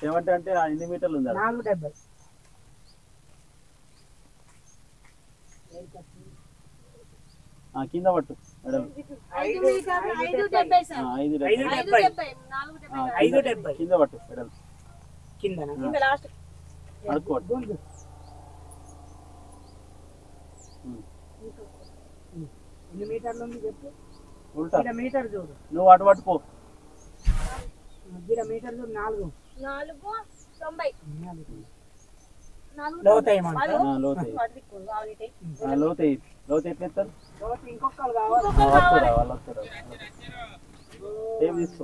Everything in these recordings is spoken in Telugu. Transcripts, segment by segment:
70 అంటే ఎన్ని మీటర్లు ఉంది? 470. కింద పట్టు 570 కింద పట్టు కింద అడుక్కోట్టు. ఎన్ని మీటర్లు ఉంది చెప్పు. ఉల్టా మీటర్ చూడు, నువ్వు అటు పట్టుకో. మీటర్ చూడు 4. 490. లోతు ఎట్లా ఎత్తారు? ఇంకొకరు కావాలి. వాళ్ళు వస్తారు. ఏం తీసుకో.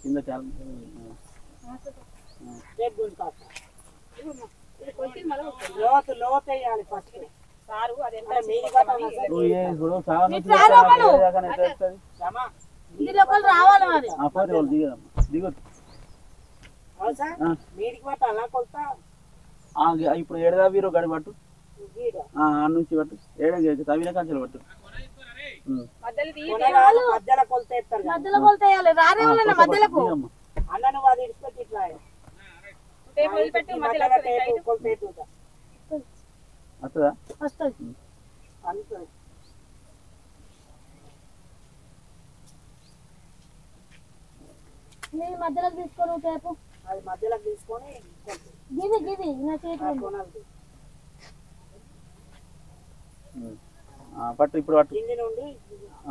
కింద చాలా లోతు వేయాలి ఫస్ట్. ఇప్పుడు ఏడదా వీరు గడి పట్టు నుంచి పట్టు ఏడ తవిన కంచెలు పట్టు. వస్తుందా? మధ్యలోకి తీసుకొని టేపు అది మధ్యలోకి తీసుకొని గిది నా చేతిలో పట్టు. ఇప్పుడు పట్టు కింది నుండి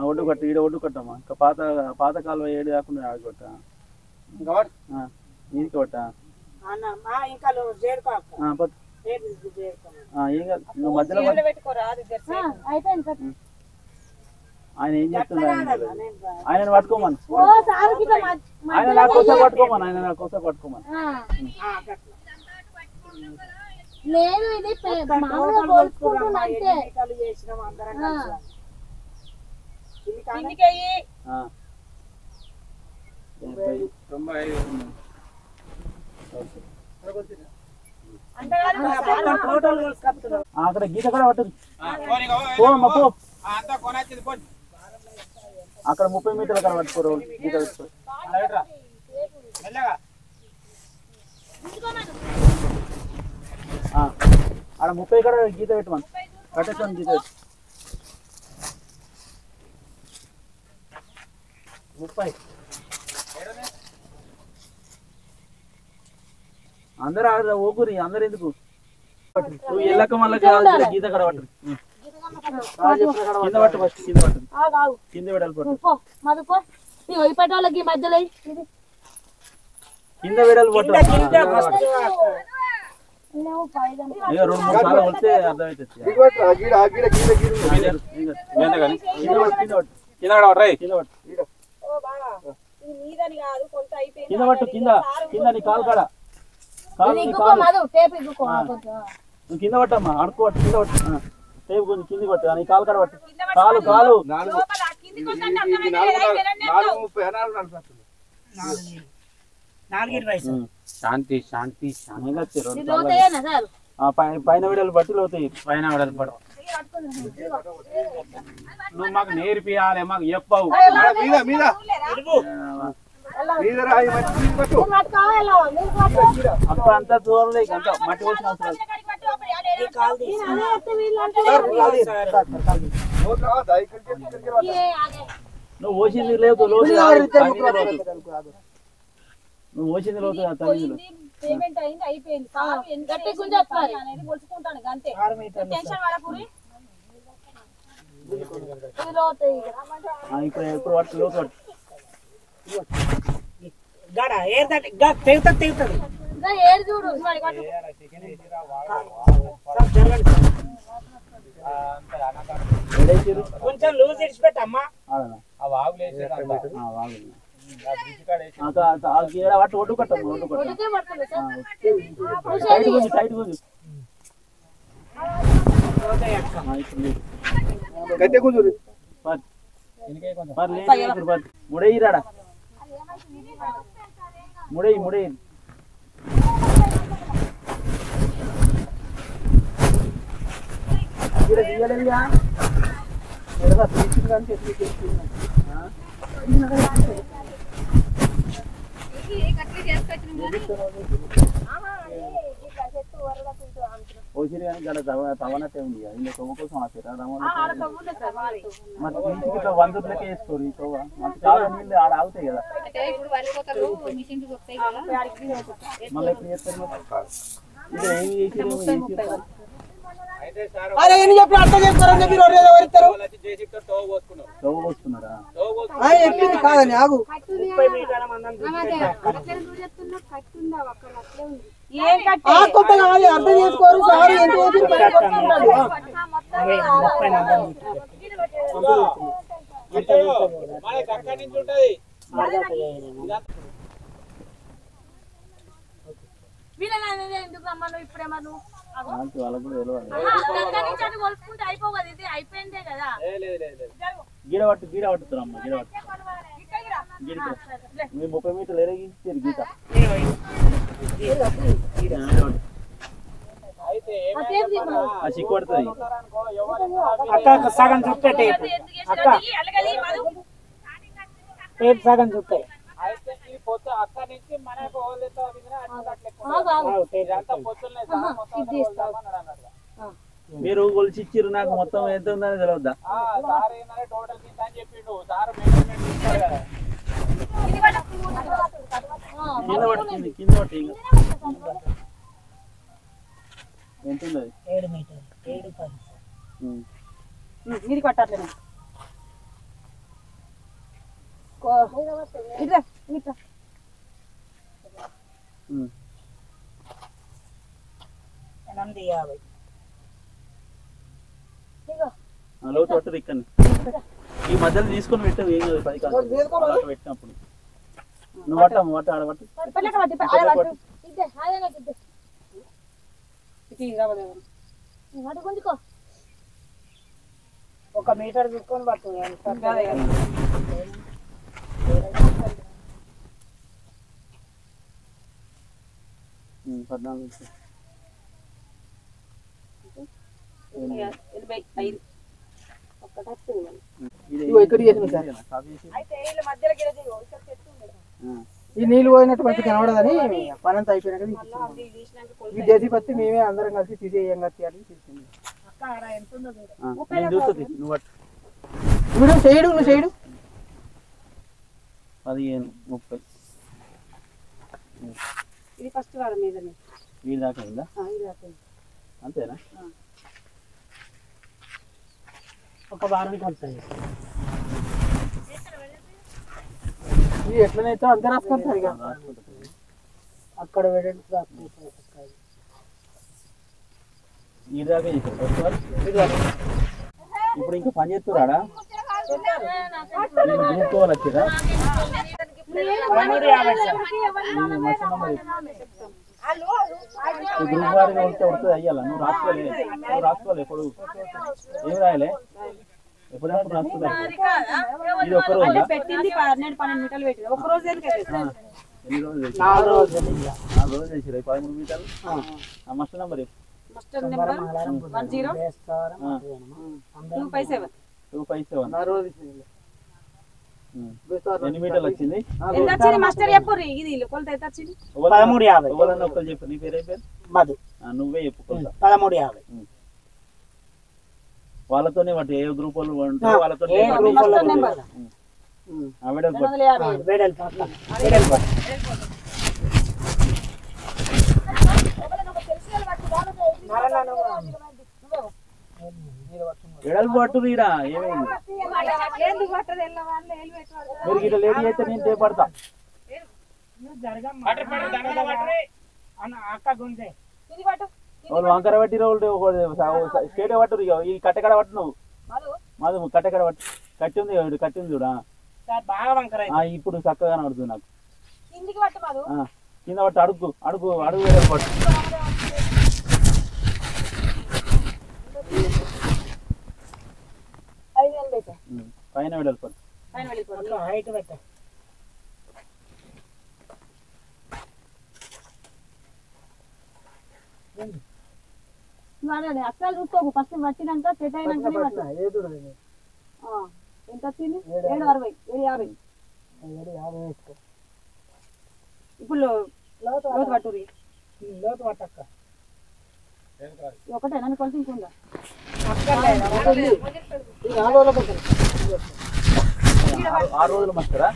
ఒడ్డు కట్టు. ఈడ ఒడ్డు కట్టమ్మా. ఇంకా పాత కాలువ ఏడు కాకుండా ఆడి కొట్ట నీకు కొట్ట. ఇంకా పట్టు. ఏం కాదు, నువ్వు మధ్యలో ఆయన ఏం చెప్తున్నా ఆయన పట్టుకోమని. ఆయన నా కోసం పట్టుకోమని. ఆయన నా కోసం పట్టుకోమని. లేదు ఇది మామూలుగా కోల్చుకుంటున్నా అంతే. అక్కడ గీత కూడా పట్టదు. పోమ్మా పో. అక్కడ 30 మీటర్లు అక్కడ పట్టుకోరు గీత తీసుకో. ఆడ 30 ఇక్కడ గీత పెట్టమని కట్టేస్తాను. గీత పెట్టు 30. అందరూ ఆడ ఓకురి. అందరు ఎందుకు నువ్వు ఎల్లక మళ్ళీ గీత కడ పట్టు. కింద పట్టు ఫస్ట్. కింద పట్టు. కింద పెట్టాలి పట్టు. మధ్యలో కింద వెడలు పట్టు. 2-3 సార్లు వస్తే అర్థమవుతుంది. కింద పట్టు. కింద నీ కాలు కాడ నువ్వు కింద పట్టమ్మా. అడుకో పట్టు. కింద పట్టు. టేపు కొంచెం కింది పట్టు. నీ కాలు కాడ పట్టు. కాలు కాలు శాంతి శాంతి పైన విడలు బట్టి లోతాయి. పైన విడలు పట్టు. నువ్వు మాకు నేర్పియాలి, మాకు చెప్పవు. అప్పుడు అంతా దూరం అంతా మట్టి పోసిన అవసరం. నువ్వు పోసింది లేదు. నువ్వు పోసింది లోతు. పేమెంట్ అయింది, అయిపోయింది. అంతే. ఇప్పుడు పట్టు. లోతు పట్టు. కొంచెం లూజ్ ఇడిచిపెట్టమ్మా. ఒడ్డు కట్టమ్మా. ఒడ్డు కట్ట. టైట్ గుంజు. టైట్ గుంజు. గట్టి గుంజు. ముడేయి రాడా. ముడేయి. ఇక్కడ తీయలేదుగా ఎడదా తీసింది కానీ చెట్లు చేస్తుంది పోసిరు కానీ గడ తవనట్టే ఉంది ఇందులో తవ్వ కోసం ఆచారా మరి ఇంటికి ఇట్లా వందలకే వేసుకోరు ఈ తవ్వ మనకి చాలా నీళ్ళు ఆడ ఆగుతాయి కదా మళ్ళీ ఎప్పుడు చేస్తారు ఇది ఏమి చేసిరు అరే ఏం చెప్పి అర్థం చేస్తారని చెప్పి ఎవరిస్తారు తవ్వ పోసుకున్నారా ఎక్కింది కాదని ఆగు 30 మీటర్ల మందం కొత్త కాదు అర్థం చేసుకోరు సార్ ఎంత ఎందుకు రమ్మను ఇప్పుడేమను వాళ్ళకు కూడా తెలియాలి అయిపో కదా ఇది అయిపోయిందే కదా గీడ పట్టుతున్నారమ్మ గీడ పట్టు మీరు 30 మీటర్లు ఎరగించారు గీత చిక్కు పడుతుంది అక్క సగం చుట్టే టేప్ అక్క టేప్ సగం చుట్టే మీరు కొలిచి ఇచ్చిర్రు నాకు మొత్తం ఎంత ఉందని తెలియద్దా కింద పట్టుకుంది కింద పట్టి ఎంత ఉంది 7 మీటర్ 7 10 ఇది కొట్టట్లేదు లోతు పట్టదు ఇక్కడ ఈ మధ్యలో తీసుకొని పెట్టావు ఏం కాదు 10 కాదు పెట్టినప్పుడు నువ్వు పట్ట ఆడబట్టు ఒక మీటర్ చూసుకొని పడుతుంది 14 ఈ నీళ్ళు పోయినట్టు మంచి కనబడదని పనంతా అయిపోయినాక దేశీ పత్తి మేమే అందరం కలిసి తీసేయం కట్టాలి నువ్వు చేయడు 15 30 ఇది ఫస్ట్ వారం మీద వీడి దాకా ఉందా అంతేనా ఒక వారానికి వస్తాయి ఇది ఎట్లనైతే అంతే రాసుకుంటారు ఇక అక్కడ వీడి దాకా ఇప్పుడు ఇంకా పని చేస్తున్నాడా చూసుకోవాలి వచ్చిరా గ్రూప్ వారిగా ఉంటే ఉడుతుంది అయ్యాల నువ్వు రాసుకోలే ఎప్పుడు ఏం రాయలే ఎప్పుడెప్పుడు రాసుకుంటా ఇది ఒక్క రోజు పెట్టింది 12 మీటర్లు పెట్టింది ఒక రోజు ఎన్ని రోజులు 4 రోజులు చేసిరా 13 మీటర్లు మస్టర్ నంబర్ మాస్టర్ నెంబర్ 257 ఎన్ని మీటర్లు వచ్చింది ఎంత వచ్చింది మాస్టర్ చెప్పుర్రి ఇది కొలత ఎంత వచ్చింది 1350 ఎవరన్నా ఒక్కరు చెప్పు నీ పేరు ఏం పేరు మధు నువ్వే చెప్పు కొలత 1350 వాళ్ళతోనే వాటి ఏ గ్రూప్ వాళ్ళు ఉంటారో వాళ్ళతో ఎడలు పట్టు ఈడ ఏమైంది మీరు ఇట్లా లేడీ అయితే నేను చేపడతా వాళ్ళు వంకర పట్టి స్టేట్ పట్టు ఈ కట్టెకడ పట్టు నువ్వు మాది కట్టెకడ పట్టు కట్టి ఉంది చూడా ఇప్పుడు చక్కగా కనబడుతుంది నాకు కింద పట్టు అడుగు వేరే పట్టు పైన వెడల్ పట్టు హైట్ పెట్ట వాడాలి అసలు చూసుకోకు ఫస్ట్ పట్టినాక సెట్ అయినాకనే పట్టు ఎంత వచ్చింది 760 750 ఇప్పుడు లోతు పట్టురి లోతు పట్టక్క ఒకటే నన్ను కొలిసి ఇంకుందా 6 రోజులు మస్తారా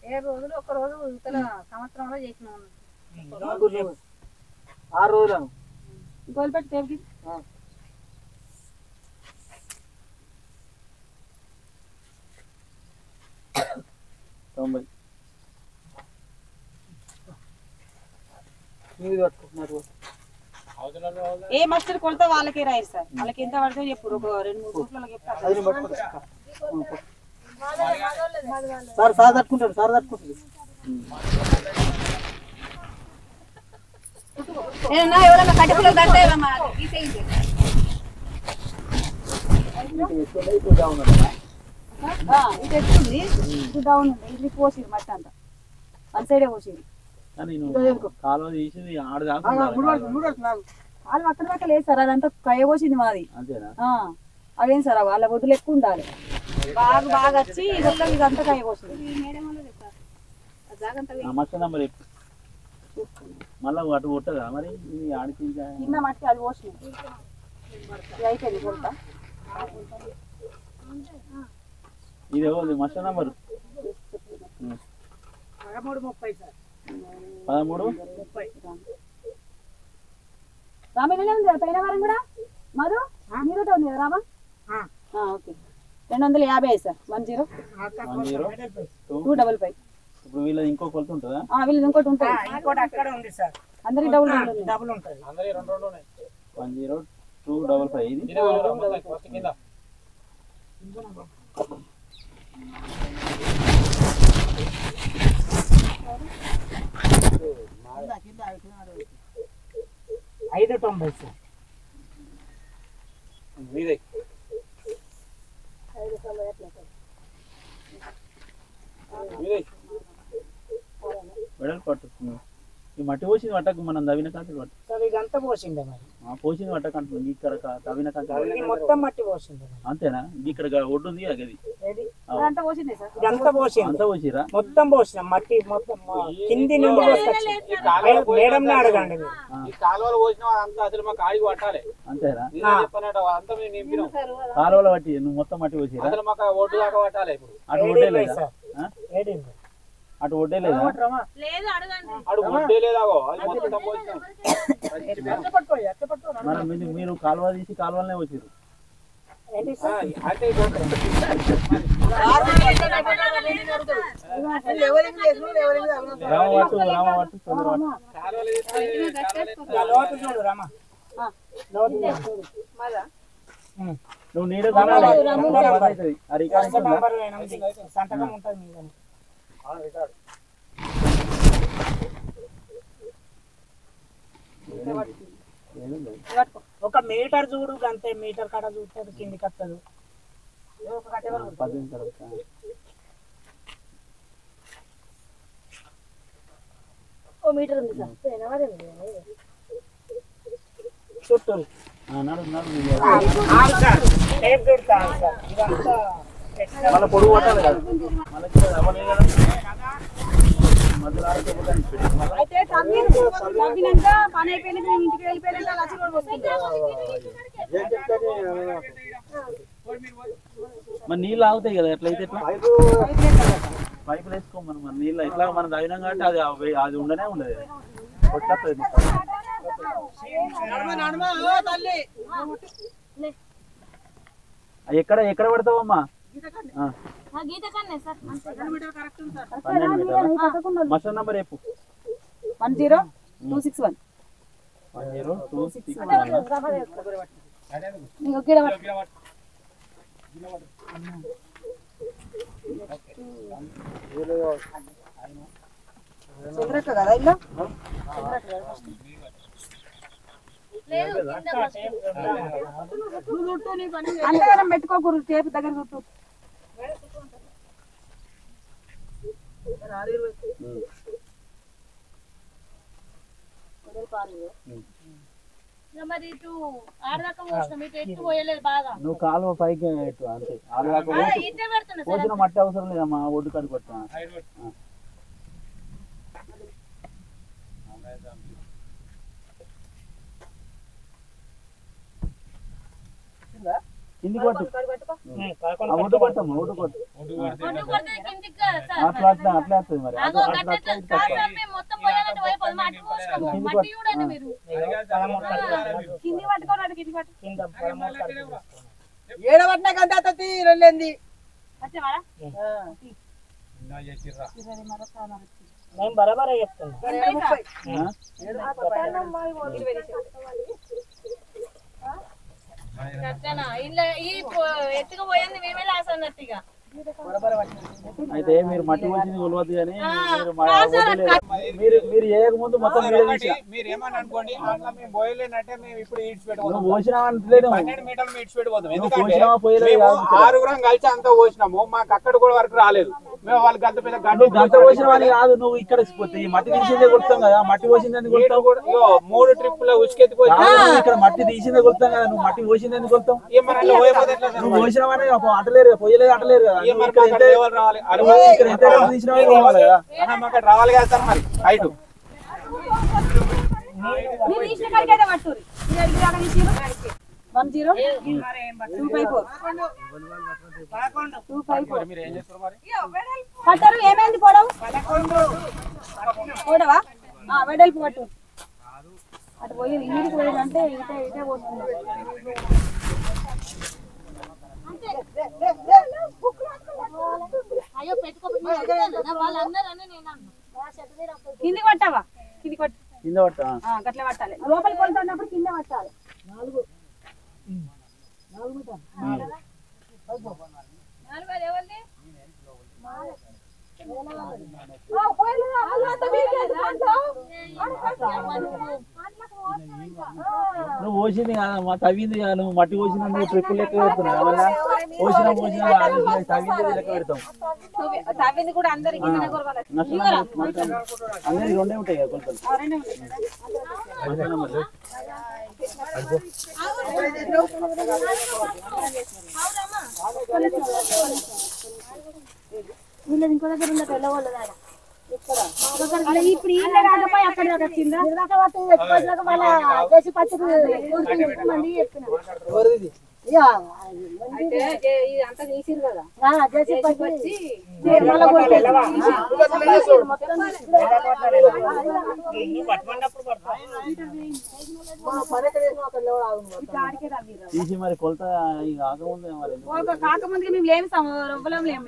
7 రోజులు ఒక రోజు ఇతల సంవత్సరంలో చేసినాం 6 రోజులు గోల్ పెట్టి టేప్కి 90 ఏ మాస్టర్ కొలత వాళ్ళకే రాయరు సార్ వాళ్ళకి ఎంత పడితే చెప్పుడు ఒక 2-3 రోజులలో చెప్తారు సార్ తట్టుకుంటాడు ఎవరైనా కట్టుకులు కట్టారమ్మా తీసేయండి ఇది ఎక్కుంది ఇది డౌన్ ఉంది ఇది పోసిరు మట్టి అంతా వన్ సైడే పోసిరు కాలువ తీసి ఆడదాకా వాళ్ళు అక్కడ దాకా లేదు సార్ అదంతా కయ్య పోసింది మాది అంతేనా అదేం సార్ వాళ్ళ వద్దులు ఎక్కువ ఉండాలి బాగా వచ్చి ఇదంతా కయ్య పోసింది మస్తు నంబర్ మళ్ళీ అటు కొట్టదా మరి ఆడికి కింద మట్టి అది పోసింది ఇది అయిపోయింది కొలత ఇది ఎవరు మస్తు నంబర్ 13:30 సార్ 13:30 రామేలనే ఉంది పైన వారం కూడా మధు మీరుట ఉంది కదా రామా ఓకే 250 సార్ 10 ఇప్పుడు వీళ్ళ ఇంకో కొలత ఉంటుందా వీళ్ళది ఇంకోటి ఉంటుంది ఇంకోటి అక్కడ ఉంది సార్ అందరికి డబుల్ ఉంటుంది 10255 ఇది ఐదు 90 సార్ వెడల్ పట్టుతుంది ఈ మట్టి పోసింది పట్టకు మనం తవ్విన కంచెలు పట్టు సార్ ఇదంతా పోసిండే మరి పోసింది పట్టకంటుంది ఇక్కడ తవ్విన కంచెలు మొత్తం మట్టి పోసిండే అంతేనా ఇక్కడ ఒడ్డు ఉంది అది అంతా పోసింది సార్ ఇదంతా పోసింది అంతా పోసిరా మొత్తం పోసిన మట్టి మొత్తం కింది నుండి మేడం అడగండి ఈ కాలువలు పోసిన అంతా అసలు మాకు ఆడికి పట్టాలి అంతేనా చెప్పినట్టు అంతా మేము నింపినాం కాలువలో పట్టి నువ్వు మొత్తం మట్టి పోసిరా అసలు మాకు ఒడ్డు దాకా పట్టాలి ఇప్పుడు అటు ఒడ్డే లేదా అటు ఒడ్డే లేదా లేదు అడగండి అడు ఒడ్డే లేదాగో అది మొత్తం పోసినాం మరి మీరు కాలువ తీసి కాలువలనే వచ్చిరు అంటే రామవట్టు తొందర నువ్వు నీడ సంతకం ఉంటుంది ఒక మీటర్ చూడు అంతే మీటర్ కట్ట చూస్తుంది కిందికి వస్తుంది 18 తర్వాత మీటర్ ఉంది సార్ చుట్టూ నడు మళ్ళీ పొడుగు పట్టాలి కదా మళ్ళీ మధ్యలో అయితే తవ్వినాక పని అయిపోయినాక మేము ఇంటికి వెళ్ళిపోయినాక లక్ష కూడా మరి నీళ్ళు ఆగుతాయి కదా ఎట్లయితే ఎట్లా పైపులు వేసుకోమని మరి నీళ్ళు ఎట్లా మనం తగినాం కాబట్టి అది ఉండనే ఉండదు కొట్టేస్తుంది ఎక్కడ పెడతావమ్మా మస్టర్ నంబర్ చెప్పు 10261 చంద్రక్క కదా ఇలా అంతగానం పెట్టుకోకూడదు టేపు దగ్గర చుట్టూ ఇక మరి ఇటు ఆడదాకా పోసినాం ఇటు ఎత్తు పోయలేదు బాగా నువ్వు కాలువ పైకి పెట్టు అంతే ఆడదాకా ఇట్టే పెడుతున్నా సార్ పోసిన మట్టి అవసరం లేదమ్మా ఒడ్డు కడుగు కొట్టా కిందికి కొట్టు ఒడ్డు కొట్టమ్మా ఒడ్డు కొట్టు ఒడ్డు కొడితే కిందికి కదా సార్ అట్లా అట్లా అట్లా వస్తుంది మరి అగో గట్ట కాదు సార్ మేము మొత్తం పోయాలంటే పోయి మట్టి పోసినాము మట్టి చూడండి మీరు కింది పట్టుకోండి కింది పట్టు ఏడవట్నా కదా తత్తి రెండేంది వచ్చేవాడా మేము బరాబర్ చెప్తాం గట్టనా ఇలా ఈ ఎత్తుకు పోయింది మేమే లాస్ అన్నట్టుగా అయితే మీరు మట్టి పోసింది కొలవద్దు కానీ మీరు ఏక ముందు మొత్తం మీరు ఏమని అనుకోండి అట్లా మేము పోయలేనంటే మేము ఇప్పుడు ఈడ్చిపెట్టుకోవాలి నువ్వు పోసినా అంటలేను 12 మీటర్లు ఈడ్చిపెట్టుకోతాం నువ్వు ఎందుకంటే పోసినావా పోయలేదు మేము కాదు. 6 కలిసి అంతా పోసినాము మాకు అక్కడ కూడా వరకు రాలేదు మేము వాళ్ళకి గంట పెద్ద నువ్వు గంట పోసిన వాళ్ళు కాదు నువ్వు ఇక్కడ పోతే ఈ మట్టి తీసిందే కొడతాం కదా మట్టి పోసిందని కొడతావు కూడా 3 ట్రిప్పుల ఉసుకెత్తిపోయి ఇక్కడ మట్టి తీసిందే కొడతాం కదా నువ్వు మట్టి పోసిందని కొడతాం ఏమన్నా పోయిపోతే ఎట్లా సార్? నువ్వు పోసినావని అంటలేరు పోయలేదు అంటలేరు కదా నువ్వు ఏమన్నా ఇక్కడ అక్కడ ఎంత- ఎవరు రావాలి ఇక్కడ ఎంత గంట తీసినావో పోవాలి కదా ఆహా, మాకు అక్కడ రావాలి కదా సార్ మరి హైట్ మీరు తీసిన కాడికి అయితే పట్టుర్రి మీరు అడిగి రాక తీసిరు 10 254 254 మీరు ఏం చేస్తారు మరి పట్టారు ఏమైంది పొడవు పొడవా వెడల్పు పట్టు అటు పోయి ఇంటికి పోయిందంటే ఇటే ఇటే పోతుంది అయ్యో పెట్టుకోకపోతే వాళ్ళందరూ అని నేను అన్నా కింది కొట్టావా కింది కొట్టు కింద పట్ట గట్ల పట్టాలి లోపలికి కొలుతున్నప్పుడు కింద పట్టాలి 4 ఎవరిది నువ్వు పోసింది కాదమ్మా తవ్వింది కాదు నువ్వు మట్టి పోసినందుకు ట్రిప్పులు లెక్క పెడుతున్నావు ఏమన్నా పోసిన తవ్వింది లెక్క పెడతాం తవ్వింది కూడా అందరికి అందరికి రెండే ఉంటాయి కదా కొంచెం వీళ్ళది ఇంకో దగ్గర ఉన్నట్టు వెళ్ళవాళ్ళు ఇప్పుడు ఈ కాకపోయి అక్కడ వచ్చిందా దేశీ పచ్చడి మంది ఎవరిది అంతా తీసిరు కదా తీసి మరి కొలత కాకముందు మరి కాకముందుకి మేము లేము రవ్వలేం లేము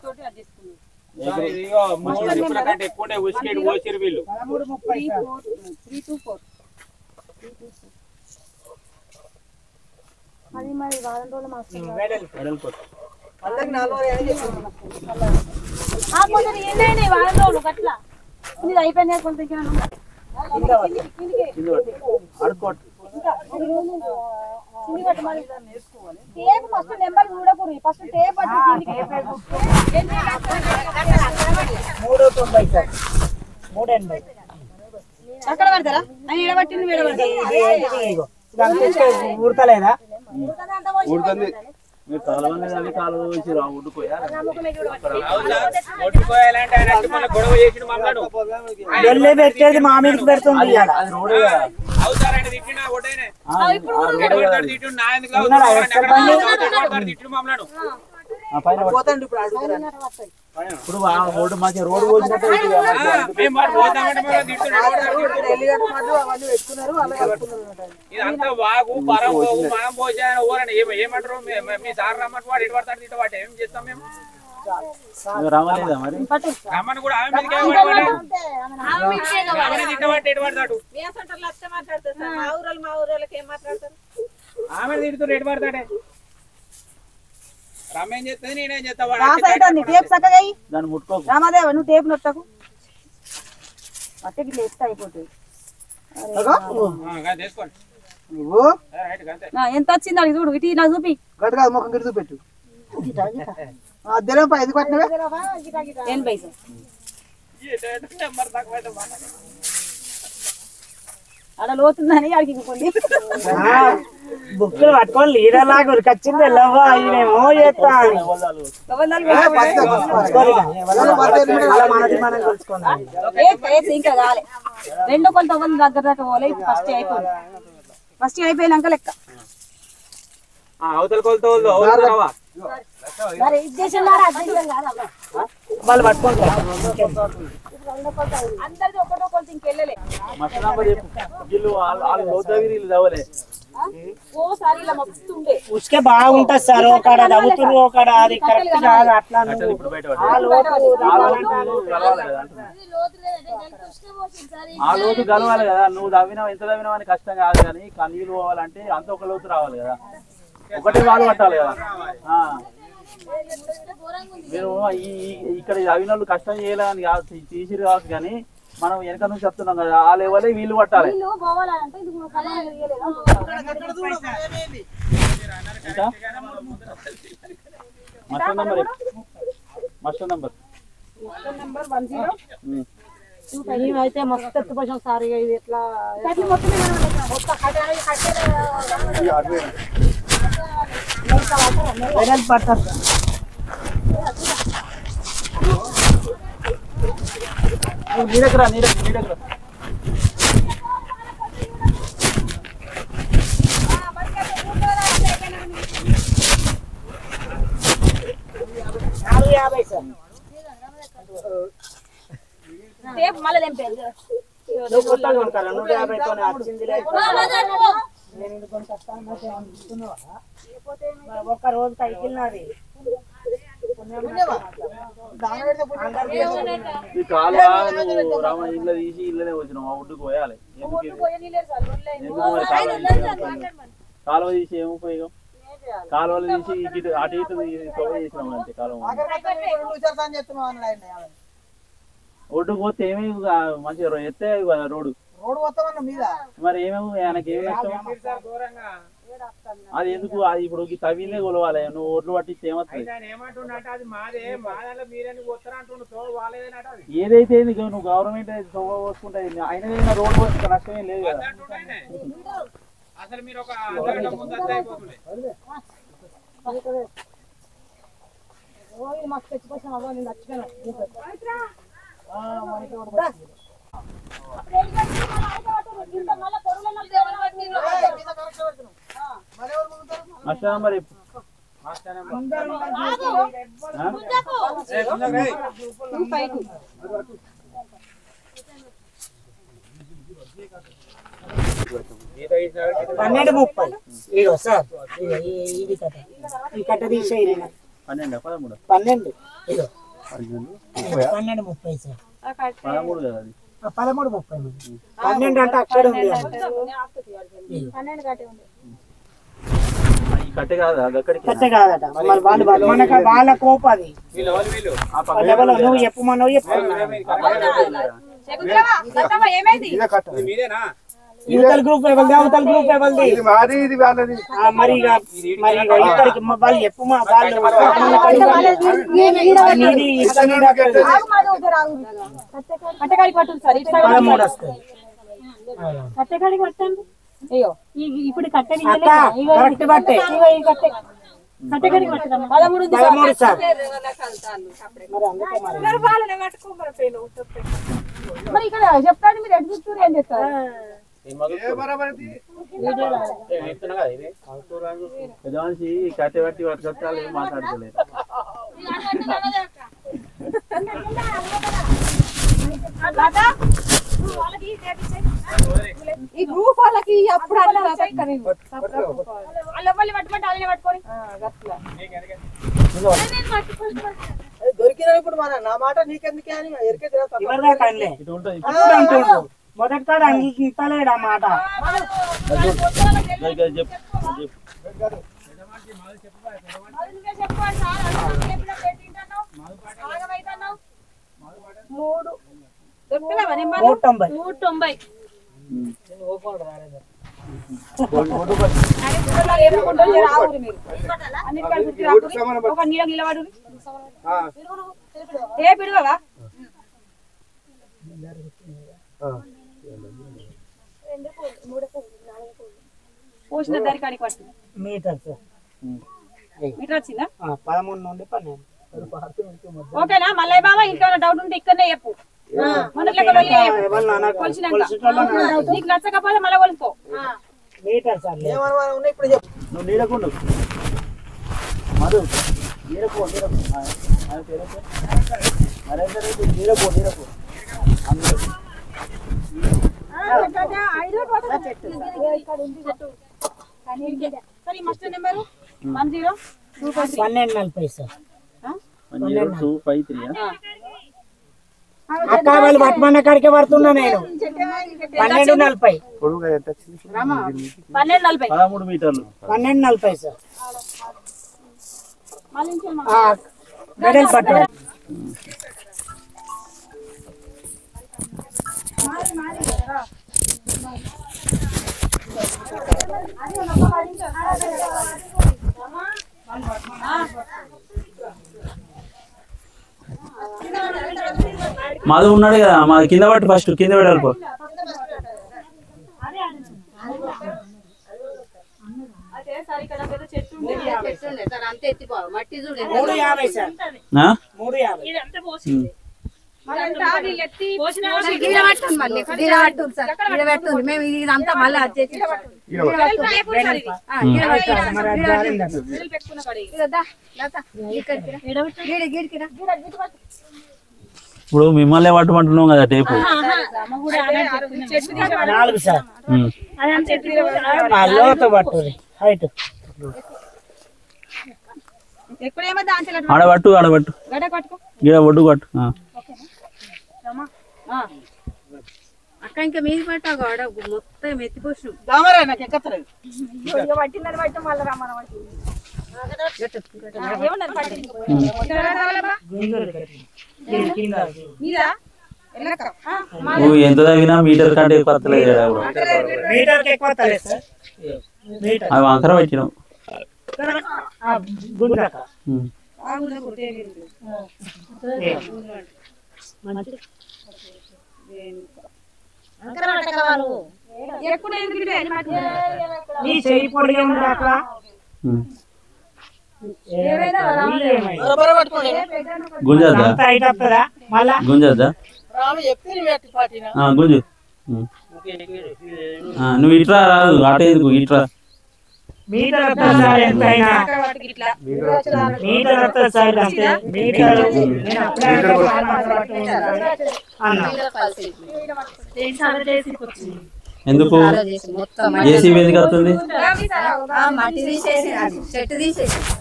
తోటి అది చేసుకున్నాం 3 ట్రిప్పుల కంటే ఎక్కువనే ఉసుకెట్టి పోసిరు వీళ్ళు 324 అది మరి వారం రోజులు మాకు అందరికి 4 అని చెప్పారు కొంచెం ఏంటండి వారం రోజులు అట్లా ఇది అయిపోయింది కొంత అడుకోట్ టేప్ ఫస్ట్ నెంబర్ చూడకూడదు ఫస్ట్ టేప్ అక్కడ పడతారా అని ఎడబట్టింది ఊడతలేదా ఊడుతుంది మీరు కాలువనే కానీ కాలువ వేసి ఉడ్డుకోయా ఒడ్డుకోయాలంటే ఆయన వచ్చి మన గొడవ చేసిన మమ్మల్ని వెళ్ళే పెట్టేది మా మీదకి పెడుతుంది ఇవాళ. అది రోడే కదా అవుతారంటే తిట్టినా ఒకటేనే తిట్టు నా ఎందుకు తిట్టు మమ్మల్ని పైన పోతాండి ఇప్పుడు అడుగుతారా ఇప్పుడు రోడ్డు మంచిగా రోడ్డు పోసినట్టు మేము వాడు పోతామంటే మేము తిట్టున్నాడు ఎల్లిగడ్డ మాటలు అవన్నీ పెట్టుకున్నారు అలాగే కలుపుకున్నారు ఇదంతా వాగు పరం పోగు మనం పోసాను ఊరని ఏమంటారు మీ సార్ రమ్మని వాడు ఎటు పడతాడు తిట్ట వాడు ఏం చేస్తాం మేము రావలేదా మరి రమ్మని కూడా ఆమె మీదకే ఆమె తిట్టబట్టి ఎటు పడతాడు ఆమె తిడుతున్నారు ఎటు పడతాడే రమ్మేం చేస్తుంది నేనేం చేస్తా టేప్ చక్కగా దాన్ని ముట్టుకోకు రామాదేవ నువ్వు టేప్ నొట్టకు అట్టకి లేస్తే అయిపోతుంది తీసుకోండి నువ్వు ఎంత వచ్చింది అది చూడు ఇటు నాకు చూపి గట్టు కాదు ముఖం గిడుతూ పెట్టు అద్దెలో 5 కొట్టినవే 80 పైసలు నెంబర్ తక్కువ అలా లోతుందని అడిగి ఇంకొండి బుక్కులు పట్టుకొని లీడర్ లాగా ఉరికొచ్చింది వెళ్ళవా ఈయనేమో చేస్తా ఇంకా కాలే రెండో కొంత దగ్గర దాకా పోలే ఫస్ట్ అయిపోయింది ఫస్ట్ అయిపోయినాక లెక్క అవతల కొలత మరి ఇది చేసినారా వాళ్ళు పట్టుకుంటారు అందరిది ఒకటో కొంత ఇంకెళ్ళలే మస్తు నంబర్ చెప్పు వీళ్ళు వాళ్ళు లోతవి వీళ్ళు చదవలే ఓసారి ఇలా మస్తు ఉండే ఉసుకే బాగుంటది సార్ ఒకడ దవ్వుతురు ఒకడ అది కరెక్ట్ కాదు అట్లా కట్టెలు ఇప్పుడు బయట పడ్డాయి. ఆ లోతు కలవాలి కదా అంటున్నా. ఇది లోతు లేదంటే దానికి కృష్ణ పోసింది సార్ ఆ లోతు కలవాలి కదా నువ్వు తవ్వినావు ఎంత తవ్వినావు అని కష్టం కాదు కానీ నీళ్ళు పోవాలంటే అంత ఒక లోతు రావాలి కదా ఒకటే వాళ్ళు పట్టాలి కదా మీరు ఇక్కడ తవ్విన వాళ్ళు కష్టం చేయాలని కాదు తీసిరు కావచ్చు కానీ మనం వెనక నుంచి చెప్తున్నాం కదా ఆ లెవెలే వీళ్ళు పట్టాలి వీళ్ళు పోవాలంటే ఇది నువ్వు కలర్ వేయలేదా ఇంకా muster number muster number number 10 మేమైతే మస్తు ఎత్తుపోసాం సార్ ఇది ఎట్లా పడతారు నీ దగ్గర నీ దగ్గర సేపు మళ్ళీ తెంపేది ఒక్క రోజు కైకిల్నది ఈ కాలువ నువ్వు రామ ఇళ్ళ తీసి ఇళ్ళనే వచ్చినావు ఆ ఒడ్డుకు పోయాలి కాలువ తీసి ఏం ఉపయోగం కాలువలు తీసి ఇటు అటు ఇటు తొవ్వ చేసినాం అంతే కాలువ ఒడ్డుకు పోతే ఏమేమి మంచిగా ఎత్తే రోడ్డు మరి ఏమేమి ఆయనకి ఏమి నష్టం అది ఎందుకు అది ఇప్పుడు తవ్వినే కొలవాలి నువ్వు ఒడ్లు పట్టిస్తే ఏమవుతుంది ఏదైతే నువ్వు గవర్నమెంట్ తొవ్వ పోసుకుంటే అయినా రోడ్డు పోసుకుంటే నష్టమేం లేదు కదా అసలు మీరు ఒక అర్ధగంట ముందు వస్తే అయిపోతుంది మస్తు తెచ్చిపోసాం అవ్వ నేను నచ్చిపోయాను మస్టర్ నంబర్ పన్నెండు 30 ఇగో సార్ ఇది కట్ట ఈ కట్ట తీసేయి 12 13 12 ఇగో 12:30 సార్ 13 కదా అది 13:30 12 అంటే అక్కడ ఉంది ఈ కట్టె కాదా అక్కడికి కట్ట కాదట మరి వాళ్ళు మనకు వాళ్ళ కోపం అది వీళ్ళు నువ్వు చెప్పమన్నావు చెప్పు ఏమైంది మీదేనా యువతల గ్రూప్ ఎవరిది అవతల గ్రూప్ ఎవరిది మరి ఇక్కడికి వాళ్ళు చెప్పమా వాళ్ళు కట్టెకాడికి పట్టుంది సార్ 13 వస్తుంది కట్టెకాడికి పట్టండి అయ్యో ఇప్పుడు కట్టె కరెక్ట్ బట్టే కట్టెకాడికి పట్టడం 13 సార్ మరి ఇక్కడ చెప్తాడు మీరు ఎటు చూస్తారు ఏం చేస్తారు పెద్దమనిషి కట్టె పట్టి పట్టుకొచ్చాలి ఏం మాట్లాడతలేదు ఈ గ్రూప్ వాళ్ళకి అప్పుడు పట్టుకొని దొరికిన ఇప్పుడు మన నా మాట నీకెందుకే అని ఎరికే ఇటు ఉంటుంది మొదటి కాడ అంగీకరించలేడు ఆ మాట ఏ పిడువా పోసిన దారి కాడికి పట్టు మీటర్ సార్ మీటర్ వచ్చిందా 13 నుండి 12. ఓకేనా మల్లయ్య బాబా ఇంకా డౌట్ ఉంటే ఇక్కడనే చెప్పు నీకు నచ్చకపోతే మళ్ళీ కొలుసుకో మీటర్ సార్ ఇప్పుడు చెప్పు. నువ్వు నీడకుండు మధు నీడపో నీడపో సరే మస్టర్ నెంబరు 12:40 సార్ 253 అక్క వాళ్ళు పట్టమన్న కాడికే పడుతున్నా నేను 12:40 13 మీటర్లు 12:40 సార్ గడల్ పట్టు మాది ఉన్నాడు కదా మా కింద పట్టు ఫస్ట్ కింద పెట్టాలి పో ఇప్పుడు మిమ్మల్ని పట్టమంటున్నాం కదా టేపు 4 సార్ లోతు పట్టు హైట్ ఆడబట్టు గిడ ఒడ్డు పట్టు అక్క ఇంకా మీరు పట్టావు ఆడ మొత్తం ఎత్తిపోసు నాకు ఎక్కలేదు పట్టిందని పట్టి మళ్ళీ రమ్మని నువ్వు ఎంత తగినా మీటర్ కంటే ఎక్కువ వస్తలేదు అవి వంకర పెట్టినావు గుంజద్దా గుంజద్దా గుంజు నువ్వు ఇట్రా రాదు అటే ఎందుకు ఇట్రా ఎందుకు జేసీబీ ఎందుకు వస్తుంది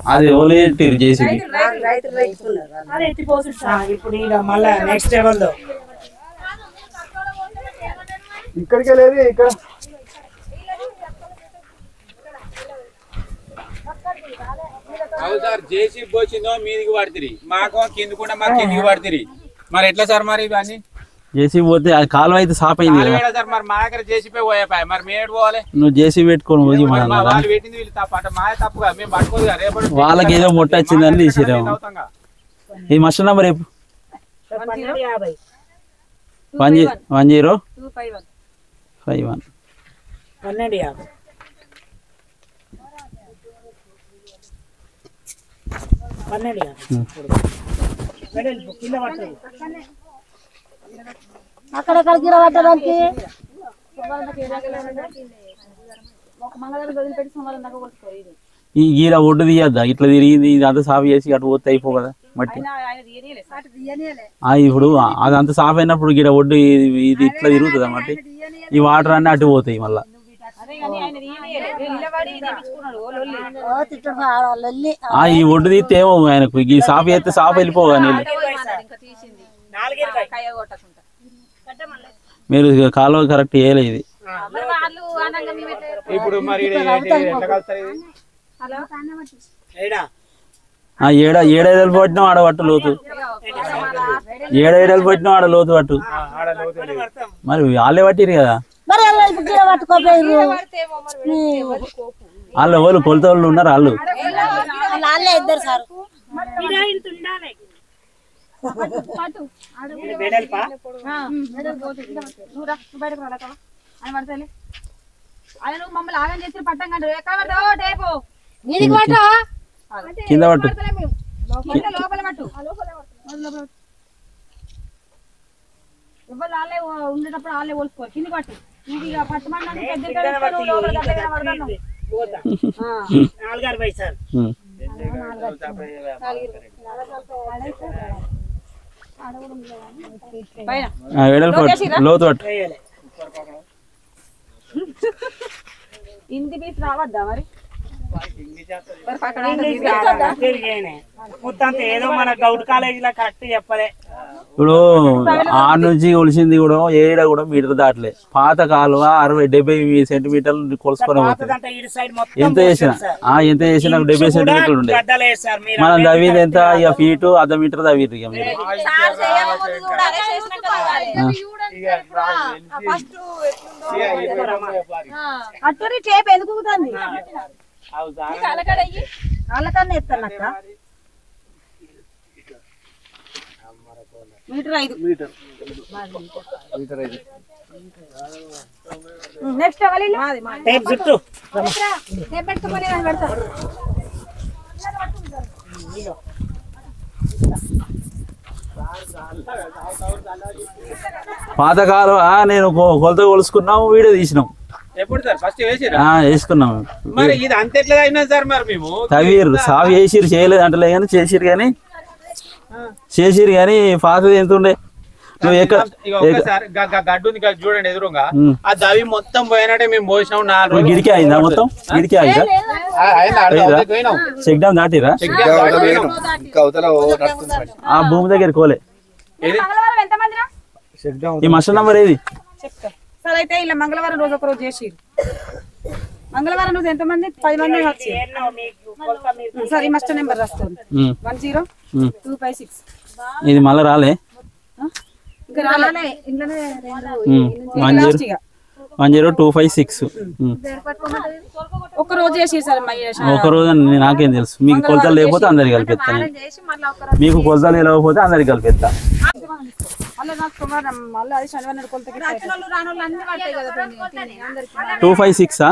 అది ఓన్లీ జేసీబీ ఇప్పుడు ఇక మళ్ళా నెక్స్ట్ లెవెల్ లో ఇక్కడికే లేదు ఇక్కడ అవును సార్ జేసీబీ వచ్చిందో మీదికి పడుతుంది మాకు కిందకుండా మాకు కిందికి పడుతుంది మరి ఎట్లా సార్ మరి ఇవన్నీ జేసీబీ పోతే అది కాలువ అయితే సాప్ అయింది కదా సార్ మరి మా దగ్గర జేసీబీ పోయాయి మరి మేము పోవాలి నువ్వు జేసీబీ పెట్టుకొని పోయి వాళ్ళు పెట్టింది వీళ్ళు తప్ప అంటే మా తప్పుగా మేము పట్టుకోదు కదా రేపు వాళ్ళకి ఏదో మొట్ట వచ్చిందని తీసిరేమో ఈ మస్టర్ నంబర్ రేపు 1051 అక్కడెక్కడ గిర పట్టడానికి ఈ గీర ఒడ్డు తీయద్దా ఇట్లా తిరిగింది ఇదంతా సాఫ్ చేసి అటు పోతే అయిపో కదా మట్టి ఇప్పుడు అదంతా సాఫ్ అయినప్పుడు గీడ ఒడ్డు ఇది ఇట్లా తిరుగుతుంది మట్టి ఈ వాటర్ అన్నీ అటు పోతాయి మళ్ళా ఈ ఒడ్డు తీస్తే ఏమో ఆయనకు ఈ సాఫ్ చేస్తే సాఫ్ వెళ్ళిపోగా నీళ్ళు మీరు కాలువ కరెక్ట్ చేయలేదు ఇది ఇప్పుడు మరి ఏడైదలు పట్టినాం ఆడ పట్టు లోతు ఏడైదలు పట్టినాం ఆడ లోతు పట్టు మరి వాళ్ళే పట్టిరు కదా వాళ్ళు వాళ్ళు కొలత వాళ్ళు ఉన్నారు వాళ్ళు వెడల్పా నువ్వు బయటకు రాలక అని పడతాయి అదే నువ్వు మమ్మల్ని ఆగం చేసి పట్టం కంటే ఎక్కడ పడతావు టేపు కింద పట్టు లోపల పట్టు ఎవరు వాళ్ళే ఉండేటప్పుడు వాళ్ళే పోల్చుకోరు కింది పట్టు నువ్వు ఇక పట్టమని నాలుగారు పైసలు లోతు పట్టు ఇంటి పీస్ రావద్దా మరి మొత్తం ఏదో మన గౌట్ కాలేజీలో కరెక్ట్ చెప్పలే ఇప్పుడు ఆరు నుంచి కొలిసింది కూడా ఏడ కూడా మీటర్ దాటలే పాత కాలువ 60-70 సెంటీమీటర్లు కొలుసుకొని పోతుంది ఎంత చేసినా ఎంత చేసినా 70 సెంటీమీటర్లు ఉండే మనం తవ్వింది ఎంత ఇక ఫీటు అర్ధ మీటర్ తవ్విరు ఇక మీరు అట్టూరి టేప్ ఎందుకు వాళ్ళకన్నా ఎత్తాను అక్క మీటర్ 5 నెక్స్ట్ పెట్టుకోమని పెడతా పాత కాలువ నేను కొలత కొలుసుకున్నాము వీడియో తీసినాం ఎప్పుడు సార్ ఫస్ట్ వేసిరా వేసుకున్నాం మరి ఇది అంత ఎట్లా అయినా సార్ మరి మేము తవ్వీరు సాగు వేసిరు చేయలేదు అంటలే కానీ చేసిరు కానీ పాతది ఎంత ఉండే నువ్వు ఎక్కడ గడ్డు ఉంది చూడండి ఎదురుగా ఆ దవి మొత్తం పోయినట్టే మేము పోసినాం 4 రోజులు గిడికి అయిందా మొత్తం గిడికి అయిందా చెక్ డ్యామ్ దాటిరా ఆ భూమి దగ్గర కోలే ఈ మస్టర్ నంబర్ ఏది సరే అయితే ఇలా మంగళవారం రోజు ఒక రోజు చేసి మంగళవారం రోజు ఎంతమంది 10 మంది వచ్చి సరే ఈ మస్టర్ నెంబర్ రాస్తుంది 10256 ఇది మళ్ళీ రాలే ఇంకా రాలే ఇంట్లోనే 10256 ఒక రోజు చేసి సార్ ఒక రోజు నాకేం తెలుసు మీకు కొలతలు లేకపోతే అందరికి కలిపిస్తాను మీకు కొలతలు లేకపోతే అందరికి కలిపిస్తా మళ్ళీ నాకు సోమవారం మళ్ళీ అది శనివారం కొలతకి 256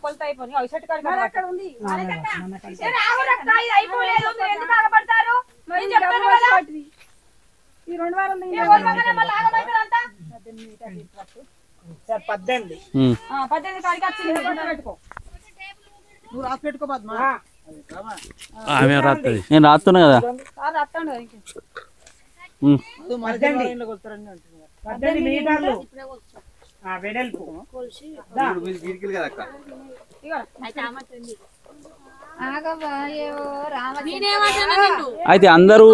కొలత అయిపోయి ఈ 2 వారాలు 18 కాడికి వచ్చింది పెట్టుకో నువ్వు రాసి పెట్టుకోబాద్ నేను రాస్తున్నా కదా 18 మీటర్లు వెడల్పు అయితే అందరూ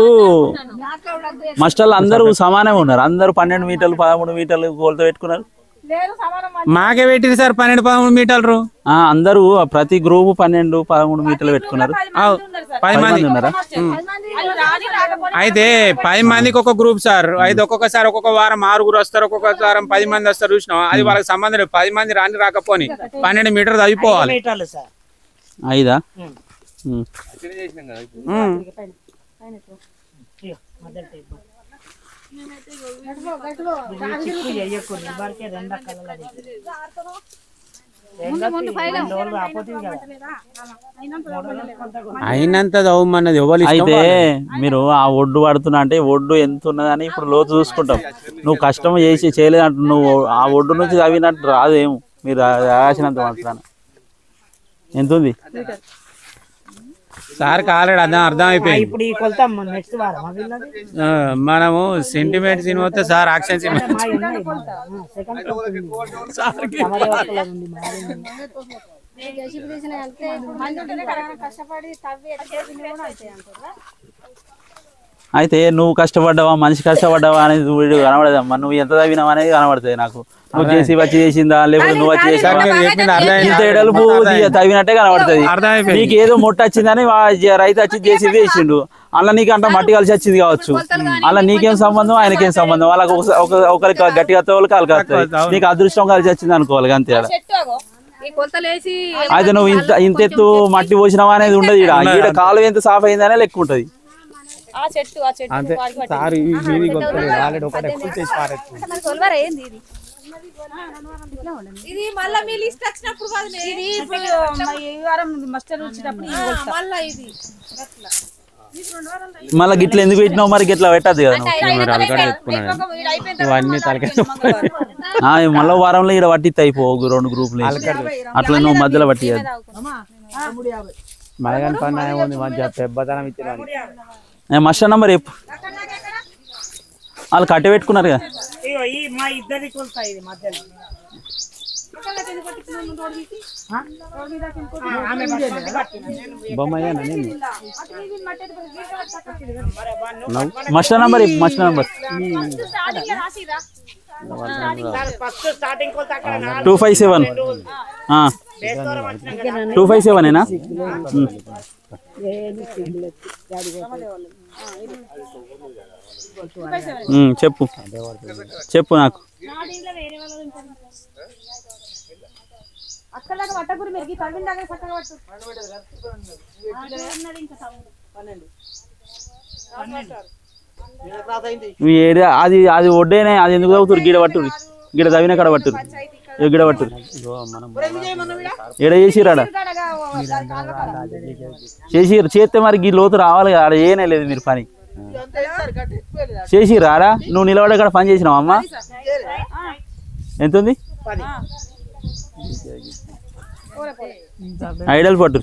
మస్టర్లు అందరూ సమానంగా ఉన్నారు అందరూ 12 మీటర్లు 13 మీటర్లు కొలత పెట్టుకున్నారు మాకే పెట్టింది సార్ 12-13 మీటర్లు అందరూ ప్రతి గ్రూప్ 12-13 మీటర్లు పెట్టుకున్నారు 10 మంది ఉన్నారా అయితే 10 మందికి ఒక గ్రూప్ సార్ అయితే ఒక్కొక్కసారి ఒక్కొక్క వారం 6 వస్తారు ఒక్కొక్క వారం 10 మంది వస్తారు చూసినాం అది వాళ్ళకి సంబంధం లేదు 10 మంది రాని రాకపోని 12 మీటర్లు అయిపోవాలి మీటర్లు సార్ 5 అయినంత చదవమన్నది ఎవరు అయితే మీరు ఆ ఒడ్డు పడుతున్నా అంటే ఒడ్డు ఎంత ఉన్నదని ఇప్పుడు లోతు చూసుకుంటాం నువ్వు కష్టం చేసి చేయలేదంట నువ్వు ఆ ఒడ్డు నుంచి తవ్వినట్టు రాదేమో మీరు రాసినంత మాత్రాన ఎంత ఉంది సార్ కాలేడు అదే అర్థం అయిపోయింది ఇప్పుడు ఈ కొలత నెక్స్ట్ వారం మనము సెంటిమెంట్స్ ఇన్వతే సార్ యాక్షన్ అయితే నువ్వు కష్టపడ్డావా మనిషి కష్టపడ్డావా అనేది వీడియో కనబడదమ్మా నువ్వు ఎంత తవ్వినావు అనేది కనబడుతుంది నాకు నువ్వు చేసి వచ్చి చేసిందా లేకపోతే నువ్వు వచ్చి తవ్వినట్టే కనబడుతుంది నీకు ఏదో మొట్ట వచ్చిందని రైతు వచ్చి చేసి వేసిండు అలా నీకు అంట మట్టి కలిసి వచ్చింది కావచ్చు అలా నీకేం సంబంధం ఆయనకేం సంబంధం వాళ్ళకి ఒకరికి గట్టిగా వాళ్ళకి వాళ్ళకి నీకు అదృష్టం కలిసి వచ్చింది అనుకోవాలి అంతే అయితే నువ్వు ఇంత ఎత్తు మట్టి పోసినావా అనేది ఉండదు ఈడ కాలు ఎంత సాఫ్ అయిందనే లెక్క ఉంటది. అంతే సార్ ఈ మీదికి వస్తలేదు ఆల్రెడీ ఒకటి ఎక్కువ చేసి పారేస్తుంది. ఇది మళ్ళా మీ లిస్ట్ వచ్చినప్పుడు కాదు, ఇది ఇప్పుడు ఈ వారం మస్టర్ వచ్చేటప్పుడు మళ్ళా ఇది మళ్ళీ గిట్ల ఎందుకు పెట్టినావు మరి గిట్లా పెట్టద్దు కదా ఇవన్నీ తలకాయ మళ్ళీ వారంలో ఇక్కడ పట్టిస్తే అయిపో 2 గ్రూపులు అట్లా నువ్వు మధ్యలో పట్టి మలగాని పని ఉంది మంచిగా పెద్దతనం ఇచ్చిన మస్టర్ నంబర్ చెప్పు. వాళ్ళు కట్టె పెట్టుకున్నారు కదా. మస్టర్ నంబర్ 257 257 చెప్పు నాకు. అది అది ఒడ్డేనే, అది ఎందుకు చదువుతారు? గిడ పట్టురు, గిడ చదివిన కాడ పట్టురు, గిడ పట్టురు. ఎడ చేసిరాడ చేసిరు చేస్తే మరి గీ లోతు రావాలి కదా. ఆడ ఏనే లేదు మీరు పని చేసిరా? ఆడ నువ్వు నిలబడే కాడ పని చేసినావు అమ్మ? ఎంత ఉంది? ఐడల్ పట్టు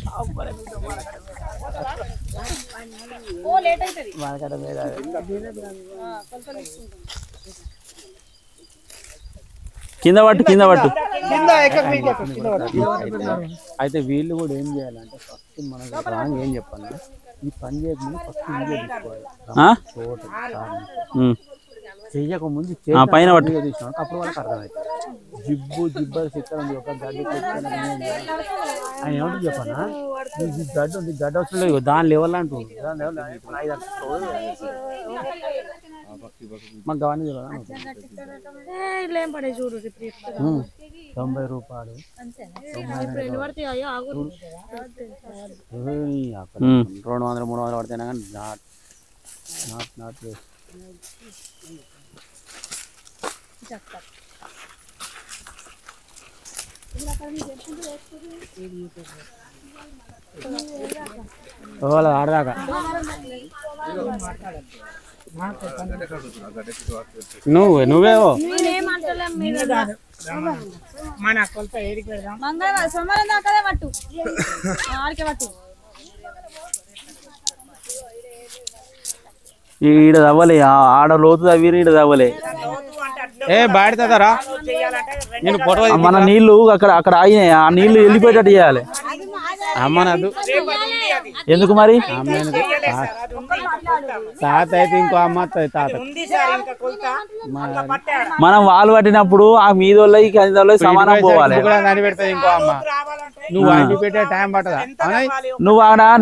కింద పట్టు అయితే వీళ్ళు కూడా ఏం చేయాలంటే ఫస్ట్ మనకు రాంగ్ ఏం చెప్పాలి, ఈ పని చేయకముందు ఫస్ట్ వీడియో తీసుకోవాలి. చెయ్యక ముందు పైన పట్టు తీసినాక అప్పుడు వాళ్ళకి అర్థమవుతుంది. జిబ్బర్ చిక్కర ఉంది, ఒక గడ్డి ఆయన ఏమంటుంది చెప్పనా, గడ్డ ఉంది, గడ్డ వస్తుంది దాని లెవెల్ అంటూ మాకు గవర్నీ 90 రూపాయలు 200 300 పడితేనా కానీ నాట్ ఆడదాకా నువ్వేవో సోమవారం దాకా పట్టు ఆడికే పట్టు. ఈడ తవ్వలే, ఆడ లోతు తవ్విరు, ఈడ తవ్వలే. బాడితారా నేను మన నీళ్లు అక్కడ ఆగినాయి, ఆ నీళ్లు వెళ్ళిపోయేటట్టు చేయాలి. అమ్మనదు ఎందుకు మరి? తాత అయితే ఇంకో అమ్మ తాత మనం వాళ్ళు పట్టినప్పుడు ఆ మీద సమానం పోవాలి. పెడతాది ఇంకో అమ్మ. నువ్వు అన్ని పెట్టే టైం పట్టదా?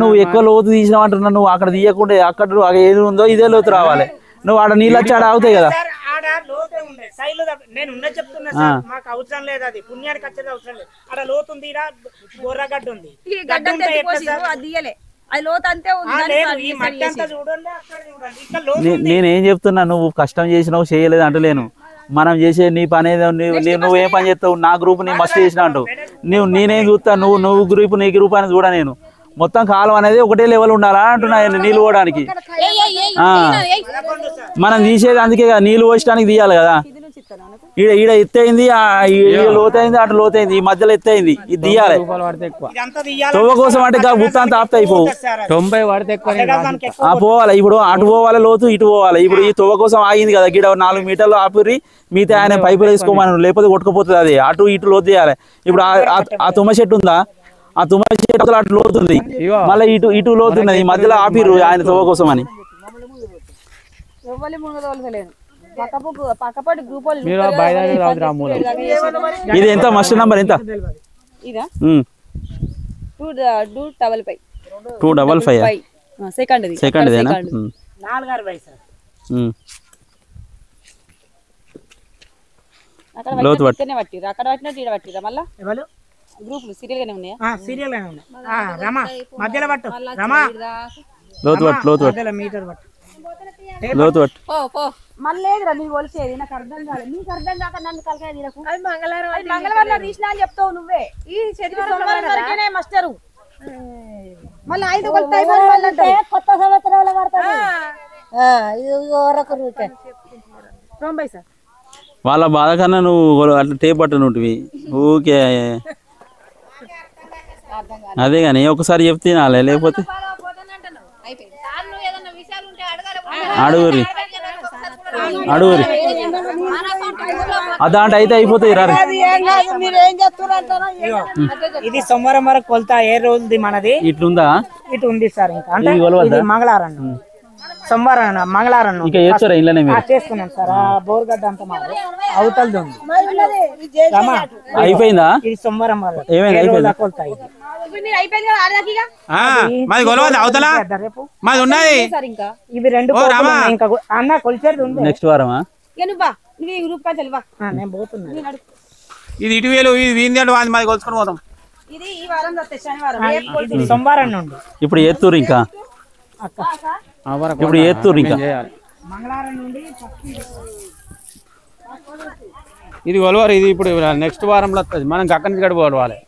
నువ్వు ఎక్కువ లోతు తీసినావు అంటున్నా, నువ్వు అక్కడ తీయకుండా అక్కడ ఏది ఉందో ఇదే లోతు రావాలి. నువ్వు ఆడ నీళ్ళు వచ్చి ఆడ అవుతాయి కదా. నేను ఉన్న చెప్తున్నా సార్, మాకు అవసరం లేదు, అది పుణ్యానికి వచ్చేది అవసరం లేదు. అక్కడ లోతు ఉంది, గొర్రగడ్డ ఉంది, నేనేం చెప్తున్నా, నువ్వు కష్టం చేసినావు చేయలేదు అంటలేను. మనం చేసే నీ పని నువ్వేం పని చేస్తావు, నా గ్రూప్ నీ మస్తు చేసినా అంటావు. నేనేం చూస్తా, నువ్వు గ్రూప్ నీ గ్రూప్ అని చూడ. నేను మొత్తం కాలం అనేది ఒకటే లెవెల్ ఉండాలా అంటున్నా నీళ్ళు పోవడానికి. మనం తీసేది అందుకే కదా, నీళ్ళు పోసడానికి తీయాలి కదా. ఈడ ఎత్తైంది, లోతైంది, అటు లోతైంది, ఈ మధ్యలో ఎత్తైంది, ఇది తీయాలి. తొవ్వ కోసం అంటే గుత్తంతా ఆపుతా అయిపోవు. 90 పడితే ఎక్కువ పోవాలి. ఇప్పుడు అటు పోవాలి లోతు, ఇటు పోవాలి. ఇప్పుడు ఈ తొవ్వ కోసం ఆగింది కదా, గిడ 4 మీటర్లు ఆపిరి, మిగతా ఆయన పైపులు వేసుకోమని, లేకపోతే కొట్టుకుపోతుంది. అది అటు ఇటు లోతు తీయాలి. ఇప్పుడు ఆ తుమ్మ చెట్టు ఉందా, ఆ తుమ్మ చెట్టు అటు లోతుంది, మళ్ళీ ఇటు లోతున్నది, ఈ మధ్యలో ఆపిర్రు ఆయన తొవ్వ కోసం అని. ఇది ఎంత మస్టర్ నంబర్ ఎంత? 255 సెకండ్ లోతు అక్కడ పట్టినట్టు మళ్ళీ గ్రూపులు సీరియల్ గానే ఉన్నాయా? సీరియల్ గానే ఉన్నాయి. రమా మధ్యలో పట్టు, రమా లోతు పట్టు, లోతు పట్టు, మధ్యలో మీటర్ పట్టు. లోతు పట్టు. మళ్ళీ లేదురా నీకు కొలిసేది, నాకు అర్థం కాలేదు. నీకు అర్థం కాక నన్ను కలకాయ తీరకు. అది మంగళవారం తీసినా అని చెప్తావు నువ్వే. ఈ శనివారం వరకేనే మాస్టరు. మళ్ళీ 5 కొత్త సంవత్సరంలో పడతాడు. తొంభై సార్ వాళ్ళ బాధ కన్నా నువ్వు అట్లా టేప్ పట్టనుంటివి ఊకే. అదే కానీ ఒకసారి చెప్తే నాలే, లేకపోతే అడుగురి అడుగురి అదాంట అయితే అయిపోతాయి. రా ఇది సోమవారం వరకు కొలత. ఏ రోజుది మనది? ఇట్లుందా? ఇటు ఉంది సార్. ఇంకా అంటే ఇది మంగళవారం, సోమవారం, మంగళవారం ఇంకా చేస్తారా ఇంట్లోనే మీరు? చేసుకున్నాం సార్. బోర్గడ్డ అంతా మాది అవతలది ఉంది. అయిపోయిందా? ఇది సోమవారం వరకు ఏమైంది? అయిపోయిందా? కొలత ఇది మాది గొలవది అవతల రేపు మాది ఉన్నది. ఇవి 2 ఇంకా అన్న కొలిచేది ఉంది. నెక్స్ట్ వారమా? నేను పోతున్నా. ఇది ఇటు వేలు, ఇది వీంది అంటే మాది కొలుసుకొని పోతాం. ఇది ఈ వారం శనివారం ఇది సోమవారం నుండి. ఇప్పుడు ఏత్తూరు ఇంకా, ఇప్పుడు ఏత్తూరు ఇంకా. మంగళవారం నుండి ఇది కొలవారు. ఇది ఇప్పుడు నెక్స్ట్ వారంలో వస్తుంది. మనం అక్కడి నుంచి గడిపి కొలవాలి.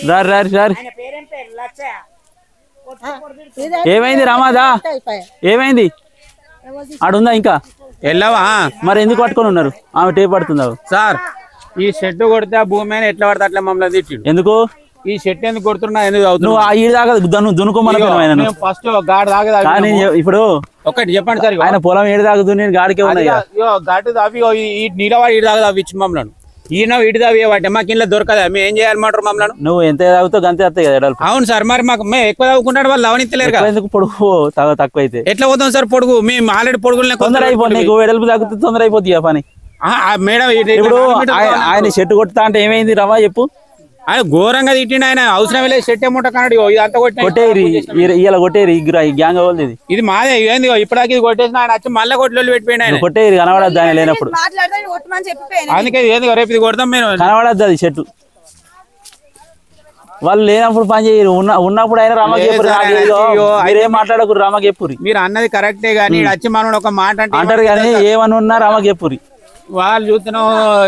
రారి రారి రారి. ఏమైంది రామాదా? ఏమైంది? ఆడుందా ఇంకా? వెళ్ళావా? మరి ఎందుకు పట్టుకొని ఉన్నారు? ఆమె టేప్ పడుతుందా సార్? ఈ షెడ్ కొడితే ఆ భూమి మీద ఎట్లా పడితే అట్లా మమ్మల్ని తిట్టిండు. ఎందుకు? ఈ షెడ్ ఎందుకు కొడుతున్నా, ఎందుకు అవుతున్నావు? నువ్వు ఆ ఈడు దాకా దున్నుకోమని ఫస్ట్ గాడి దాకా. కానీ ఇప్పుడు ఒకటి చెప్పండి సార్, ఆయన పొలం ఏడు దాకా నేను గాడికే ఉన్నాయి. గడ్డు దావి నీలవాడి ఇటు దాకా దావిచ్చి మమ్మల్ని. ఈయన ఇటు దావి వాటి మాకు ఇంట్లో దొరకదా? మేము ఏం చేయాలన్నమాట మమ్మల్ని? నువ్వు ఎంత తాగుతావు అంతే వస్తాయి కదా ఎడలు. అవును సార్. మరి మాకు మేము ఎక్కువ తాగుకుంటాడు, వాళ్ళు లవణిత్తలేరు కదా. ఎందుకు పొడుగు తక్కువ అయితే ఎట్లా పోతాం సార్? పొడుగు మేము ఆల్రెడీ పొడుగులు తొందర అయిపోయి నీకు ఎడల్పు తగ్గితే తొందర అయిపోతుంది ఆ పని. మేడం ఇప్పుడు ఆయన చెట్టు కొడతా అంటే ఏమైంది రమా చెప్పు? ఆయన ఘోరంగా తిట్టిండు. ఆయన అవసరం లేదు చెట్టు ఏమో కన్నాడు. ఇదంతా కొట్టేరి ఇలా కొట్టేరి గ్యాంగ్ అవ్వదు. ఇది మాదే. ఏంది ఇప్పటికి ఇది కొట్టేసిన ఆయన వచ్చి మళ్ళీ కొట్లు పెట్టిపోయిన ఆయన. కొట్టేరి కనబడద్దు ఆయన లేనప్పుడు. అందుకే ఏంది రేపు ఇది కొడతాం మేము. కనబడద్దు అది చెట్టు. వాళ్ళు లేనప్పుడు పని చేయరు, ఉన్నప్పుడు అయినా రామకి మీరేం మాట్లాడకూరు. రామకి చెప్పురి. మీరు అన్నది కరెక్టే గానీ వచ్చి మనం ఒక మాట అంటారు కానీ ఏమని ఉన్నా రామకి చెప్పురి. వాళ్ళు చూస్తున్నాం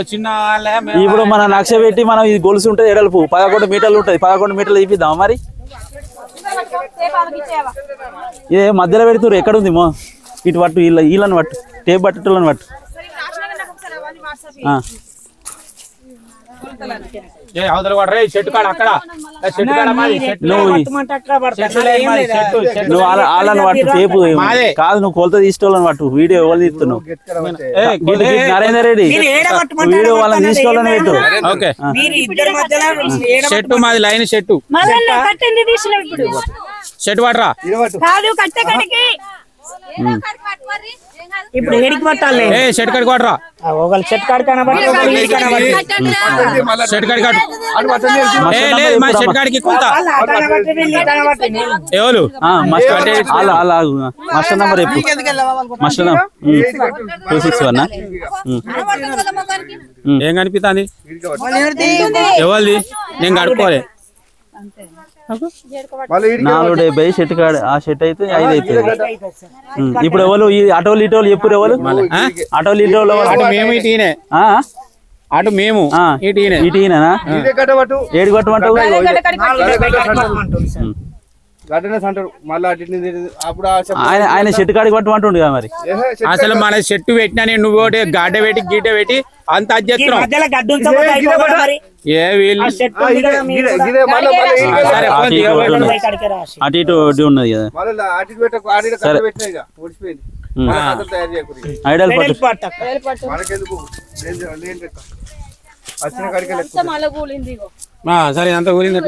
చిన్న వాళ్ళే. ఇప్పుడు మన నక్ష పెట్టి మనం ఇది గొలుసు ఉంటుంది ఎడల్పు 11 మీటర్లు ఉంటుంది. 11 మీటర్లు తీపిద్దాం మరి. ఇదే మధ్యలో పెడుతురు. ఎక్కడ ఉంది మో? ఇటు పట్టు, వీళ్ళని పట్టు, టేప్ పట్టులను పట్టు. అవతల కూడా చెట్టు కాడ అక్కడ నువ్వు వాళ్ళని పట్టు టేపు కాదు. నువ్వు కొలత తీసుకోవాలని పట్టు. వీడియో ఎవరు తీస్తున్నావు? నరేందర్ రెడ్డి వీడియో వాళ్ళని తీసుకోవాలని పెట్టు. ఓకే. చెట్టు మాది లైన్ చెట్టు. చెట్టు పట్టరా. ఇప్పుడు ఏడికి పట్టాలి? షెడ్ కాడికి పట్టరా. ఒకళ్ళు షెడ్ కాడికి కనబడి షెడ్ కాడికి మా షెడ్ కాడికి ఎవరు మాస్టర్ నంబర్ చెప్పు. మాస్టర్ 261 ఏం కనిపిస్తుంది? ఎవరిది? నేను కడుక్కోలే. 470 షెట్ కాడ. ఆ షెట్ అయితే 5 అవుతుంది. ఇప్పుడు ఎవరు అటోలు ఇటోలు ఎప్పుడు ఎవరు అటోలు ఇటోలు? మేము ఇటీనే. అటు మేము ఇటీనే. ఇటీనేనా? ఏడు కొట్టమంటావు? ఆయన చెట్టు కాడికి పట్టమంటుండు కదా మరి. అసలు మన చెట్టు పెట్టినా నేను నువ్వు ఒకటి గడ్డ పెట్టి గీట పెట్టి అంత అధ్యత్రం. అటు ఇటు ఉన్నది కదా. ఐడల్ పట్టు. సరే అంత కూలింది.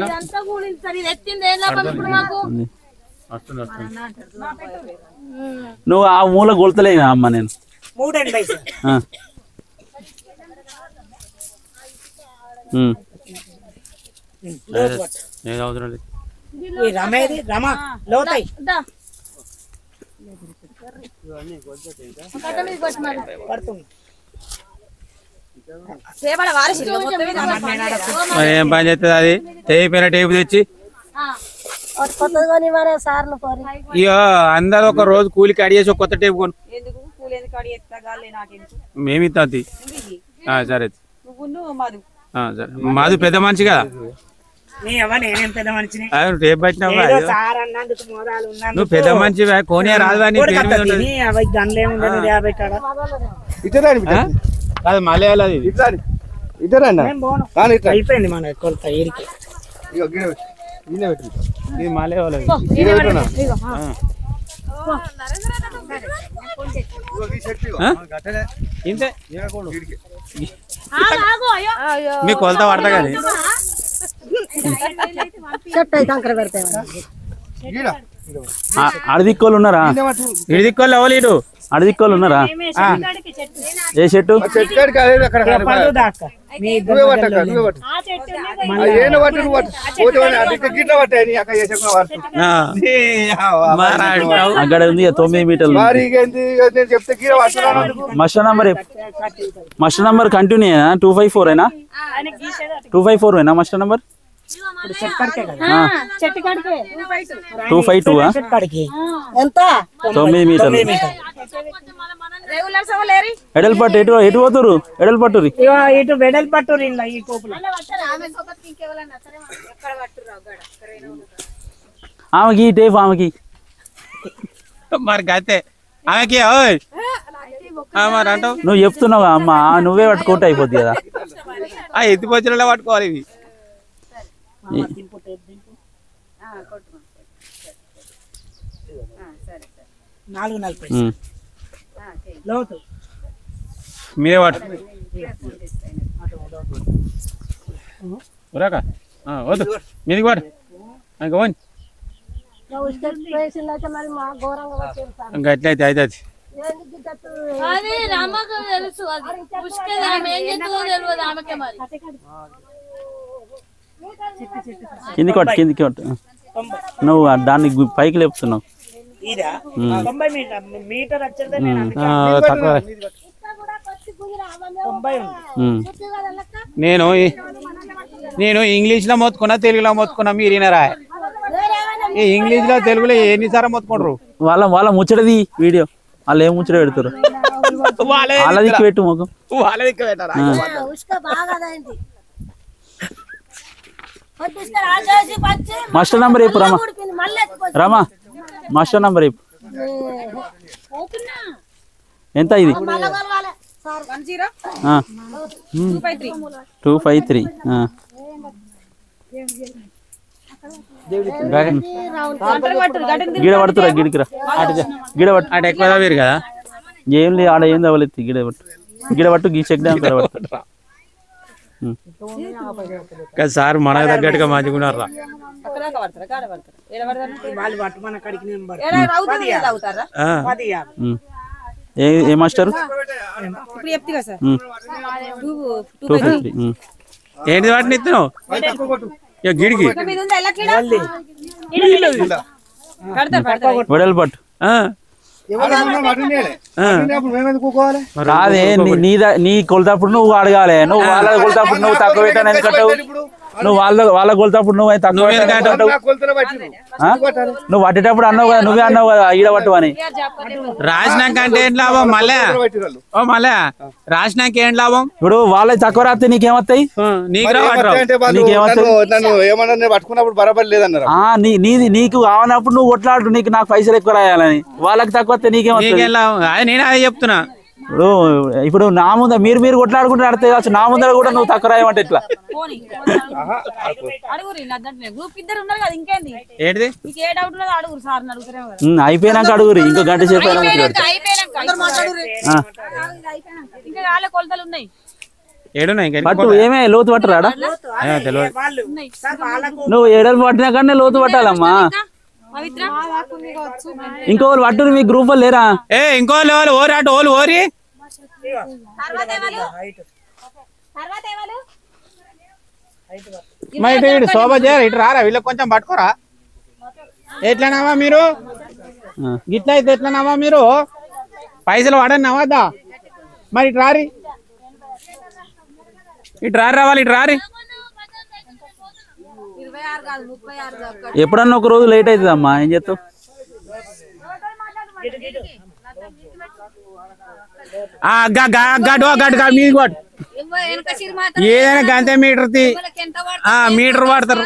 నువ్వు ఆ మూల కొలతలేదు అమ్మ. నేను మరి ఏం పని చేస్తుంది అది తెగిపోయిన టేపు తెచ్చి ఇక అందరూ ఒక రోజు కూలికి అడిగేసి ఒక కొత్త టేపు కొను మేమిత్తా సరే సరే మాది పెద్ద మనిషి కదా టేప్ పట్టినావా నువ్వు పెద్ద మనిషి కోనే రాదు కాదు మళ్ళీ అయిపోయింది మన కొలత ఏరికి ఇది మళ్ళీ ఇంతే మీ కొలత పడతా కానీ అడదిక్కోళ్ళు ఉన్నారా ఇడిదిక్కోళ్ళు ఎవరు అడదిక్కోళ్ళు ఉన్నారా ఏ చెట్టు అక్కడ ఉంది 9 మీటర్లు మస్టర్ నంబర్ కంటిన్యూ 254 అయినా 254 అయినా మస్టర్ నంబర్ 252 ఎంత 9 మీటర్లు ఎడల్పట్టు ఎటు పోతురు ఎడల్పట్టురి ఇటు వెడల్పట్టురు ఆమెకి టేప్ ఆమెకి మరి గతే ఆమెకి మరి అంటావు నువ్వు చెప్తున్నావు అమ్మ నువ్వే పట్టుకుంటే అయిపోద్ది కదా ఎత్తిపోచ్చిన పట్టుకోవాలి ఇవి మీరే వాటు వద్దు మీదికి వాడు ఇంకా పోని గట్లయితే అవుతుంది కిందికి కొట్టు కిందికి కొట్టు నువ్వు దాన్ని పైకి లేపుతున్నావు తక్కువ నేను ఇంగ్లీష్ లో మొత్తుకున్నా తెలుగులో మొత్తుకున్నా మీరు వినరా ఇంగ్లీష్ లో తెలుగులో ఎన్నిసార్లు మొత్తుకుంటారు వాళ్ళ ముచ్చటది వీడియో వాళ్ళు ఏం ముచ్చట పెడతారు వాళ్ళ దిక్కు పెట్టు మొత్తం వాళ్ళ దిక్కు పెట్టారా మాస్టర్ నంబర్ చెప్పు రమా రమా మాస్టర్ నంబర్ చెప్పు ఎంత ఇది 253 గిడ పడుతురా గిడికిరా గిడ పట్టు అటు ఎక్కువ వేరు కదా ఏం లేదు ఆడ ఏం తవ్వలేదు గిడ పట్టు గీ చెక్ డ్యామ్ పట్టు సార్ మనకు తగ్గట్టుగా మంచిగున్నారా ఏ మాస్టర్ ఏంటి వాటిని ఇస్తున్నావు గిడికి వడలు పట్టు రాదే నీ కొలతప్పుడు నువ్వు అడగాలి నువ్వు వాళ్ళ కొలతప్పుడు నువ్వు తక్కువ పెట్టాను ఎందుకంటావు నువ్వు వాళ్ళ కొలతప్పుడు నువ్వు తక్కువ నువ్వు పట్టేటప్పుడు అన్నావు కదా నువ్వే అన్నావు కదా ఈడ పట్టు అని రాసినాక అంటే ఏం లాభం మళ్ళా మళ్ళా రాసినాక ఏం లాభం ఇప్పుడు వాళ్ళకి తక్కువ రాస్తే నీకేమొస్తాయి నీకు కావనప్పుడు నువ్వు కొట్లాడు నీకు నాకు పైసలు ఎక్కువ రాయాలని వాళ్ళకి తక్కువ వస్తే నీకేమొస్తాయి నేను అదే చెప్తున్నా ఇప్పుడు నా ముందర మీరు కొట్లాడుకుంటే అడితే కావచ్చు నా ముందర కూడా నువ్వు తక్కువ రాయమంటే ఎట్లా అయిపోయినాక అడుగురు ఇంకో గంట సేపు పట్టు ఏమే లోతు పట్టరాడా తెలియదు నువ్వు ఏడలు పట్టినా కానీ లోతు పట్టాలమ్మా ఇంకో పట్టురు మీ గ్రూప్ వాళ్ళు లేరా ఇంకో ఓరి అటు ఓలు ఓరి శోభ చేయరా ఇటు రారా వీళ్ళకి కొంచెం పట్టుకోరా ఎట్లానామా మీరు గిట్ల అయితే ఎట్లనామా మీరు పైసలు వాడన్నా వద్దా మరి ఇటు రారి రావాలి ఇటు రారి ఎప్పుడన్నా ఒక రోజు లేట్ అవుతుందమ్మా ఏం చేస్తావు మీది కొట్టు ఏదైనా గంతే మీటర్ మీటర్ వాడతారు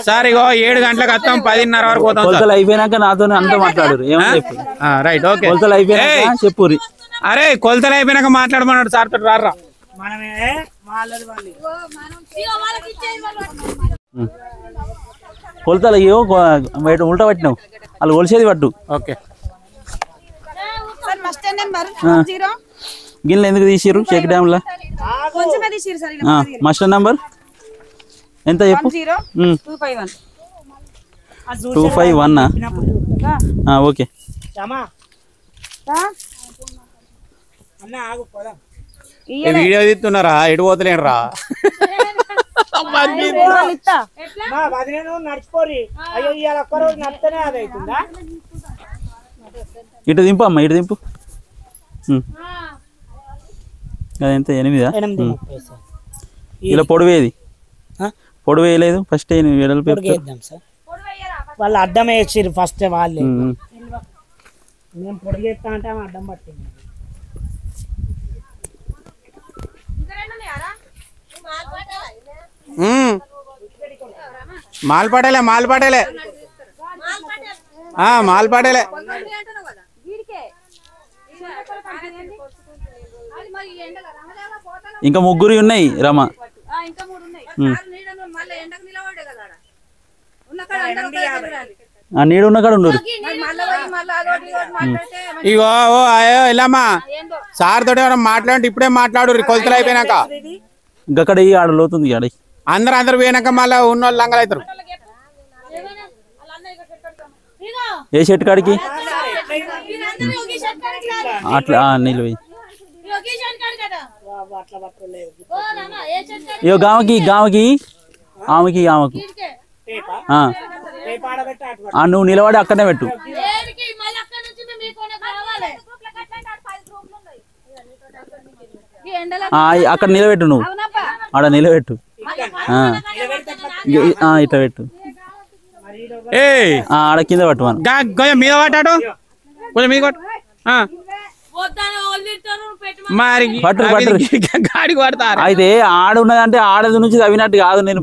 సార్ ఇగో 7 గంటలకు వస్తాం 10:30 వరకు పోతాం కొలతలు అయిపోయినాక నాతో అంతా మాట్లాడు రైట్ ఓకే కొలతలు అయిపోయినాక చెప్పురి అరే కొలతలు అయిపోయినాక మాట్లాడమన్నాడు సార్ తోటి రారా కొలతలు అయ్యో ఉల్టా పట్టినావు వాళ్ళు కొలిసేది పట్టు ఓకే గిన్నెలు ఎందుకు తీసిరు చెక్ డ్యామ్ లా మాస్టర్ నంబర్ ఎంత చెప్పు 251 ఓకే వీడియో తీస్తున్నారా ఎటు పోతలేను రా ఇటు దింపు అమ్మా ఇటు దింపు అదెంత 8 ఇలా పొడివేది పొడివేయలేదు ఫస్ట్ వాళ్ళు అడ్డం వేసిర్రు ఫస్ట్ వాళ్ళే మేము పొడి చేస్తా అంటే అడ్డం పట్టింది మాల్పాటలే మాల్పాటలే ఇంకా 3 ఉన్నాయి రమ నీడు ఉన్న కాడ ఉండరు ఇగో అయ్యో ఇలామా సార్ తోటి మాట్లాడి ఇప్పుడే మాట్లాడు కొలతలు అయిపోయినాక ఇంకక్కడ ఆడ లోతుంది ఆడ అందరు పోయినాక మళ్ళీ ఉన్న వాళ్ళు లంగలు అవుతారు ఏ షర్ట్ కాడికి అట్లా నిలువ ఇగో గామకి ఆమెకి నువ్వు నిలబడి అక్కడనే పెట్టు అక్కడ నిలబెట్టు నువ్వు ఆడ నిలబెట్టు ఇట్లా పెట్టు ఆడ కింద పట్టు మనం కొంచెం మీద పట్టాడు కొంచెం మీద కొట్టు మరి గాడికి పడతారు అయితే ఆడ ఉన్నదంటే ఆడది నుంచి తవ్వినట్టు కాదు నేను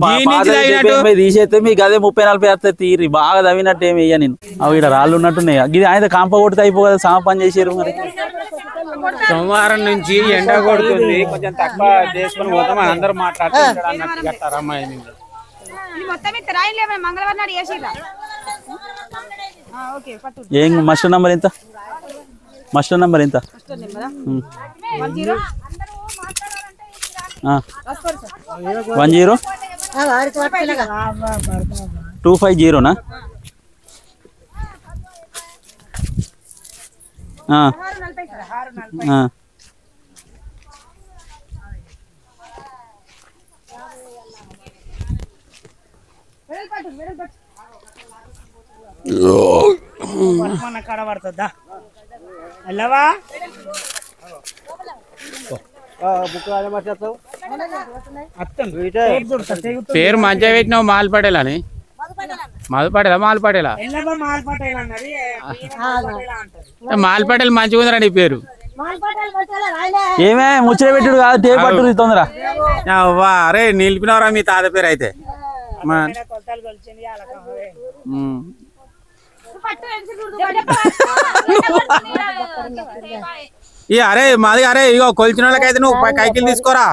తీసేస్తే మీకు అదే 30-40 వేస్తే తీరి బాగా తవ్వినట్టు ఏమి ఇయ్య నేను అవి ఇక్కడ రాళ్ళు ఉన్నట్టున్నాయి ఇది ఆయన కాంప కొడితే అయిపో కదా సామ పని చేసారు మరి సోమవారం నుంచి ఎండ కొడుతుంది కొంచెం తక్కువ చేసుకుని పోతాం అందరూ మాట్లాడుతుంటారు ఏం మాస్టర్ నంబర్ ఎంత 250 250నా కడబడుతుందా వెళ్ళవా పేరు మంచిగా పెట్టినావు మాల్పడేలని మాల్పడేలా మాల్పడేలు మంచిగా ఉందిరా నీ పేరు ఏమే ముచ్చట పెట్టుడు కాదు టే పట్టు తొందర అరే నిలిపినవరా మీ తాత పేరు అయితే అరే మాది అరే ఇగో కొలిచిన వాళ్ళకైతే నువ్వు కైకిలు తీసుకోరా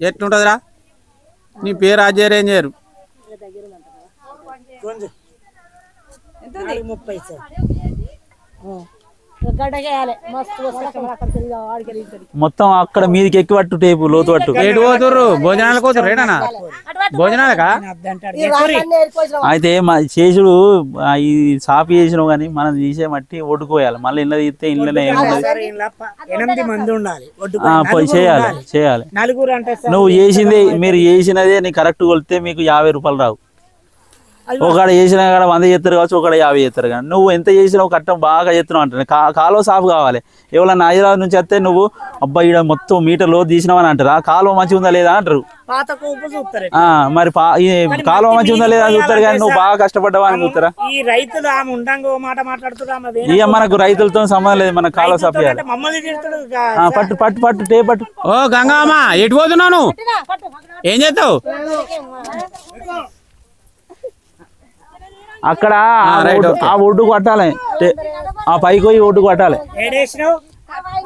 ఎట్లుంటదిరా నీ పేరు ఆచార్య ఏం చేయరు 30 మొత్తం అక్కడ మీదికి ఎక్కి పట్టు టేపు లోతు పట్టు. ఎటు పోతుర్రు? భోజనాలకు పోతుర్రు ఏడనా? భోజనాలకా? అయితే చేసుడు ఈ సాపి చేసినావు కానీ మనం తీసే మట్టి ఒడ్డుకోయాలి. మళ్ళీ ఇళ్ళ తీస్తే ఇళ్ళనే 8 మంది ఉండాలి. చేయాలి. నలుగురు అంటే నువ్వు చేసింది మీరు చేసినదే నీ కరెక్ట్ కొలితే మీకు 50 రూపాయలు రావు. ఒకడ చేసిన కాడ 100 చేస్తారు కావచ్చు, ఒకడ 50 చేస్తారు. కానీ నువ్వు ఎంత చేసినావు కట్టం బాగా చేస్తున్నావు అంటే కాలువ సాఫ్ కావాలి. ఎవరన్నా హైదరాబాద్ నుంచి వస్తే నువ్వు అబ్బాయి ఇక్కడ మొత్తం మీటర్ లో తీసినావని అంటారు. ఆ కాలువ మంచిగా ఉందా లేదా అంటారు. మరి కాలువ మంచిగా ఉందా లేదా అని చూస్తారు. కానీ నువ్వు బాగా కష్టపడ్డావా అని చూస్తారా? ఈ రైతులు ఆమె ఉండంగా మాట మాట్లాడుతున్నా. ఇక మనకు రైతులతో సంబంధం లేదు, మనకు కాలువ సాఫ్ చేయాలి. పట్టు పట్టు పట్టు టే పట్టు. ఓ గంగమ్మ ఎటు పోతున్నావు? ఏం చేస్తావు? అక్కడ ఆ ఒడ్డు కొట్టాలి. ఆ పైకి పోయి ఒడ్డు కొట్టాలి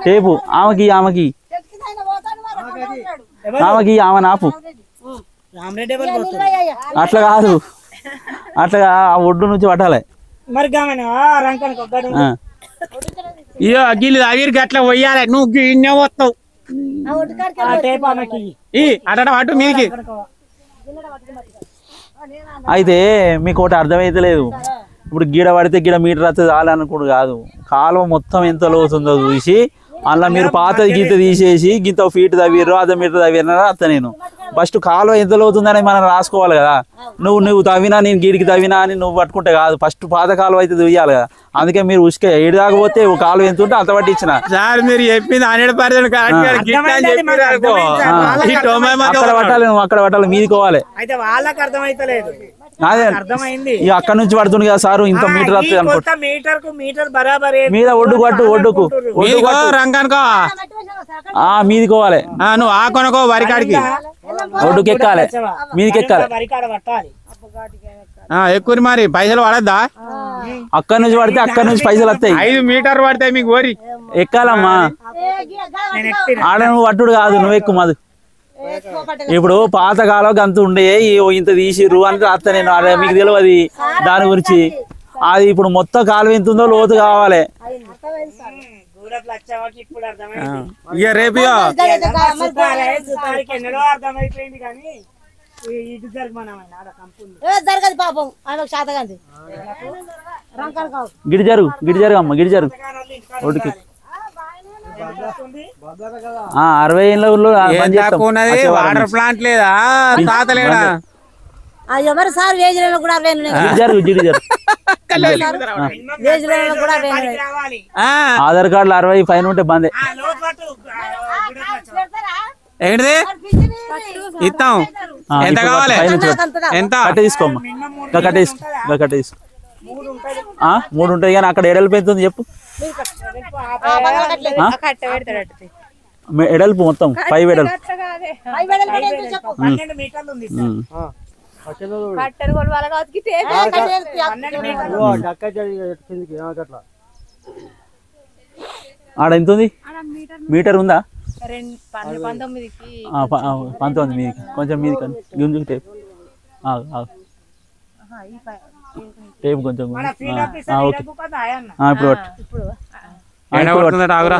టేపు. ఆమెకి ఆమెకి ఆమెకి ఆమె నాపు. అట్లా కాదు, అట్లా ఆ ఒడ్డు నుంచి పట్టాలి. ఇయో గిల్లి దగ్గరికి అట్లా పోయాలి. నువ్వు ఇన్నే వస్తావు అట్ట అటు మీదికి. అయితే మీకు ఒకటి అర్థమైతే లేదు. ఇప్పుడు గిడ పడితే గిడ మీటర్ వస్తే చాలనుకోడు కాదు. కాలువ మొత్తం ఎంత లోతుందో చూసి అలా మీరు పాతది గీత తీసేసి గింత ఫీట్ తవ్విర్రు, అర్ధ మీటర్ తవ్విరన్నారా అత్త. నేను ఫస్ట్ కాలువ ఎంత లోతుందని మనం రాసుకోవాలి కదా. నువ్వు తవ్వినా నేను గీడికి తవ్వినా అని నువ్వు పట్టుకుంటే కాదు. ఫస్ట్ పాత కాలువ అయితే దుయ్యాలి కదా. అందుకే మీరు ఉసుకే ఏడు దాకపోతే కాలువ ఎంత ఉంటే అంత పట్టి ఇచ్చిన. సార్ మీరు చెప్పింది 100% అక్కడ పట్టాలి, నువ్వు అక్కడ పట్టాలి, మీదికోవాలి. అదే అక్కడ నుంచి పడుతుంది కదా సారు ఇంత మీటర్ వస్తుంది అనుకుంటా. మీద ఒడ్డు పట్టు, ఒడ్డుకు రంగనుకో మీదికోవాలి. నువ్వు ఆ కొనకో వరికాడికి ఒడ్డుకి ఎక్కాలి, మీదికి ఎక్కాలి. ఎక్కువ మరి పైసలు పడద్దా? అక్కడ నుంచి పడితే అక్కడ నుంచి పైసలు వస్తాయి. 5 మీటర్లు పడతాయి మీకు. వరి ఎక్కాలమ్మా. ఆడ నువ్వు పట్టుడు కాదు, నువ్వు ఎక్కువ మధు. ఇప్పుడు పాతకాలం అంత ఉండే ఇంత తీసిర్రు అని రాస్తా నేను. అదే మీకు తెలియదు దాని గురించి. అది ఇప్పుడు మొత్తం కాలువ ఎంత ఉందో లోతు కావాలి. ఇక రేపు గిడి జరుగు అమ్మ, గిడి జరుగు ఒడికి. 60 ఏళ్ళ ఊళ్ళో వాటర్ ప్లాంట్ లేదా తాత లేడా? ఎవరు సార్ వేజీలలో కూడా ఆధార్ కార్డులు 60 పైన ఉంటే బందే. ఏంటిది ఇస్తాం? ఎంత కావాలి? ఎంత కట్ట తీసుకోమ్మా, కట్ట తీసుకో. 3 ఉంటాయి కానీ అక్కడ ఎడల్పు ఎంత ఉంది చెప్పు. ఎడల్పు మొత్తం 5 ఎడల్పు. ఆడ ఎంత ఉంది? మీటర్ ఉందా? 19 మీదికి కొంచెం మీదికి గుంజుకు టేప్ టేప్ కొంచెం. ఓకే ఇప్పుడు ఆగురా.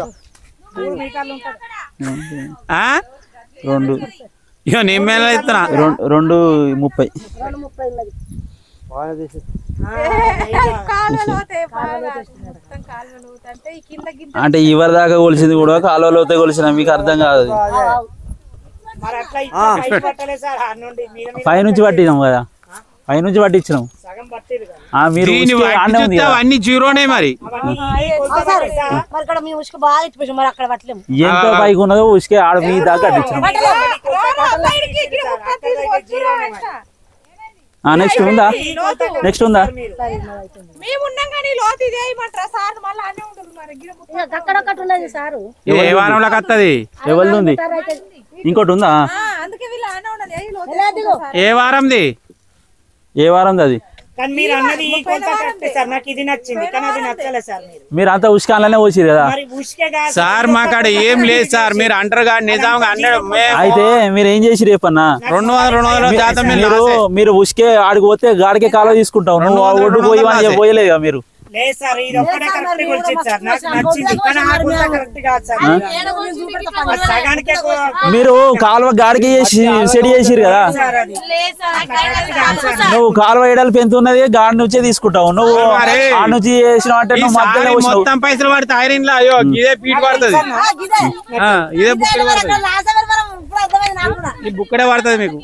2 ఇక నేను మేళ ఇస్తున్నా 2:30. అంటే ఇవరి దాకా కొలిసింది కూడా కాలువలోతే కొలిసిన, మీకు అర్థం కాదు. పై నుంచి పట్టినాం కదా, పై నుంచి పట్టించినాం. మీరు అన్ని జీరోనే మరి. ఎంత పైకి ఉన్నదో ఉసుకే ఆడ మీ దాకా కట్టించినాం. నెక్స్ట్ ఉందా? ఏ వారంలోకి వస్తుంది? ఎవరిది ఉంది? ఇంకోటి ఉందా? ఏ వారంది? అది మీరు అంతా ఉసుకాలనే పోసిరు కదా సార్. మాకాడ ఏం లేదు సార్, మీరు అంటారు కానీ నిజంగా అన్నాడు. అయితే మీరు ఏం చేసి రేపన్నా 200 మీరు ఉసుకే ఆడికి పోతే గాడికే కాలువ తీసుకుంటాం. నువ్వు ఒడ్డు పోయలేదు కదా మీరు. లేదు సార్ ఇది ఒక్కటే కరెక్ట్ కొలిచింది సార్ నాకు నచ్చింది కానీ ఆ గుంత కరెక్ట్ కాదు సార్ అది సగానికే మీరు కాలువ గాడికి సెడి చేసిరు కదా నువ్వు కాలువ ఎడలు పెంత ఉన్నది గాడి నుంచే తీసుకుంటావు నువ్వు ఆ నుంచి చేసినావు అంటే నువ్వు మధ్యలో మొత్తం పైసలు పడితే ఐరన్ లో అయ్యో ఇదే పీట్ పడుతుంది ఇదే బుక్కడే పడుతుంది ఈ బుక్కడే పడుతుంది మీకు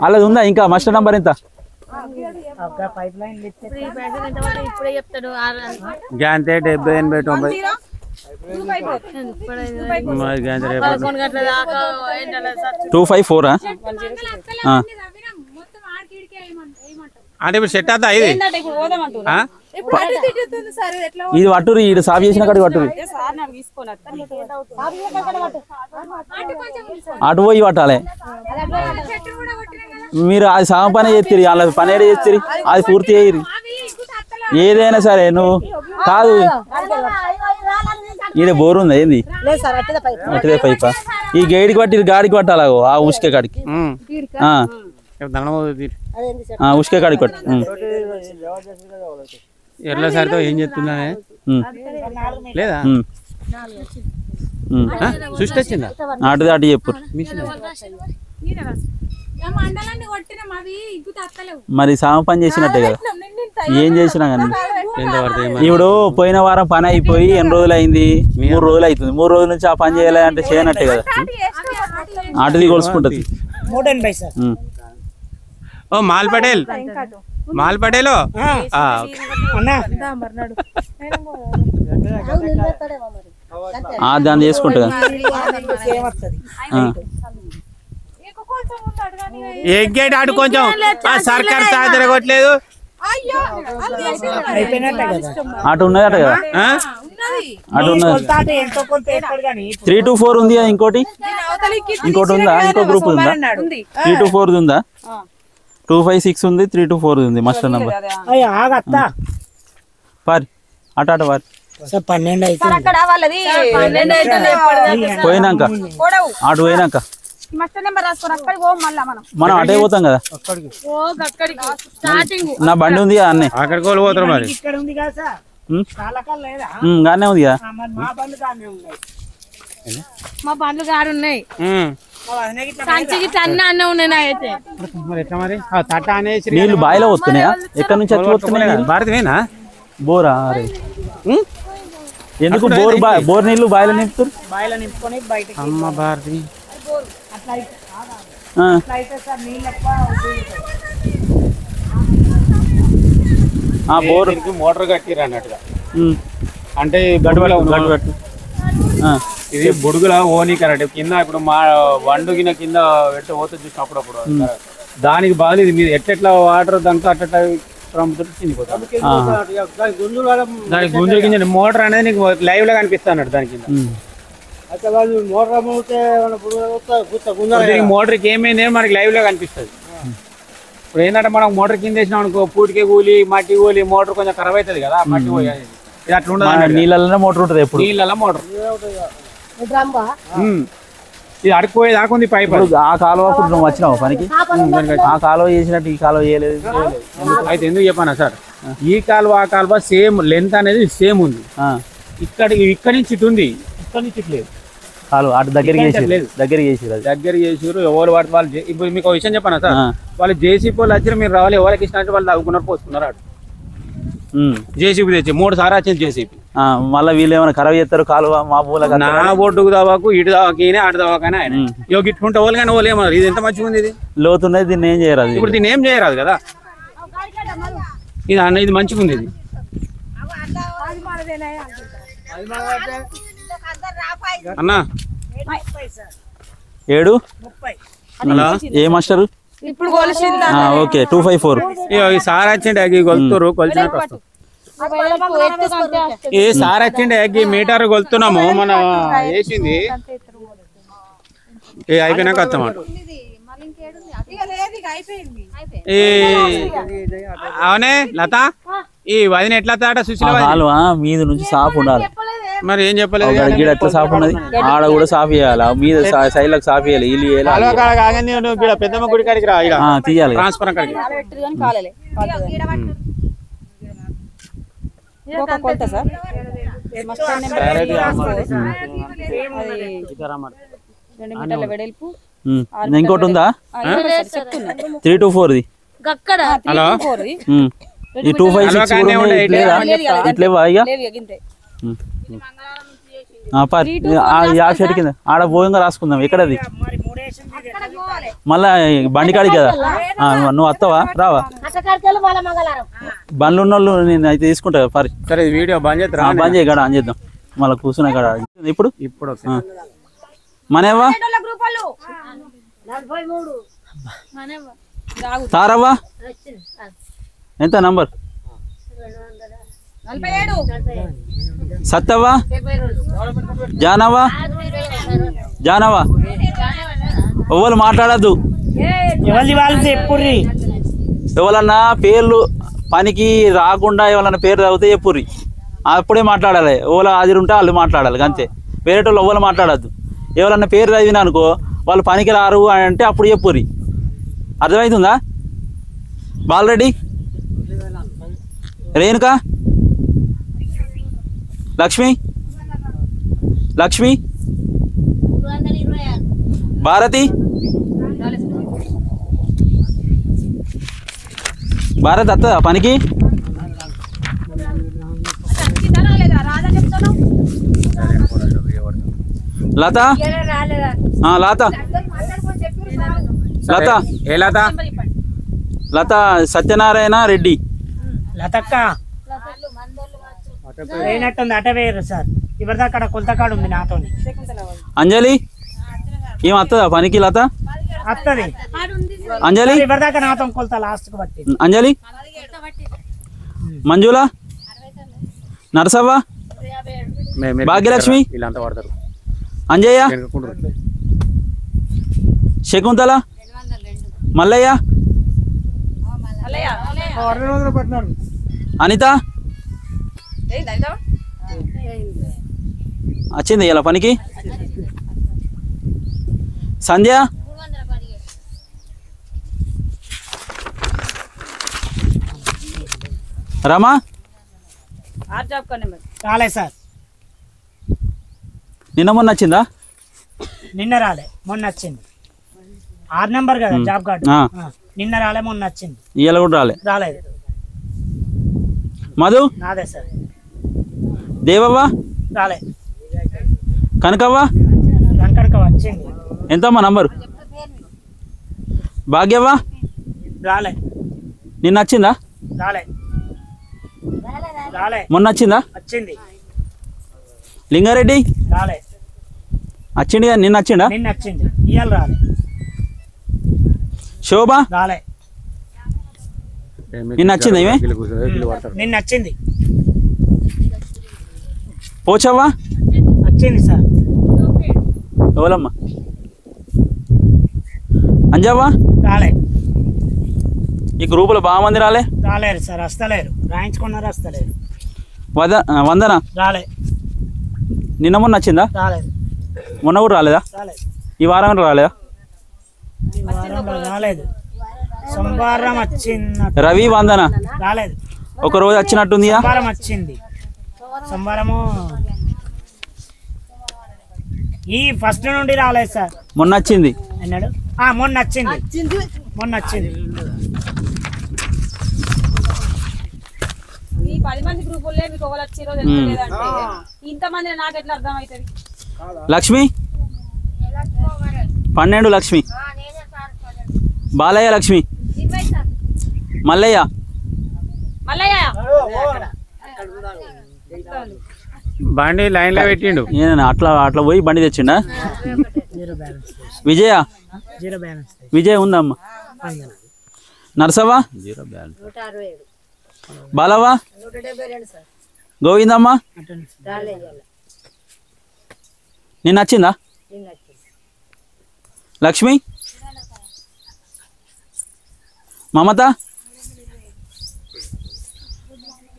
అలా ఉందా ఇంకా మాస్టర్ నంబర్ ఎంత పైప్ లైన్ ఇప్పుడే చెప్తాడు గంటే 70 80 90 254 అంటే ఇప్పుడు సెట్ అవుతా ఇది ఇది పట్టురి ఇది సాఫ్ చేసిన కాడికి పట్టురి అటు పోయి పట్టాలి మీరు అది సగం పని చేస్తారు అలా పని ఏడ చేస్తారు అది పూర్తి చేయరు ఏదైనా సరే నువ్వు కాదు ఈడ బోర్ ఉంది ఏంది అట్టిదే పైపా ఈ గైడ్కి పట్టి గాడికి పట్టాలి ఆ ఉసుకే కాడికి ఉసుకే కాడికి పట్టు ఎట్లా సరితో ఏం చెప్తున్నా లేదా సృష్టి వచ్చిందా అటుది అటు చెప్పు మరి సగం పని చేసినట్టే కదా ఏం చేసినా కానీ ఇప్పుడు పోయిన వారం పని అయిపోయి ఎన్ని రోజులు అయింది 3 రోజులు అవుతుంది 3 రోజుల నుంచి ఆ పని చేయాలి అంటే చేయనట్టే కదా అటుది కొలుసుకుంటది ఓ మాల్ పటేల్ దాన్ని చేసుకుంటా ఎగ్గేట్ ఆడు కొంచెం సర్కార్ సాధరగొట్టలేదు అటు ఉన్నదట కదా అటు ఉన్నది 3 to 4 ఉంది ఇంకోటి ఉందా ఇంకో గ్రూప్ ఉందా 3 to 4 ఉందా 256 ఉంది 3 to 4 ఉంది మాస్టర్ నంబర్ పారి అటు పారి పోయినాక అటు పోయినాక మనం అటే పోతాం కదా నా బండి ఉంది కదా అన్నీ అక్కడికి పోతారు మరి గానే ఉంది కదా మా బండ్లు గారు ఉన్నాయి నీళ్లు బాయిలో వస్తున్నాయా ఎక్కడి నుంచి వచ్చి వస్తున్నాయి భారతమేనా బోరా అరే ఎందుకు బోర్ నీళ్లు బాయిలో నింపుతారు అమ్మ భారతి బోర్ మోటార్ కట్టిరు అన్నట్టుగా అంటే గడువులో ఇది బుడుగుల ఓనీ కరెక్ట్ కింద ఇప్పుడు మా వండుగిన కింద పెట్టి పోతే చూసిన అప్పుడప్పుడు దానికి బాగా ఇది మీరు ఎట్లా వాటర్ దాంతో అట్లా దానికి గుంజుల కింద మోటార్ అనేది నీకు లైవ్ లో కనిపిస్తా అన్నట్టు దాని కింద మోటార్కి ఏమైంది మనకి లైవ్ లో కనిపిస్తుంది ఇప్పుడు ఏంటంటే మనం మోటార్ కింద వేసినాం అనుకో పూటికే కూలి మట్టి కూలి మోటార్ కొంచెం ఖరాబ్ అవుతుంది కదా మట్టి పోయి ఇది అట్లా ఉండదు నీళ్ళలో మోటార్ ఉంటుంది ఎప్పుడు నీళ్ళ మోటార్ ఇది అడుక్కుపోయేది ఆకుంది పైప్ ఆ కాలువ నువ్వు వచ్చినావు పనికి ఆ కాలువ చేసినట్టు ఈ కాలువ చేయలేదు అయితే ఎందుకు చెప్పానా సార్ ఈ కాలువ ఆ కాలువ సేమ్ లెంత్ అనేది సేమ్ ఉంది ఇక్కడి నుంచి ఇటు ఉంది ఇక్కడి నుంచి ఇటు లేదు కాలువ అటు దగ్గరికి చేసారు ఎవరు వాటి వాళ్ళు ఇప్పుడు మీకు ఒక విషయం చెప్పానా సార్ వాళ్ళు జేసీపీ వాళ్ళు వచ్చి మీరు రావాలి ఎవరికి ఇచ్చినట్టు వాళ్ళు తవ్వుకున్నారు పోసుకున్నారు అటు జేసీపీ తెచ్చి 3 సార్లు వచ్చింది జేసీపీ మళ్ళీ వీళ్ళు ఏమైనా ఖరాబ్ చేస్తారు కాలువ మా పూల నా బొడ్డుకు దావాకు ఇటు దావాకి అటు దావాకని ఆయన ఇక ఇట్టుకుంటే వాళ్ళు కానీ వాళ్ళు ఏమన్నారు ఇది ఎంత మంచిగా ఉంది ఇది లోతున్నది దీన్ని ఏం చేయరాదు ఇప్పుడు దీన్ని ఏం చేయరాదు కదా ఇది అన్న ఇది మంచిగా ఉంది ఇది అన్నా 7 ఏ మాస్టర్ ఇప్పుడు ఓకే 254 ఈ సార్ వచ్చిండే అగ్గి కొలుతురు కొలిచినట్టు వస్తాం ఈ సార్ వచ్చిండే అగ్గి మీటర్ కొలుతున్నాము మన వేసింది అయిపోయినాక వస్తామాట అవునే లత ఈ వదిన ఎట్లా తాట సుశీల మీద నుంచి సాఫ్ ఉండాలి మరి ఏం చెప్పలేదు ఎట్లా సాఫ్ ఉన్నది ఆడ కూడా సాఫ్ చేయాలి మీద సైడ్ లకు సాఫ్ చేయాలి ఇల్లు పెద్దమ్మ గుడి కాడికి రా తీయాలి ట్రాన్స్ఫర్ కాడికి ఒక కొలత సార్ మస్టర్డ్ నెంబర్ 2 మీటర్ల వెడల్పు. ఇంకోటి ఉందా? చెప్తున్నా 3 to 4 ది. అక్కడ హలో 4 ది ఈ 2, 5, 6 ఇట్లేవా ఇక లేవు గింతే. యాప్ షెడ్ కింద ఆడ పోయంగా రాసుకుందాం. ఎక్కడది మరి మూడేసింది ఇది ఎట్లా తీయాలి? మళ్ళా బండి కాడికి కదా. నువ్వు వస్తావా రావా? బండ్లు ఉన్న వాళ్ళు నేను అయితే తీసుకుంటా పరి. సరే వీడియో బంద్ చేద్దాం. బంద్ చేయ గడ అని చేద్దాం. మళ్ళీ కూర్చున్నా గడ ఇప్పుడు ఇప్పుడు మనవా గ్రూపులు తారవ్వా ఎంత నంబర్? 47 సత్తవ్వా జానవా జానవా ఎవరు మాట్లాడద్దు. ఎవరిది వాళ్ళు చెప్పుర్రి. ఎవరన్నా పేర్లు పనికి రాకుండా ఎవరన్నా పేరు చదివితే చెప్పుర్రి. అప్పుడే మాట్లాడాలి. ఎవరు హాజరు ఉంటే వాళ్ళు మాట్లాడాలి అంతే. వేరేటోళ్ళు ఎవరు మాట్లాడద్దు. ఎవరన్నా పేరు చదివినా అనుకో వాళ్ళు పనికి రారు అని అంటే అప్పుడు చెప్పుర్రి. అర్థమవుతుందా? బాలరెడ్డి రేణుకా లక్ష్మి లక్ష్మి భారతి భారత్ వస్తుందా పనికి? లత లత లత ఏ లత? లత సత్యనారాయణ రెడ్డి. లతక్క అయినట్టుంది అట వేరు సార్. ఇవరిదాకా అక్కడ కొలతకాడు ఉంది నాతో. అంజలి ఏం వస్తుందా పనికి? లత వస్తుంది అంజలి ఇవరిదాకా నాతో కొలత లాస్ట్ కు బట్టి. అంజలి మంజుల నరసవ్వ భాగ్యలక్ష్మి వీళ్ళంతా పడతారు. అంజయ్య శకుంతల మల్లయ్య అనిత వచ్చింది ఇలా పనికి. సంధ్య రమా రాలే సార్. నిన్న మొన్న వచ్చిందా? నిన్న రాలే మొన్న వచ్చింది. 6 నెంబర్ కదా జాబ్ కార్డు. నిన్న రాలే మొన్న వచ్చింది. ఇవాళ కూడా రాలేదు. మధు నాదే సార్. దేవవ్వ రాలే. కనకవ్వ కనక వచ్చింది. ఎంతమ్మా నంబరు? భాగ్యవ్వ రాలే. నిన్న వచ్చిందా? రాలే. రాలే మొన్న వచ్చిందా? వచ్చింది. లింగారెడ్డి రాలే. వచ్చింది కదా నిన్న వచ్చిందా? నిన్న వచ్చింది. ఇవాళ రాలే. శోభ రాలే. నిన్న వచ్చిందా? ఇవే నిన్న వచ్చింది. పోచవ్వ వచ్చింది సార్. ఎవరమ్మా? అంజవ్వ రాలే. ఈ గ్రూపులో బాగా మంది రాలే. రాలేరు సార్. వస్తలేరు. రాయించుకున్నారు వస్తలేరు. వందన రాలే. నిన్న మొన్న వచ్చిందా? రాలేదు. మొన్న కూడా రాలేదా? రాలేదు. ఈ వారం రాలేదా? ఈ వారంలో రాలేదు. సోమవారం వచ్చింది. రవి వందన రాలేదు. ఒక రోజు వచ్చినట్టుంది. సోమవారం వచ్చింది. సోమవారము ఈ ఫస్ట్ నుండి రాలేదు సార్. మొన్న వచ్చింది. అన్నాడు. మొన్న వచ్చింది. మొన్న వచ్చింది. ఈ 10 మంది గ్రూపుల్లో మీకు ఎవరు వచ్చిరో తెలియలేదంటే ఇంతమంది నాకు ఎట్లా అర్థం అవుతుంది? లక్ష్మి 12 లక్ష్మి బాలయ్య లక్ష్మి మల్లయ్య బండి లైన్ లో పెట్టిండు. అట్లా అట్లా పోయి బండి తెచ్చిండా? విజయ విజయ్ ఉందమ్మా. నర్సవ్వ బాలవ్వ గోవిందమ్మ నిన్న వచ్చిందా? లక్ష్మి మమత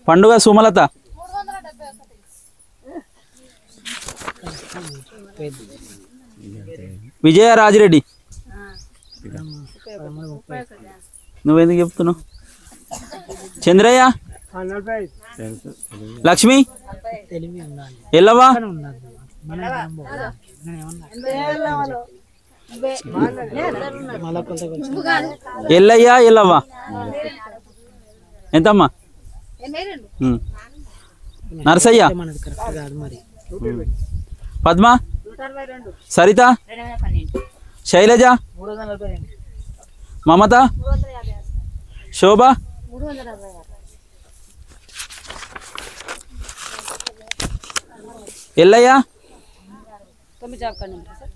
పండుగ సుమలత విజయ రాజిరెడ్డి. నువ్వెందుకు చెప్తున్నావు? చంద్రయ్య లక్ష్మి ఎల్లవ్వ ఎల్లయ్య ఎల్లవ్వ ఎంతమ్మా Narasaiah Padma Saritha Shailaja Mamatha Shobha Yellaiah 9 job card number sir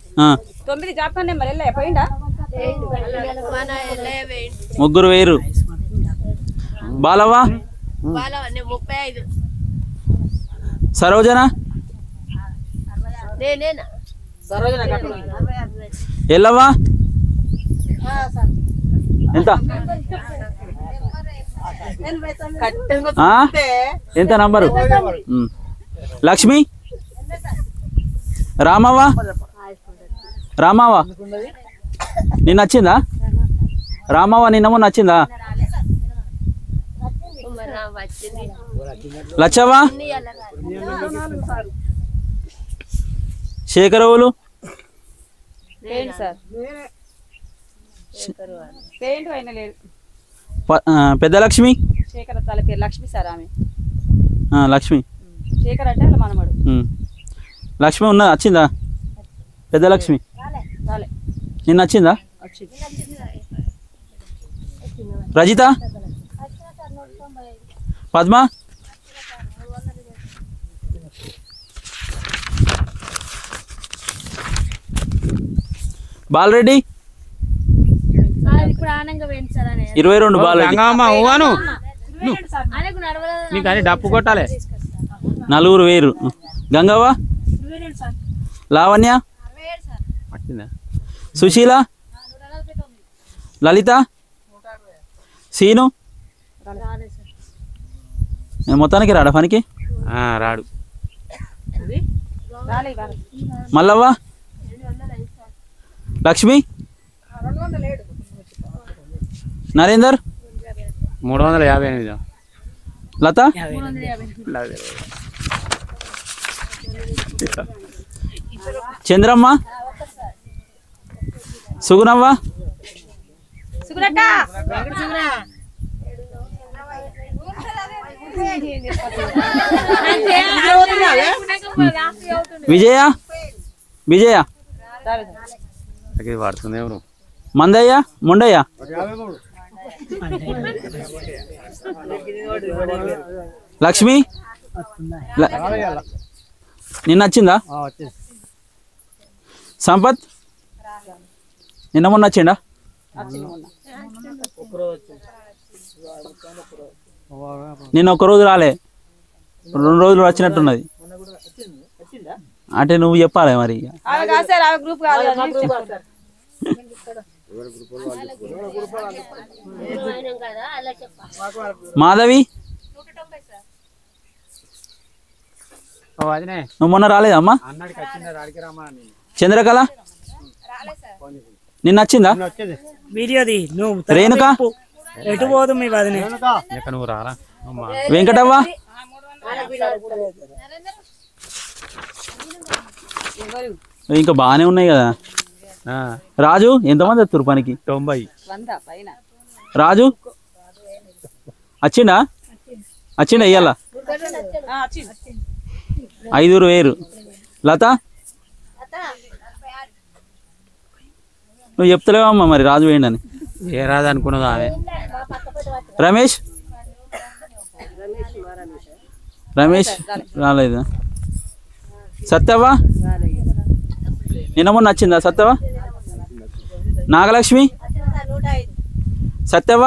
9 job card number Yellaiah పోయిండా ముగ్గురు వేరు బాలవ్వ సరోజన ఎల్లవ్వ ఎంత ఎంత నంబరు లక్ష్మి రామవ్వ రామవ్వ నిన్న వచ్చిందా రామవ్వ నిన్న మొన్న వచ్చిందా లచ్చవ్వ శేఖరవులు పెద్ద లక్ష్మి శేఖర్ తల పేరు లక్ష్మి సార్ ఆమె లక్ష్మి శేఖర్ అంటే అలా మనమడు లక్ష్మి ఉన్నదా వచ్చిందా పెద్ద లక్ష్మి నిన్న వచ్చిందా రజిత పద్మ బాలరెడ్డి 22 బాలరెడ్డి నీకు అని డప్పు కొట్టాలి నలుగురు వేరు గంగవ్వ లావణ్య సుశీల లలిత సీను మొత్తానికి రాడా పనికి రాడు మల్లవ్వ లక్ష్మి నరేందర్ 358 లత చంద్రమ్మ సుగుణవ్వ విజయ విజయ వాడుతుంది ఎవరు మందయ్య మొండయ్య లక్ష్మి నిన్న వచ్చిందా సంపత్ నిన్న మొన్న వచ్చిండా నిన్న ఒక రోజు రాలే 2 రోజులు వచ్చినట్టున్నది అంటే నువ్వు చెప్పాలి మరి మాధవి నువ్వు మొన్న రాలేదమ్మా చంద్రకళ నిన్న వచ్చిందా రేణుక ఎటు పోదు మీ వదిన నువ్వు రారా వెంకటవ్వ ఇంకా బాగానే ఉన్నాయి కదా రాజు ఎంతమంది వస్తారు పనికి 90 రాజు వచ్చిండా ఇయ్యాల 5 వేరు లత నువ్వు చెప్తలేవమ్మా మరి రాజు వేయండి ఏ రాదు అనుకున్నదా ఆమె రమేష్ రాలేదు సత్యవ్వ నిన్న మొన్న వచ్చిందా సత్యవ్వ నాగలక్ష్మి సత్యవ్వ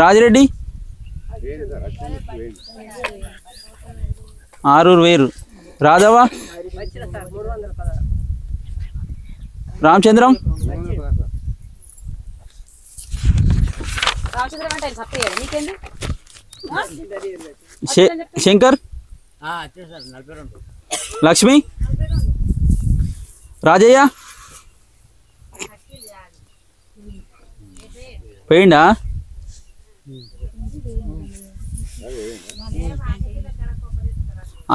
రాజిరెడ్డి 6 వేరు రాధవ్వ రామచంద్రం శంకర్ లక్ష్మి రాజయ్య పోయిండా?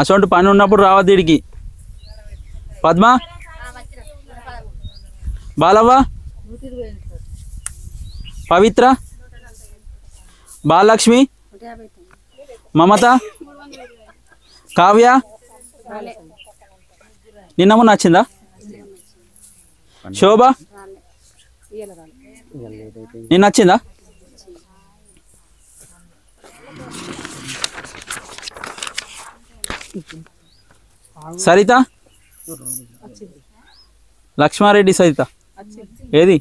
అసొంటి పని ఉన్నప్పుడు రావద్దు వీడికి. పద్మ, బాలవ్వ, పవిత్ర, బాలలక్ష్మి, మమత, కావ్య, నిన్న మొన్న వచ్చిందా? శోభ నిన్న వచ్చిందా? సరిత, లక్ష్మారెడ్డి, సరిత ఏది?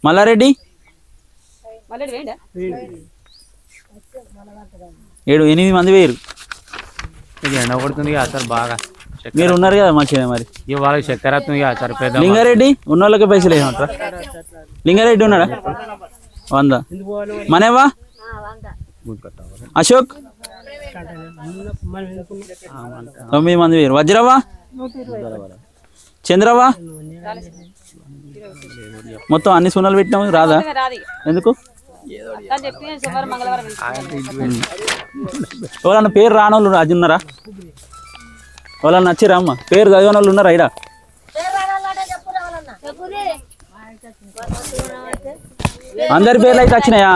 మల్లారెడ్డి 7-8 మంది వేరు. ఇది ఎండ కొడుతుంది కదా సార్ బాగా. మీరు ఉన్నారు కదా మంచిగా. మరి ఇవాళ చక్కెర వస్తుంది కదా సార్. పెద్ద లింగారెడ్డి ఉన్న వాళ్ళకే పైసలు ఏమంటారా? లింగారెడ్డి ఉన్నాడా? 100. మనవా, అశోక్ 9 మంది వేరు. వజ్రవ్వ, చంద్రవ్వ మొత్తం అన్ని సున్నాలు పెట్టినాము. రాదా? ఎందుకు? ఎవరన్నా పేరు రానోళ్ళు అది ఉన్నారా? వాళ్ళని నచ్చిరా అమ్మ? పేరు చదివిన వాళ్ళు ఉన్నారా? ఇడా అందరి పేర్లు అయితే వచ్చినాయా?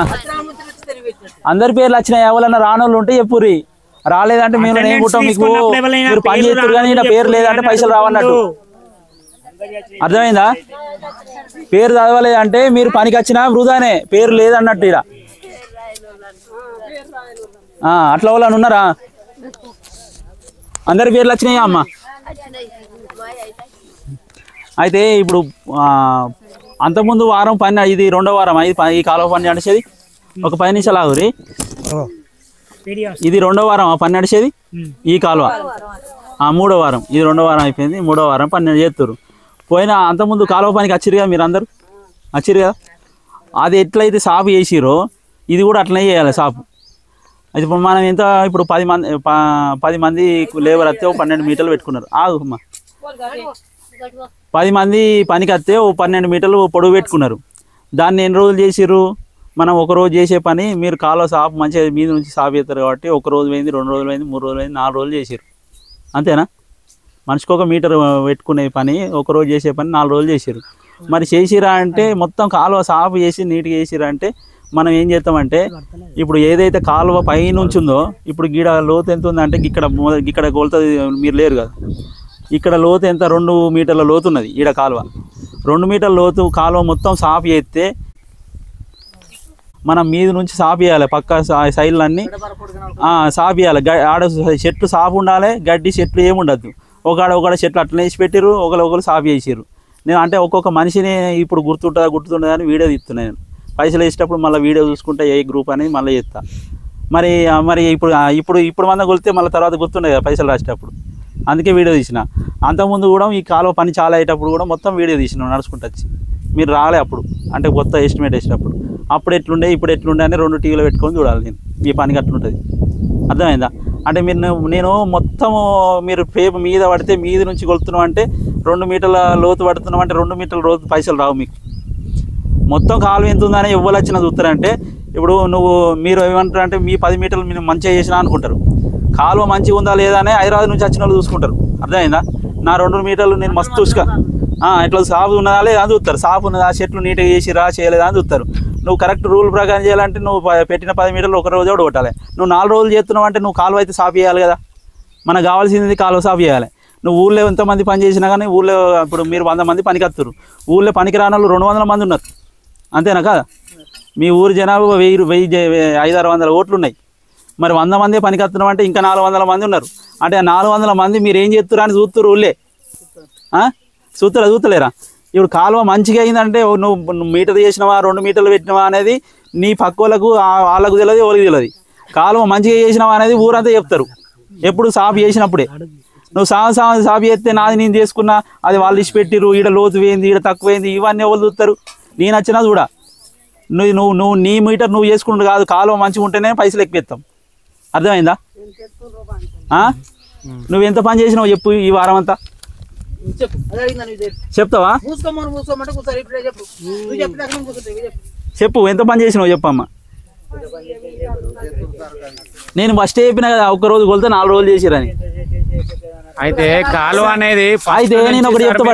అందరి పేర్లు వచ్చినాయా? ఎవరన్నా రానోళ్ళు ఉంటే చెప్పుర్రి. రాలేదంటే మేము నేర్పుతాం మీకు. మీరు పని చేస్తారు కానీ ఇలా పేరు లేదంటే పైసలు రావన్నట్టు. అర్థమైందా? పేరు చదవలేదంటే మీరు పనికి వచ్చినా వృధానే, పేరు లేదన్నట్టు. ఇక్కడ అట్లా వాళ్ళని ఉన్నారా? అందరి పేర్లు వచ్చినాయా అమ్మ? అయితే ఇప్పుడు అంతకుముందు వారం పని, ఇది 2వ వారం. ఈ కాలువ పని నడిచేది ఒక 10 నిమిషాలు ఆగురి. ఇది 2వ వారం పని నడిచేది ఈ కాలువ. 3వ వారం. ఇది 2వ వారం అయిపోయింది. 3వ వారం పని చేస్తారు. పోయిన అంతకుముందు కాలువ పనికి వచ్చిరు కదా, మీరు అందరూ వచ్చిరు కదా. అది ఎట్లయితే సాపు చేసిరో ఇది కూడా అట్లనే చేయాలి సాపు. అయితే ఇప్పుడు మనం ఎంత, ఇప్పుడు 10 మంది లేబర్ వస్తే 12 మీటర్లు పెట్టుకున్నారు. ఆగుమ్మా, 10 మంది పనికి వస్తే 12 మీటర్లు పొడవు పెట్టుకున్నారు. దాన్ని ఎన్ని రోజులు చేసిర్రు? మనం ఒక రోజు చేసే పని మీరు కాలువ సాపు మంచిగా మీద నుంచి సాపు చేస్తారు కాబట్టి 1 రోజు పోయింది, 2 రోజులు పోయింది, 3 రోజులు పోయింది, 4 రోజులు చేసారు. అంతేనా? మనిషికి 1 మీటర్ పెట్టుకునే పని 1 రోజు చేసే పని 4 రోజులు చేసారు. మరి చేసిరా అంటే మొత్తం కాలువ సాపు చేసి నీట్గా చేసిరా అంటే మనం ఏం చేస్తామంటే, ఇప్పుడు ఏదైతే కాలువ పైనుంచి ఉందో, ఇప్పుడు గీడ లోతు ఎంత ఉందంటే ఇక్కడ కొలుతుంది. మీరు లేరు కదా, ఇక్కడ లోతు ఎంత? 2 మీటర్ల లోతు ఉన్నది ఈడ కాలువ. 2 మీటర్ల లోతు కాలువ మొత్తం సాపు చేస్తే మనం మీద నుంచి సాపు చేయాలి. పక్క సైడ్లన్నీ సాపు చేయాలి. ఆడ చెట్లు సాపు ఉండాలి, గడ్డి చెట్లు ఏమి ఉండద్దు. ఒకడ చెట్లు అట్లా వేసి పెట్టిరు, ఒకరు సాపు చేసిర్రు. నేను అంటే ఒక్కొక్క మనిషిని ఇప్పుడు గుర్తుంటుందా అని వీడియో తీస్తున్నాను. నేను పైసలు వేసేటప్పుడు మళ్ళీ వీడియో చూసుకుంటే ఏ గ్రూప్ అనేది మళ్ళీ చేస్తా. మరి ఇప్పుడు మంద కొలితే మళ్ళీ తర్వాత గుర్తుండే కదా పైసలు రాసేటప్పుడు. అందుకే వీడియో తీసిన. అంతకుముందు కూడా ఈ కాలువ పని చాలా అయ్యేటప్పుడు కూడా మొత్తం వీడియో తీసిన నడుచుకుంటూ వచ్చి. మీరు రాలే అప్పుడు, అంటే కొత్త ఎస్టిమేట్ వేసేటప్పుడు. అప్పుడు ఎట్లుండే ఇప్పుడు ఎట్లుండే అని 2 టీవీలో పెట్టుకొని చూడాలి. నేను ఈ పనికి అట్లుంటుంది. అర్థమైందా? అంటే నేను మొత్తము మీరు పేపు మీద పడితే మీద నుంచి కొలుతున్నాం అంటే 2 మీటర్ల లోతు పడుతున్నాం అంటే 2 మీటర్ల లోతు పైసలు రావు మీకు. మొత్తం కాలువ ఎంత ఉందని ఎవ్వరు వచ్చినా చూస్తారంటే, ఇప్పుడు మీరు ఏమంటారు అంటే మీ 10 మీటర్లు మీరు మంచిగా చేసినా అనుకుంటారు. కాలువ మంచిగా ఉందా లేదా అని హైదరాబాద్ నుంచి వచ్చిన వాళ్ళు చూసుకుంటారు. అర్థమైందా? నా 2 మీటర్లు నేను మస్తు చూసుగా ఇట్లా సాపు ఉన్నదా లేదా అని చూస్తారు. సాపు ఉన్నదా, చెట్లు నీట్గా చేసిరా చేయలేదా అని చూస్తారు. నువ్వు కరెక్ట్ రూల్ ప్రకారం చేయాలంటే నువ్వు పెట్టిన 10 మీటర్లు 1 రోజు కొట్టాలి. నువ్వు 4 రోజులు చేస్తున్నావు అంటే నువ్వు కాలువ అయితే సాపు చేయాలి కదా. మనకు కావాల్సింది కాలువ సాపు చేయాలి. నువ్వు ఊళ్ళో ఎంతమంది పని చేసినా కానీ ఊళ్ళో ఇప్పుడు మీరు 100 మంది పనికి వస్తారు. ఊళ్ళో పనికి రాని వాళ్ళు 200 మంది ఉన్నారు. అంతేనా కదా? మీ ఊరు జనాభా 500-600 ఓట్లు ఉన్నాయి. మరి 100 మంది పనికి వస్తున్నాం అంటే ఇంకా 400 మంది ఉన్నారు. అంటే 400 మంది మీరు ఏం చేస్తున్నారు అని చూస్తారు. ఊళ్ళే చూస్తలేరా? ఇప్పుడు కాలువ మంచిగా అయిందంటే నువ్వు మీటర్ చేసినవా 2 మీటర్లు పెట్టినవా అనేది నీ పక్క వాళ్ళకు తెలియదు, వాళ్ళకి తెలియదు. కాలువ మంచిగా చేసినవా అనేది ఊరంతా చెప్తారు ఎప్పుడు సాపు చేసినప్పుడే. నువ్వు సాపు చేస్తే నాది నేను చేసుకున్నా, అది వాళ్ళు ఇచ్చి పెట్టిరు, ఈడ లోతు పోయింది, ఈడ తక్కువైంది, ఇవన్నీ ఎవరు చూస్తారు? నేను వచ్చినా చూడా. నువ్వు నీ మీటర్ నువ్వు చేసుకుంటు కాదు, కాలువ మంచిగా ఉంటేనే పైసలు ఎక్కువ. అర్థమైందా? నువ్వు ఎంత పని చేసినావు చెప్పు ఈ వారం అంతా? చెప్పు అదే అడిగిందా నువ్వు చెప్తావా? మూసుకోమంటే కూర్చోరు ఇప్పుడే చెప్పు నువ్వు చెప్పినాక నేను కూర్చుంటావు చెప్పు చెప్పు ఎంత పని చేసినావు చెప్పమ్మా. నేను ఫస్ట్ చెప్పిన కదా ఒక్క రోజు కొలితే 4 రోజులు చేసిరని. అయితే కాలువ అనేది అయితే నేను ఒకటి చెప్తా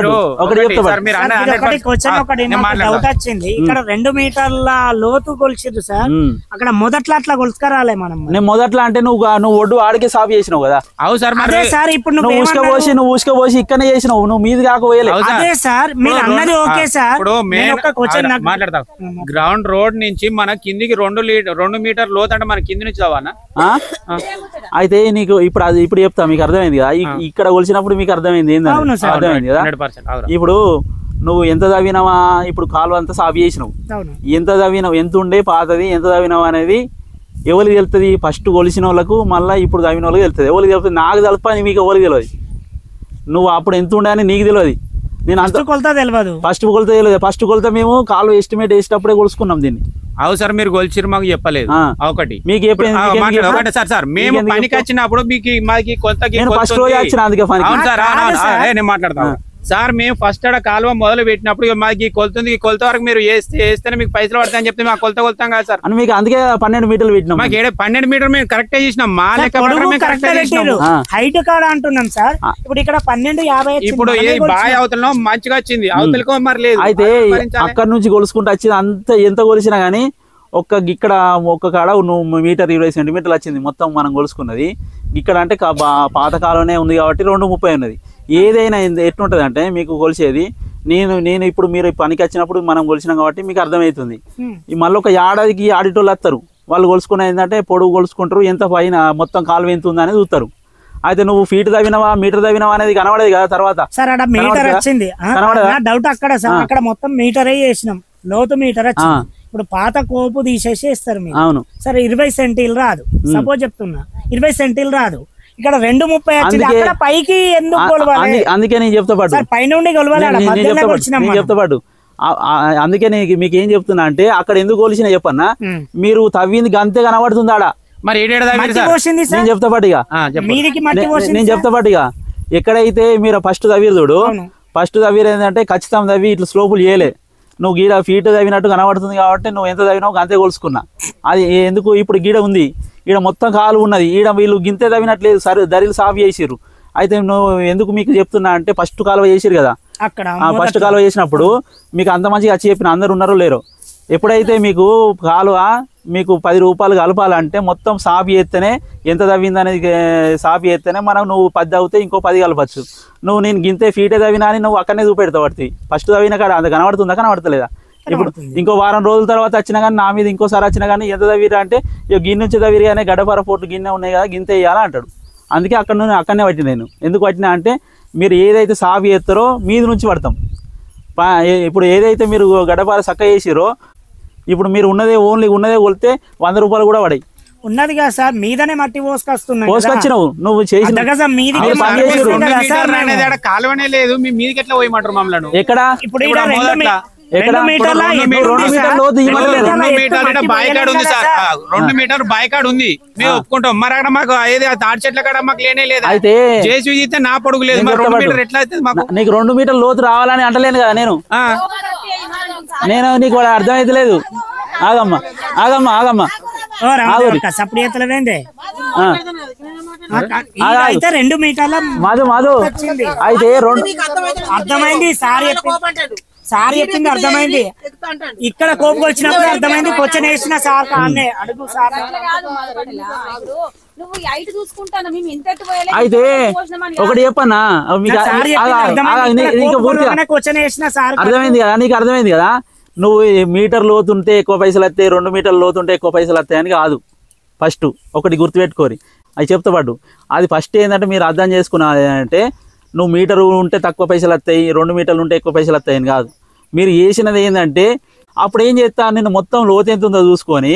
డౌట్ వచ్చింది. ఇక్కడ 2 మీటర్ల లోతు కొలిచిరు సార్, అక్కడ మొదట్లో అట్లా కొలుసుకరాలే మనం. నేను మొదట్లో అంటే నువ్వు ఒడ్డు ఆడికే సాఫ్ చేసినావు కదా. అవు సార్ అదే సార్ ఇప్పుడు నువ్వు ఊసుకపోసి ఇక్కడనే చేసినావు, నువ్వు మీది కాకపోయలే. అదే సార్ మీరు అన్నది ఓకే సార్. ఇప్పుడు మాట్లాడతాం గ్రౌండ్ రోడ్ నుంచి మన కిందికి 2 మీటర్ లోతు అంటే మన కింది నుంచి చదవానా? అయితే నీకు ఇప్పుడు చెప్తా, మీకు అర్థమైంది కదా. ఇక్కడ కొలిచినప్పుడు మీకు అర్థమైంది ఏంటంటే అర్థమైంది కదా. ఇప్పుడు నువ్వు ఎంత తవ్వినావా, ఇప్పుడు కాలువ అంతా సాఫ్ చేసినావు, ఎంత తవ్వినావు, ఎంత ఉండే పాతది ఎంత తవ్వినావు అనేది ఎవరికి తెలుస్తుంది? ఫస్ట్ కొలిసిన వాళ్ళకు మళ్ళీ ఇప్పుడు తవ్విన వాళ్ళకి తెలుస్తుంది. ఎవరికి తెలుస్తుంది? నాకు తెలుపని మీకు ఎవరికి తెలియదు. నువ్వు అప్పుడు ఎంత ఉండే అని నీకు తెలియదు. నేను అంత కొలత తెలియదు, ఫస్ట్ కొలత తెలియదు. ఫస్ట్ కొలత మేము కాలువ ఎస్టిమేట్ వేసేటప్పుడే కొలుసుకున్నాం దీన్ని. అవు సార్ మీరు కొలిచిరు మాకు చెప్పలేదు. ఒకటి మీకు ఒకటి సార్ మేము పనికి వచ్చినప్పుడు మీకు మాకు కొలతకి ఫస్ట్ రోజు వచ్చిన అందుకే పని. అవును సార్ నేను మాట్లాడతాను సార్. మేము ఫస్ట్ ఆడ కాలువ మొదలు పెట్టినప్పుడు మాకు కొలుతుంది, కొలత వరకు మీరు వేస్తేనే మీకు పైసలు పడతాయని చెప్తే మాకు కొలత కొలుతాం కదా సార్. అని మీకు అందుకే 12 మీటర్లు పెట్టినాం. మాకు 12 మీటర్లు మేము కరెక్టే చేసినాం, మా లెక్క హైట్ కాడ అంటున్నాం సార్. ఇప్పుడు ఇక్కడ 12.50 ఇప్పుడు ఏ బాయ్ అవతల మంచిగా వచ్చింది, అవతలకో మరి లేదు. అయితే అక్కడ నుంచి కొలుసుకుంటూ వచ్చింది అంత ఎంత కొలిసినా గానీ ఇక్కడ ఒక్క కాడ మీటర్ 20 సెంటీమీటర్లు వచ్చింది మొత్తం మనం కొలుసుకున్నది. ఇక్కడ అంటే పాతకాలంలోనే ఉంది కాబట్టి 2.30 ఉన్నది. ఏదైనా ఎట్లుంటది అంటే మీకు కొలిసేది నేను ఇప్పుడు మీరు పనికి వచ్చినప్పుడు మనం కొలిసినాం కాబట్టి మీకు అర్థమవుతుంది. మళ్ళీ ఒక ఏడాదికి ఆడిటోళ్ళు వస్తారు, వాళ్ళు కొలుసుకున్న ఏంటంటే పొడుగు కొలుసుకుంటారు, ఎంత పైన మొత్తం కాలువ ఎంత ఉందని చూస్తారు. అయితే నువ్వు ఫీట్ తవ్వినవా మీటర్ తవ్వినవా అనేది కనబడేది కదా. తర్వాత సార్ అక్కడ మీటర్ వచ్చింది, డౌట్ అక్కడ సార్ అక్కడ మొత్తం మీటరే చేసినాం, లోతు మీటర్ వచ్చింది. ఇప్పుడు పాత కోపు తీసేసి ఇస్తారు మీరు. అవును సరే 20 సెంటీలు రాదు, సపోజ్ చెప్తున్నా 20 సెంటీలు రాదు. ఇక్కడ 2.30 వచ్చింది, అక్కడ పైకి ఎందుకు కొలవాలి? అందుకే నేను చెప్తా పాటు పైనుండి కొలవాలి, చెప్తా పాటు. అందుకే మీకు ఏం చెప్తున్నా అంటే అక్కడ ఎందుకు కొలిసినా చెప్పన్నా, మీరు తవ్వింది గంతే కనబడుతుంది ఆడ. మరి నేను చెప్తా పాటుగా నేను చెప్తా పాటుగా ఎక్కడైతే మీరు ఫస్ట్ తవ్విరు చూడు, ఫస్ట్ తవ్విరు ఏంటంటే ఖచ్చితంగా తవ్వి ఇట్లా స్లోపులు చేయలే. నువ్వు గీడ ఫీట్ తవ్వినట్టు కనబడుతుంది కాబట్టి నువ్వు ఎంత తవ్వినావు అంతే కొలుసుకున్నా. అది ఎందుకు ఇప్పుడు గీడ ఉంది, ఈడ మొత్తం కాలు ఉన్నది, ఈడ వీళ్ళు గింతే తవ్వినట్లేదు, సరే దరిలు సాఫ్ చేసిర్రు. అయితే నువ్వు ఎందుకు మీకు చెప్తున్నా అంటే ఫస్ట్ కాలువ చేసిరు కదా, ఫస్ట్ కాలువ చేసినప్పుడు మీకు అంత మంచిగా వచ్చి చెప్పిన అందరు ఉన్నారో లేరో. ఎప్పుడైతే మీకు కాలువ మీకు 10 రూపాయలు కలపాలంటే మొత్తం సాఫ్ చేస్తేనే ఎంత తవ్వింది అనేది సాఫ్ చేస్తేనే మనం నువ్వు 10 తవ్వితే ఇంకో 10 కలపచ్చు. నేను గింతే ఫీటే తవ్వినా అని నువ్వు అక్కడనే చూపెడతావు పడుతుంది. ఫస్ట్ తవ్విన కాడ అంత కనబడుతుందా కనబడతలేదా? ఇప్పుడు ఇంకో వారం రోజుల తర్వాత వచ్చినా కానీ నా మీద ఇంకోసారి వచ్చినా కానీ ఎంత తవ్విరా అంటే గిన్నె నుంచి తవ్విరి కానీ గడ్డపార పోటు గిన్నె ఉన్నాయి కదా గింతే వేయాలా అంటాడు. అందుకే అక్కడనే పట్టిన నేను. ఎందుకు పట్టినా అంటే మీరు ఏదైతే సాఫ్ చేస్తారో మీద నుంచి పడతాం. ఇప్పుడు ఏదైతే మీరు గడ్డపార చక్క చేసిరో ఇప్పుడు మీరు ఉన్నదే కొలితే 100 రూపాయలు కూడా పడాయి. ఉన్నది కదా సార్, మీదనే మట్టి పోసుకొచ్చినావు నువ్వు చేసిన కాలువనే లేదు, మీ మీదకి ఎట్లా పోయమంటారు మమ్మల్ని? ఎక్కడ ఇప్పుడు బాయికాడ్ ఉంది సార్, 2 మీటర్ బాయికాడ్ ఉంది, మేము ఒప్పుకుంటాం. మరి అక్కడ మాకు ఏది తాడి చెట్ల కాడ మాకు లేనే లేదు. అయితే జేసీ అయితే నా పొడుగు లేదు, 2 మీటర్ ఎట్లా అయితే మాకు? నీకు 2 మీటర్ల లోతు రావాలని అంటలేను కదా నేను నీకు అర్థమైతే లేదు. ఆగమ్మా అయితే 2 మీటర్ల మాధు అయితే అర్థమైంది సార్ చెప్పింది అర్థమైంది. ఇక్కడ కోపం వచ్చినప్పుడు అర్థమైంది, క్వశ్చన్ వేసిన సార్ అడుగు సార్. అయితే ఒకటి చెప్పన్నా, అర్థమైంది కదా నీకు? అర్థమైంది కదా, నువ్వు మీటర్ లోతుంటే ఎక్కువ పైసలు వస్తాయి, 2 మీటర్ల లోతుంటే ఎక్కువ పైసలు వస్తాయని కాదు. ఫస్ట్ ఒకటి గుర్తుపెట్టుకోరి, అది చెప్తా పాటు. అది ఫస్ట్ ఏంటంటే మీరు అర్థం చేసుకున్నది అంటే నువ్వు మీటరు ఉంటే తక్కువ పైసలు వస్తాయి, 2 మీటర్లు ఉంటే ఎక్కువ పైసలు వస్తాయని కాదు. మీరు చేసినది ఏంటంటే అప్పుడు ఏం చేస్తాను, నేను మొత్తం లోతు ఎంత ఉందో చూసుకొని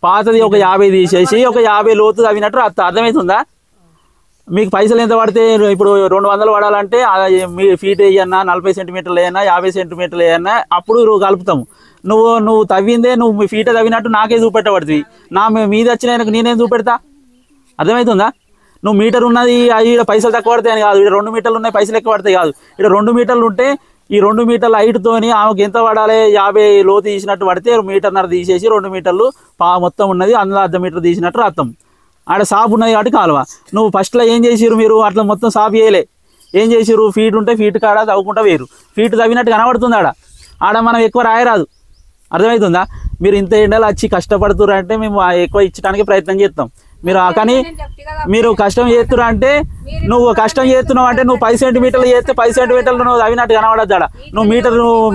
పాతది ఒక 50 తీసేసి ఒక 50 లోతు తవ్వినట్టు అర్థమవుతుందా? మీకు పైసలు ఎంత పడితే ఇప్పుడు 200 పడాలంటే మీ ఫీట్ వేయన్నా 40 సెంటీమీటర్లు వేయన్నా 50 సెంటీమీటర్లు వేయన్నా అప్పుడు కలుపుతాము. నువ్వు తవ్విందే నువ్వు మీ ఫీట్ తవ్వినట్టు నాకే చూపెట్టబడుతుంది, నా మీద వచ్చిన నేనేం చూపెడతా? అర్థమవుతుందా? నువ్వు మీటర్ ఉన్నది ఇక్కడ పైసలు తక్కువ పడతాయి అని కాదు, ఇక్కడ 2 మీటర్లు ఉన్నాయి పైసలు ఎక్కువ పడతాయి కాదు, ఇక్కడ 2 మీటర్లు ఉంటే ఈ 2 మీటర్ల హైట్తోని ఆమెకి ఎంత పడాలి 50 లోతు తీసినట్టు పడితే మీటర్న్నర తీసేసి 2 మీటర్లు మొత్తం ఉన్నది అందులో 1/2 మీటర్ తీసినట్టు రాస్తాం. ఆడ సాపు ఉన్నది కాబట్టి కాలువ. నువ్వు ఫస్ట్లో ఏం చేసిరు మీరు అట్లా మొత్తం సాపు చేయలే, ఏం చేసిరు ఫీట్ ఉంటే ఫీట్ కాడ తవ్వుకుంటా వేరు, ఫీట్ తవ్వినట్టు కనబడుతుంది ఆడ మనం ఎక్కువ రాయరాదు. అర్థమవుతుందా? మీరు ఇంత ఎండలు వచ్చి కష్టపడుతున్నారు అంటే మేము ఎక్కువ ఇచ్చడానికి ప్రయత్నం చేస్తాం. మీరు కానీ మీరు కష్టం చేస్తున్నా అంటే నువ్వు కష్టం చేస్తున్నావు అంటే నువ్వు 10 సెంటీమీటర్లు చేస్తే 10 సెంటీమీటర్లు నువ్వు తవ్వినట్టు కనబడద్దు ఆడ. నువ్వు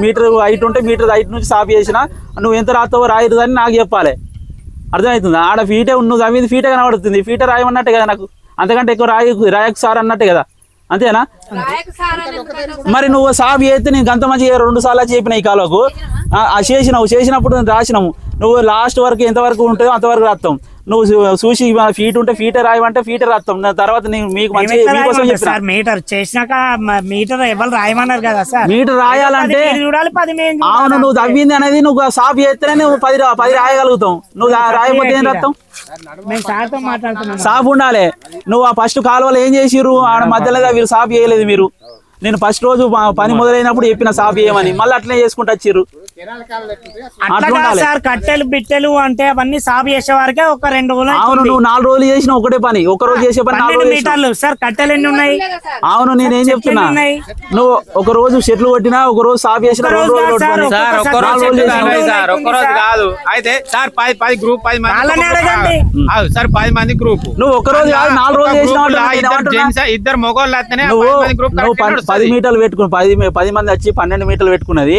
మీటర్ హైట్ ఉంటే మీటర్ హైట్ నుంచి సాపు చేసినా నువ్వు ఎంత రాస్తావో రాయదని నాకు చెప్పాలి. అర్థమవుతుందా? ఆడ ఫీటే నువ్వు తవ్వింది ఫీటే కనబడుతుంది, ఫీటే రాయమన్నట్టే కదా నాకు, అంతకంటే ఎక్కువ రాయకు సార్ అన్నట్టే కదా, అంతేనా? మరి నువ్వు సాపు చేస్తే నేను గంత మంచిగా 2 సార్లు చెప్పిన ఈ కాలువకు చేసినప్పుడు రాసినాము. నువ్వు లాస్ట్ వరకు ఎంతవరకు ఉంటుందో అంతవరకు రాస్తాం. నువ్వు చూసి ఫీట్ ఉంటే ఫీటే రాయమంటే ఫీటే రాస్తాం. తర్వాత మీకు మీకోసం చెప్పిన మీటర్ చేసినాక మీటర్ ఎవరు రాయమన్నారు కదా సార్. మీటర్ రాయాలంటే చూడాలి 10 అవును, నువ్వు తవ్వింది అనేది నువ్వు సాపు చేస్తేనే నువ్వు 10 రాయగలుగుతాం. నువ్వు రాయకపోతే ఏం రాస్తాం? సాపు ఉండాలి. నువ్వు ఆ ఫస్ట్ కాలువలో ఏం చేసిర్రు ఆడ మధ్యలో వీళ్ళు సాపు చేయలేదు. మీరు నేను ఫస్ట్ రోజు పని మొదలైనప్పుడు చెప్పిన సాపు చేయమని, మళ్ళీ అట్లనే చేసుకుంటూ వచ్చిర్రు. సార్ కట్టెలు బిట్టెలు అంటే అవన్నీ సాపు చేసే వారికే ఒక 2 రోజులు. అవును, నువ్వు 4 రోజులు చేసిన ఒకటే పని, ఒక రోజు చేసే పని 4 మీటర్లు. సార్ కట్టెలు ఎన్ని ఉన్నాయి? అవును, నేనేం చెప్తున్నా, నువ్వు ఒక రోజు చెట్లు కొట్టినా ఒక రోజు సాపు చేసిన 2 రోజులు కాదు. అయితే సార్ 10 గ్రూప్ 10 మంది సార్ 10 మంది గ్రూప్. నువ్వు ఒక రోజు కాదు 4 రోజులు చేసిన. ఇద్దరు మొగోళ్ళు వస్తేనే నువ్వు 10 మీటర్లు పెట్టుకుని 10 మంది వచ్చి 12 మీటర్లు పెట్టుకున్నది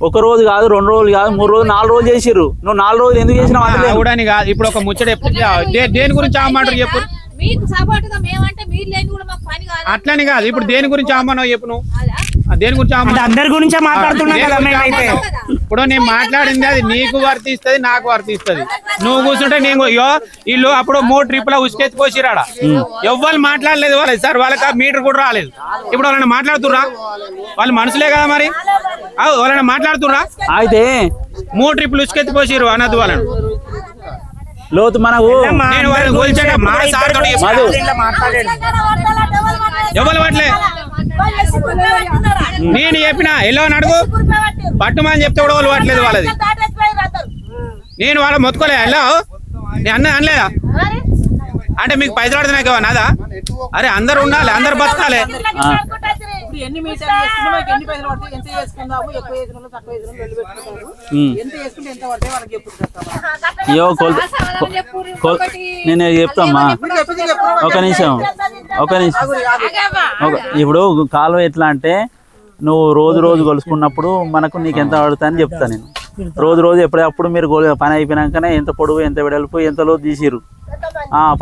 ఒక రోజు కాదు, 2 రోజులు కాదు, 3 రోజులు 4 రోజులు చేసిర్రు. నువ్వు 4 రోజులు ఎందుకు చేసినావు? కాదు. ఇప్పుడు ఒక ముచ్చట దేని గురించి ఆమంటారు చెప్పు. అట్లని కాదు, ఇప్పుడు దేని గురించి ఆమన్నావు చెప్పు. నువ్వు దేని గురించి అందరి గురించే మాట్లాడుతున్నా కదా మేమైతే. ఇప్పుడు నేను మాట్లాడింది అది నీకు వర్తిస్తుంది, నాకు వర్తిస్తుంది. నువ్వు కూర్చుంటే నేను వీళ్ళు అప్పుడు 3 ట్రిప్ల ఉసుకెత్తి పోసిరాడ, ఎవ్వరు మాట్లాడలేదు వాళ్ళది సార్, వాళ్ళకి ఆ మీటర్ కూడా రాలేదు. ఇప్పుడు వాళ్ళని మాట్లాడుతుర్రా? వాళ్ళు మనుషులే కదా మరి, వాళ్ళని మాట్లాడుతుర్రా? అయితే 3 ట్రిప్లు ఉసుకెత్తి పోసిరు అన్నది వాళ్ళని. లోతు మనకు ఎవరు పట్టలే, నేను చెప్పిన ఎల్లో అడుగు పట్టుమని చెప్తే కూడా వాళ్ళు పట్టలేదు వాళ్ళది. నేను వాళ్ళ మొత్తుకోలే ఎల్లో నేను అనలేదా అంటే మీకు పైసలు ఆడుతున్నాయి నాదా? అరే అందరు ఉండాలి, అందరు బతకాలి. నేను చెప్తామ్మా, ఒక నిమిషం. ఇప్పుడు కాలువ ఎట్లా అంటే నువ్వు రోజు కొలుసుకున్నప్పుడు మనకు నీకు ఎంత పడుతుందని చెప్తా నేను. రోజు ఎప్పుడప్పుడు మీరు పని అయిపోయినాకనే ఎంత పొడుగు, ఎంత వెడల్పు, ఎంత లోతు తీసిరు,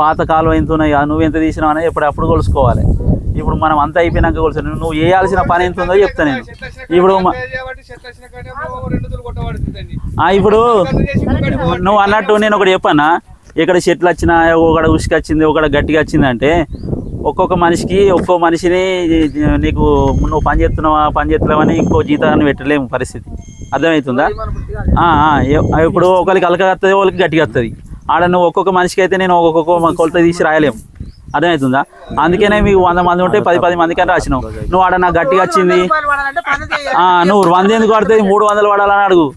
పాత కాలువ ఎంత ఉన్నాయి, నువ్వు ఎంత తీసినావు అనేది ఎప్పుడప్పుడు కొలుసుకోవాలి. ఇప్పుడు మనం అంతా అయిపోయినాక కొలుసు, నువ్వు చేయాల్సిన పని ఎంత ఉందో చెప్తా నేను. ఇప్పుడు ఇప్పుడు నువ్వు అన్నట్టు నేను ఒకటి చెప్పానా, ఇక్కడ చెట్లు వచ్చినా, ఒకడ ఉసుక వచ్చింది, ఒకడ గట్టిగా వచ్చిందంటే ఒక్కొక్క మనిషిని నీకు నువ్వు పని చేస్తున్నావని ఇంకో జీతాన్ని పెట్టలేము పరిస్థితి. అర్థమవుతుందా? ఇప్పుడు ఒకరికి అలక వస్తుంది, ఒకరికి గట్టిగా వస్తుంది. ఆడ నువ్వు ఒక్కొక్క మనిషికి అయితే నేను ఒక్కొక్క కొలత తీసి రాయలేము. అర్థమవుతుందా? అందుకనే మీకు 100 మంది ఉంటే 10 మందికి అని రాసినావు. నువ్వు ఆడ నాకు గట్టిగా వచ్చింది, నువ్వు 100 ఎందుకు పడుతుంది, 300 పడాలని అడుగు.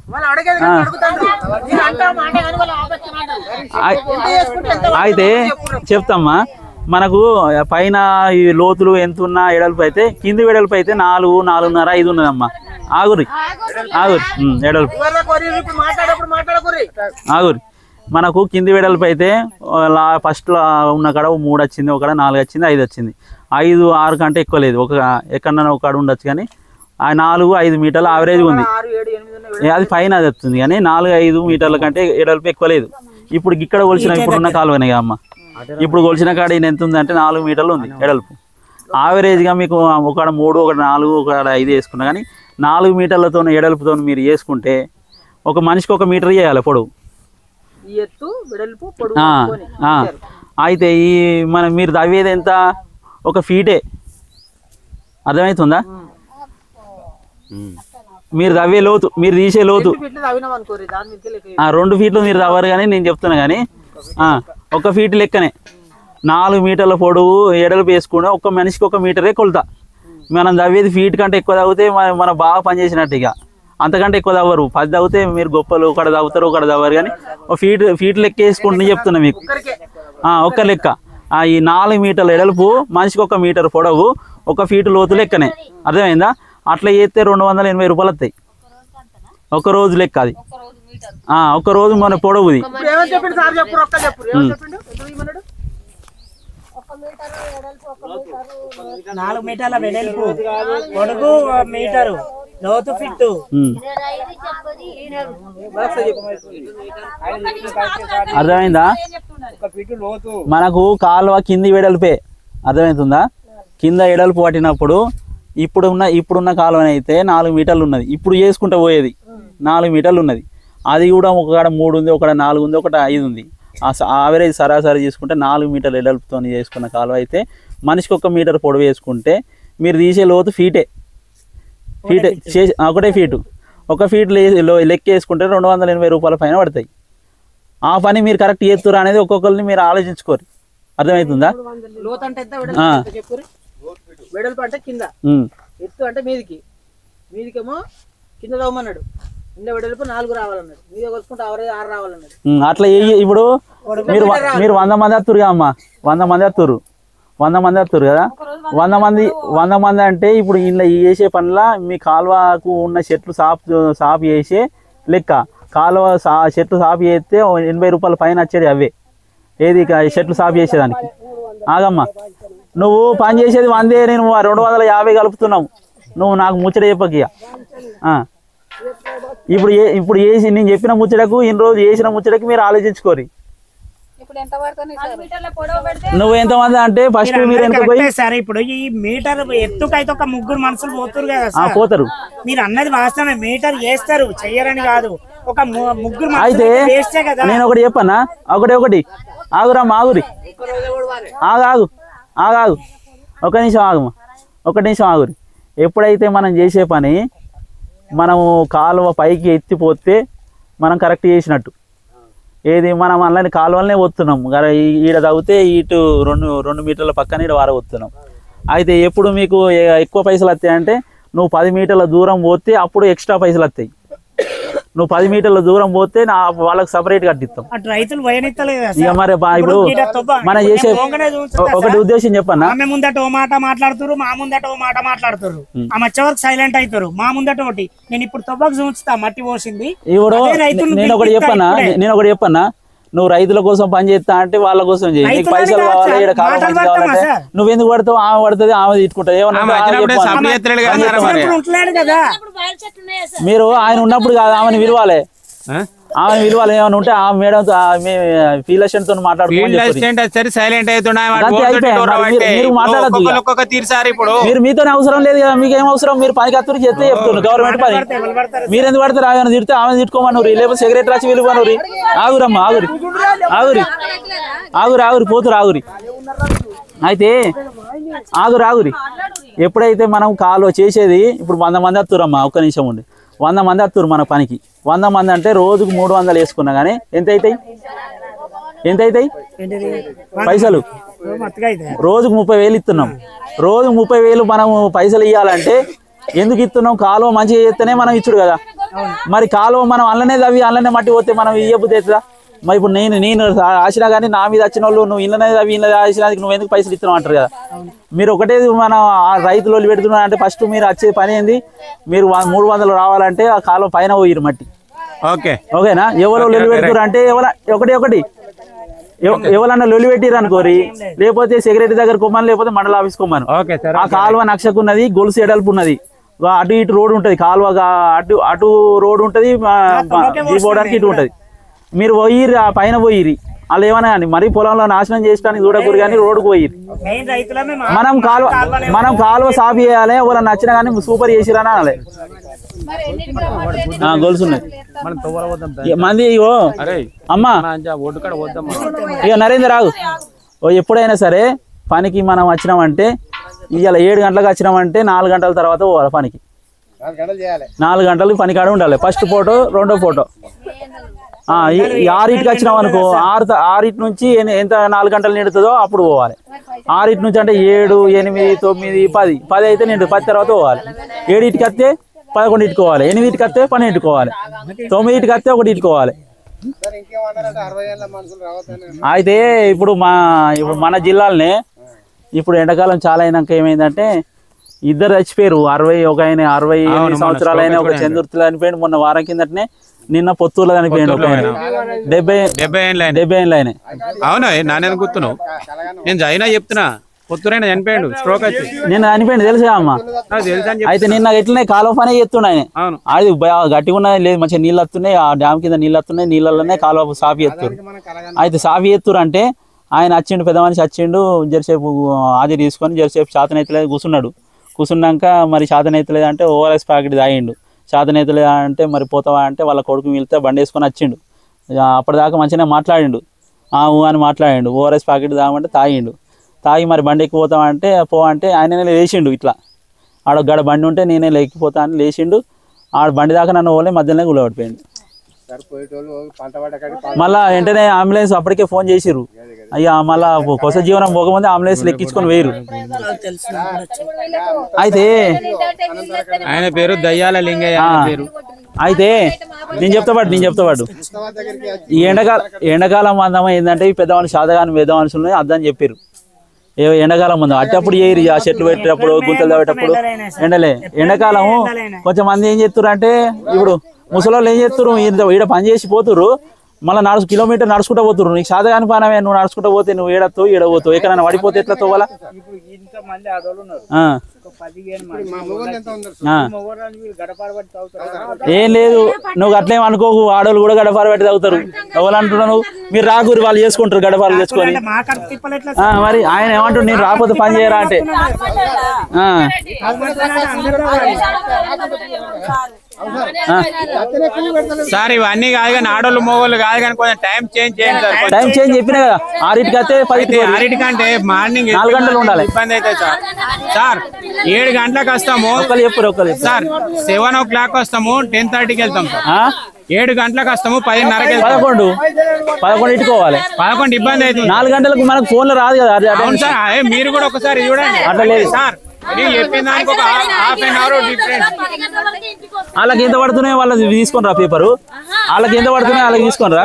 అయితే చెప్తామ్మా, మనకు పైన ఈ లోతులు ఎంత ఉన్నా ఎడల్పు అయితే, కింది వెడల్పు అయితే 4, 4.5, 5 ఉన్నదమ్మా. ఆగురి ఎడల్పు ఆగురి. మనకు కింది వెడల్పు అయితే ఫస్ట్లో ఉన్న కాడ 3 వచ్చింది, ఒక 4 వచ్చింది, 5 వచ్చింది. 5, 6 కంటే ఎక్కువ లేదు, ఎక్కడన్నా ఒక కాడ ఉండొచ్చు. కానీ 4, 5 మీటర్ల యావరేజ్ ఉంది, అది పైన అది వస్తుంది. కానీ 4, 5 మీటర్ల కంటే ఎడల్పు ఎక్కువ లేదు. ఇప్పుడు ఇక్కడ కొలిసిన ఇప్పుడున్న కాలువనే అమ్మ, ఇప్పుడు కొలిసిన కాడ ఎంత ఉంది అంటే 4 మీటర్లు ఉంది ఎడల్పు. యావరేజ్గా మీకు ఒక 3, ఒక 4, ఒక 5 వేసుకున్నా. కానీ 4 మీటర్లతో ఎడల్పుతో మీరు వేసుకుంటే ఒక మనిషికి 1 మీటర్ చేయాలి పొడవు. అయితే ఈ మీరు తవ్వేది ఎంత, 1 ఫీటే. అర్థమవుతుందా? మీరు తవ్వే లోతు, మీరు తీసే లోతు 2 ఫీట్లు మీరు తవ్వరు. కానీ నేను చెప్తున్నా కానీ 1 ఫీట్ లెక్కనే 4 మీటర్ల పొడవు ఎడలు వేసుకుని ఒక్క మనిషికి 1 మీటరే కొలత. మనం తవ్వేది ఫీట్ కంటే ఎక్కువ తవ్వితే మన బాగా పనిచేసినట్టు. ఇక అంతకంటే ఎక్కువ తవ్వరు. 10 తవ్వితే మీరు గొప్పలు, ఒకటి తవ్వుతారు ఒకటి తవ్వరు. కానీ ఫీట్ లెక్క వేసుకుంటే చెప్తున్నా మీకు. ఒక్క లెక్క ఈ 4 మీటర్ల ఎడల్పు మనిషికి 1 మీటర్ పొడవు 1 ఫీటు లోతు లెక్కనే. అర్థమైందా? అట్లా చేస్తే 280 రూపాయలు వస్తాయి ఒక రోజు లెక్క. అది ఒక రోజు మన పొడవుది. 4 మీటర్ల వెడల్పు, పొడుగు మీటరు, లోతు ఫిట్. అర్థమైందా? మనకు కాలువ కింది వెడల్పే. అర్థమవుతుందా? కింద ఎడల్పు పట్టినప్పుడు ఇప్పుడున్న కాలువ అయితే 4 మీటర్లు ఉన్నది. ఇప్పుడు చేసుకుంటూ పోయేది 4 మీటర్లు ఉన్నది. అది కూడా ఒకడ 3 ఉంది, ఒకడ 4 ఉంది, ఒకటి 5 ఉంది. ఆవరేజ్ సరాసరి చేసుకుంటే 4 మీటర్ల ఎడల్పుతో చేసుకున్న కాలువ అయితే మనిషికి 1 మీటర్ పొడవు వేసుకుంటే మీరు తీసే లోతు ఫీటే ఒకటే ఫీటు. 1 ఫీట్ లెక్క వేసుకుంటే 280 రూపాయల పైన పడతాయి. ఆ పని మీరు కరెక్ట్ చేస్తురా అనేది ఒక్కొక్కరిని మీరు ఆలోచించుకోరు. అర్థమవుతుందా? వెడల్పు అంటే కింద, ఎత్తు అంటే మీదికేమో కింద తవ్వమన్నాడు. కింద వెడల్పు 4 రావాలన్నాడు, మీద కొలుసుకుంటే 6 రావాలన్నాడు. అట్లా ఇప్పుడు మీరు 100 మంది వస్తురు అమ్మ, 100 మంది వస్తురు కదా. 100 మంది అంటే ఇప్పుడు ఇలా చేసే పనిలా మీ కాలువకు ఉన్న చెట్లు సాపు చేసే లెక్క. కాలువ చెట్లు సాపు చేస్తే 80 రూపాయల పైన వచ్చేది అవే. ఏది చెట్లు సాపు చేసేదానికి. ఆగమ్మా, నువ్వు పని చేసేది 100, నేను 250 కలుపుతున్నావు. నువ్వు నాకు ముచ్చట చెప్పకియ. ఇప్పుడు చేసి నేను చెప్పిన ముచ్చటకు ఇన్ని రోజులు చేసిన ముచ్చటకి మీరు ఆలోచించుకోరి. నువ్వు ఎంతమంది అంటే ఫస్ట్ మీరు ఎంత పోయి సరే. ఇప్పుడు ఈ మీటర్ ఎత్తుకైతే 3 మనుషులు పోతురు కదా, పోతారు. మీరు అన్నది వాస్తవమే, మీటర్ చేస్తారు, చెయ్యరని కాదు. 3 అయితే నేను ఒకటి చెప్పన్నా, ఒకటి ఆగురమ్మా, ఆగు, ఒక నిమిషం ఆగురి. ఎప్పుడైతే మనం చేసే పని మనము కాలువ పైకి ఎత్తిపోతే మనం కరెక్ట్ చేసినట్టు. ఏది మనం అలాంటి కాలువలనే పోతున్నాం. ఈడ తవ్వితే ఇటు 2 మీటర్ల పక్కన ఈడ వారబోతున్నాం. అయితే ఎప్పుడు మీకు ఎక్కువ పైసలు వస్తాయంటే నువ్వు 10 మీటర్ల దూరం పోతే అప్పుడు ఎక్స్ట్రా పైసలు వస్తాయి. నువ్వు 10 మీటర్ల దూరం పోతే వాళ్ళకి సపరేట్ కట్టిస్తాం. ఇక మరి ఇప్పుడు మనం చేసే ఒకటి ఉద్దేశం చెప్పన్నా, ముందట ఓ మాట మాట్లాడుతారు, మా ముందట ఓ మాట మాట్లాడుతారు. ఆ మచ్చ వరకు సైలెంట్ అవుతారు. మా ముందట ఒకటి, నేను ఇప్పుడు తొవ్వకు చూస్తా మట్టి పోసింది. ఇప్పుడు నేను ఒకటి చెప్పన్నా, నువ్వు రైతుల కోసం పని చేస్తా అంటే వాళ్ళ కోసం చేయి. నీకు పైసలు కావాలి, ఇక్కడ కాలం కావాలంటే నువ్వెందుకు పడతావు? ఆమె పడుతుంది, ఆమె తీసుకుంటా. మీరు ఆయన ఉన్నప్పుడు కాదు, ఆమెను విలువాలి. ఏమైనా ఉంటే ఆ మేడం ఫీల్ తో మాట్లాడుకోండి. మీరు మీతో అవసరం లేదు కదా, మీకు ఏం అవసరం? మీరు పనికి అత్తరు చేస్తే చెప్తున్నారు గవర్నమెంట్ పని. మీరు ఎందుకు పడతారు? ఆమె తిడితే ఆమె తిట్టుకోమన్నారు, లేకపోతే సెక్రటరీ వచ్చి విలువనరు. ఆగురమ్మా, ఆగురి పోతురు, ఆగురి. అయితే ఆగురి. ఎప్పుడైతే మనం కాలువ చేసేది ఇప్పుడు 100 మంది వస్తురమ్మా, ఒక్క నిమిషం ఉండి. 100 మంది వస్తురు మన పనికి. 100 మంది అంటే రోజుకు 300 వేసుకున్నా కానీ ఎంత అవుతాయి పైసలు? రోజుకు 30,000 ఇస్తున్నాం. రోజు 30,000 మనం పైసలు ఇవ్వాలంటే ఎందుకు ఇస్తున్నాం? కాలువ మంచిగా చేస్తేనే మనం ఇచ్చుడు కదా. మరి కాలువ మనం అల్లనే తవ్వి అల్లనే మట్టి పోతే మనం ఇయ్యబుద్ధి అవుతుందా? మరి ఇప్పుడు నేను ఆశినా కానీ నా మీద వచ్చిన వాళ్ళు నువ్వు ఇళ్ళనే తవ్వి ఇళ్ళ ఆశినానికి నువ్వు ఎందుకు పైసలు ఇస్తున్నావు అంటారు కదా. మీరు ఒకటే మనం రైతులు పెడుతున్నారు అంటే ఫస్ట్ మీరు వచ్చే పని ఏంది? మీరు 300 రావాలంటే ఆ కాలువ పైన పోయిరు మట్టి. ఓకేనా? ఎవరో లొల్లి పెడుతున్నారు అంటే ఒకటి ఎవరన్నా లొల్లి పెట్టిరు అనుకోరి, లేకపోతే సెక్రటరీ దగ్గర కొమ్మని, లేకపోతే మండల ఆఫీస్ కొమ్మను. ఆ కాలువ నక్షకున్నది, గొలుసు ఎడల్పు ఉన్నది, అటు ఇటు రోడ్డు ఉంటది. కాలువ అటు రోడ్డు ఉంటది, పోవడానికి ఇటు ఉంటది. మీరు పోయిర్రి, ఆ పైన పోయిర్రి, వాళ్ళు ఏమన్నా కానీ మరి పొలంలో నాశనం చేయడానికి చూడకూరు కానీ రోడ్డుకు పోయిర్రి. మనం కాలువ సాఫ్ చేయాలి. ఎవరైనా నచ్చినా కానీ సూపర్ చేసిరని అనాలి. గొలుసున్నది మంది. ఇగో అమ్మా, ఇక నరేంద్ర రావు, ఎప్పుడైనా సరే పనికి మనం వచ్చినామంటే ఇవాళ 7 గంటలకు వచ్చినామంటే 4 గంటల తర్వాత పోవాలి పనికి. 4 గంటలకు పని కాడ ఉండాలి. ఫస్ట్ ఫోటో, రెండో ఫోటో. ఆరింటికి వచ్చినాం అనుకో 6 నుంచి ఎంత 4 గంటలు నిండుతుందో అప్పుడు పోవాలి. 6 నుంచి అంటే 7, 8, 9, 10 అయితే నిండు 10 తర్వాత పోవాలి. 7కి వస్తే 11కి పోవాలి. 8కి వస్తే 12కి పోవాలి. 9కి వస్తే 1కి పోవాలి. అయితే ఇప్పుడు మన జిల్లాలనే ఇప్పుడు ఎండాకాలం చాలా అయినాక ఏమైందంటే ఇద్దరు చచ్చిపోయారు. 60 సంవత్సరాలు అయినా ఒక చంద్రుతులు చనిపోయాడు. మొన్న వారం కిందటనే నిన్న పొత్తూరులో చనిపోయాడు. 70 ఏళ్ళు అయినాయి. అవునా నాన్న గుర్తున్నావు? నేను అయినా చెప్తున్నా పొత్తూరైనా చనిపోయాడు, స్ట్రోక్ వచ్చి నిన్న చనిపోయింది తెలుసా అమ్మ? అయితే నిన్న ఎట్లనే కాలువ పని చేస్తున్నాయి. అది గట్టిగా ఉన్నది లేదు, మంచిగా నీళ్ళు వస్తున్నాయి. ఆ డ్యామ్ కింద నీళ్ళు వస్తున్నాయి. నీళ్ళలోనే కాలువ సాఫీ ఎత్తురు. అయితే సాఫీ ఎత్తురు అంటే ఆయన వచ్చిండు, పెద్ద మనిషి వచ్చిండు. జరసేపు ఆది తీసుకొని జరసేపు శాతనైతలేదు కూర్చున్నాక మరి శాతనైతలేదు అంటే ఓఆర్ఎస్ ప్యాకెట్ తాగిండు. శాతనైతలేదు అంటే మరి పోతావా అంటే వాళ్ళ కొడుకు మిగిలితే బండి వేసుకొని వచ్చిండు. అప్పటిదాకా మంచిగా మాట్లాడిండు, అని మాట్లాడిండు. ఓఆర్ఎస్ ప్యాకెట్ తాగమంటే తాగి మరి బండి ఎక్కిపోతావా అంటే అంటే ఆయననే లేచిండు. ఇట్లా ఆడ గడ బండి ఉంటే నేనే ఎక్కిపోతా అని లేచిండు. ఆడ బండి దాకా నన్ను ఓలే మధ్యలోనే గులబడిపోయింది. మళ్ళా వెంటనే అంబులెన్స్ అప్పటికే ఫోన్ చేసిర్రు. అయ్యా మళ్ళా కొత్త జీవనం పోకముందే అంబులెన్స్ ఎక్కించుకొని వేయరు. అయితే ఆయన పేరు దయ్యాల లింగయ్య పేరు. అయితే నేను చెప్తా పాటు ఈ ఎండాకాలం అందం ఏంటంటే ఈ పెద్ద మనిషి శాతగాని పెద్ద మనుషులు అర్థం చెప్పారు. ఎండాకాలం ముందు అట్టప్పుడు చేయరు. ఆ చెట్లు పెట్టేటప్పుడు గుంతలు తవ్వేటప్పుడు ఎండాకాలము కొంచెం మంది ఏం చేస్తారు అంటే ఇప్పుడు ముసలోళ్ళు ఏం చేస్తారు, ఈడ పని చేసి పోతురు, మళ్ళీ కిలోమీటర్ నడుచుకుంటూ పోతురు. నీకు శాతగాని పనమే, నువ్వు నడుచుకుంటూ పోతే నువ్వు ఏడపోతావు, ఎక్కడైనా పడిపోతే ఎట్లా తోవాలా? ఏం లేదు, నువ్వు అట్లేం అనుకోకు. ఆడోళ్ళు కూడా గడపారు పెట్టి తాగుతారు. ఎవరు అంటున్నావు? మీరు రాకూరి వాళ్ళు చేసుకుంటారు గడపాలు చేసుకొని. మరి ఆయన ఏమంటాడు, నేను రాకపోతే పని చేయరా అంటే సార్ ఇవన్నీ కాదు కానీ ఆడోళ్ళు మగోళ్ళు కాదు కానీ కొంచెం టైం చేంజ్ చేయండి. టైం చేంజ్ చెప్పినా కదా, 6కి వస్తే 10కి అంటే మార్నింగ్ 4 గంటలు ఉండాలి. ఇబ్బంది అవుతుంది సార్ 7 గంటలకు వస్తాము సార్, 7 o'clock వస్తాము, 10:30కి వెళ్తాం సార్. 7 గంటలకు వస్తాము, 10:30కి 11 ఇట్టుకోవాలి. 11 ఇబ్బంది అవుతుంది. 4 గంటలకు మనకు ఫోన్ లో రాదు కదా. అవును సార్, మీరు కూడా ఒకసారి చూడండి. అట్లా లేదు సార్, చెప్పిన దానికి ఒక ½ an hour డిఫరెన్స్. వాళ్ళకి ఎంత పడుతున్నాయి వాళ్ళకి తీసుకొని రా పేపరు. వాళ్ళకి ఎంత పడుతున్నాయి వాళ్ళకి తీసుకొని రా.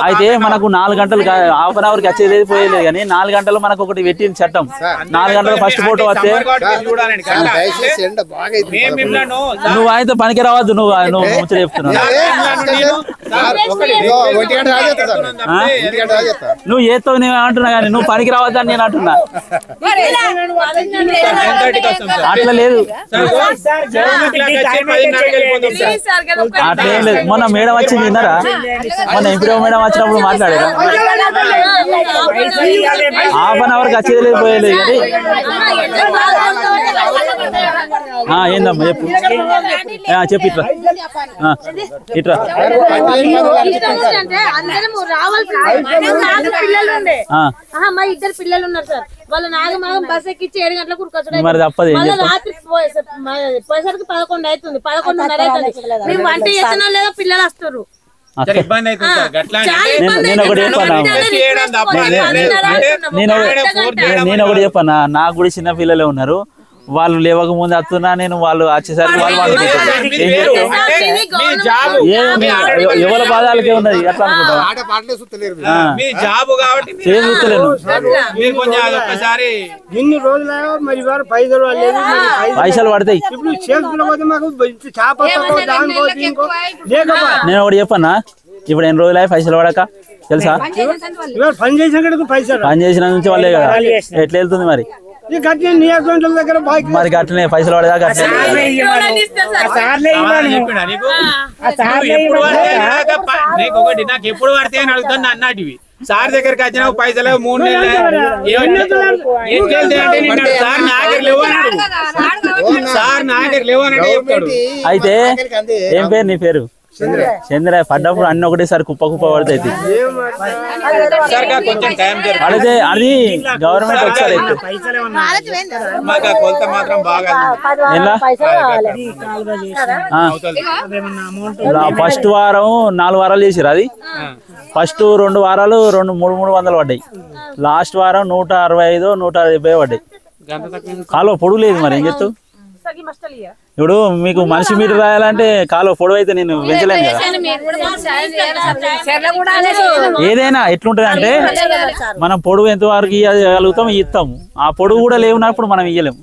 అయితే మనకు 4 గంటలు ½ an hourకి వచ్చేది పోయేది కానీ 4 గంటలు మనకు ఒకటి పెట్టిన చట్టం. 4 గంటలు ఫస్ట్ ఫోటో వస్తే నువ్వు అయితే పనికి రావద్దు. నువ్వు ముచ్చట చెప్తున్నావు. నువ్వు చేస్తావు నేను అంటున్నా కానీ నువ్వు పనికి రావద్దు అని నేను అంటున్నా. అట్లా లేదు, అట్లేం లేదు. మొన్న మేడం వచ్చింది విన్నారా? మొన్న ఎంపీ మేడం వచ్చినప్పుడు మాట్లాడారు. ½ an hourకి వచ్చేది లేదు పోయలేదు కానీ ఏందమ్మా చెప్పు ఇట్లా ఇట్లా మా 2 పిల్లలు ఉన్నారు సార్. వాళ్ళ నాగమాగం బస్ ఎక్కించి 7 గంటలకు కూర్చొచ్చాడు. మరి తప్పదు. రాత్రి పోయేసరికి 11 అవుతుంది, 11:30 అవుతుంది. మేము వంట చేస్తున్నా లేదా పిల్లలు వస్తారు. నేను ఒకటి చెప్పన్నా, నాకు కూడా చిన్న పిల్లలే ఉన్నారు. వాళ్ళు లేవక ముందు వస్తున్నా నేను, వాళ్ళు వచ్చేసరికి వాళ్ళు ఎవరి బాధాలకే ఉన్నది. ఎట్లా పైసలు పడతాయి. నేను ఒకటి చెప్పన్నా, ఇప్పుడు ఎన్ని రోజులు పైసలు పడక తెలుసా? పని చేసిన నుంచి వాళ్ళే కదా. ఎట్లా వెళ్తుంది మరి? మరి అట్లనే పైసలు పడేదాకా నాకు ఎప్పుడు పడితే అని అడుగుతాను అన్నటివి. సార్ దగ్గరికి వచ్చిన పైసలు 3 నెలలు సార్ నా దగ్గర లేవు అని చెప్తాడు. అయితే ఏం పేరు నీ పేరు? చంద్ర పడ్డప్పుడు అన్ని ఒకటేసారి కుప్ప కుప్ప పడతాయి కొంచెం టైం అడితే అది గవర్నమెంట్ ఒకసారి కొలత మాత్రం బాగా ఫస్ట్ వారం 4 వారాలు చేసిరు అది ఫస్ట్ 2 వారాలు 300 పడ్డాయి లాస్ట్ వారం 165 170 పడ్డాయి కాలువ పొడుగు లేదు మరి ఏం చెప్తావు ఇప్పుడు మీకు మనిషి మీటర్ రాయాలంటే కాలువ పొడవు అయితే నేను పెంచలేను కదా ఏదైనా ఎట్లుంటది అంటే మనం పొడుగు ఎంత వరకు ఇవ్వగలుగుతాం ఇస్తాము ఆ పొడుగు కూడా లేవున్నప్పుడు మనం ఇయ్యలేము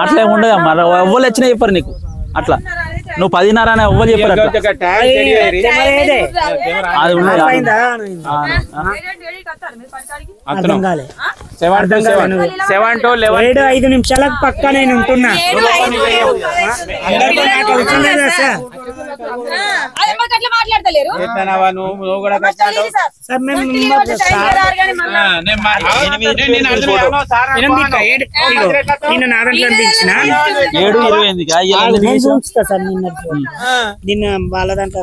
అట్లా ఉండదు మరి ఎవ్వరు వచ్చినా చెప్పారు నీకు అట్లా నువ్వు 10:30 అని ఎవ్వరు చెప్పారు అది ఉన్నది 7-5 నిమిషాలకు పక్క నేను ఉంటున్నా నిన్న నా దాంట్లో అనిపించిన 7:28 ఉంచుతా సార్ నిన్న వాళ్ళ దాంట్లో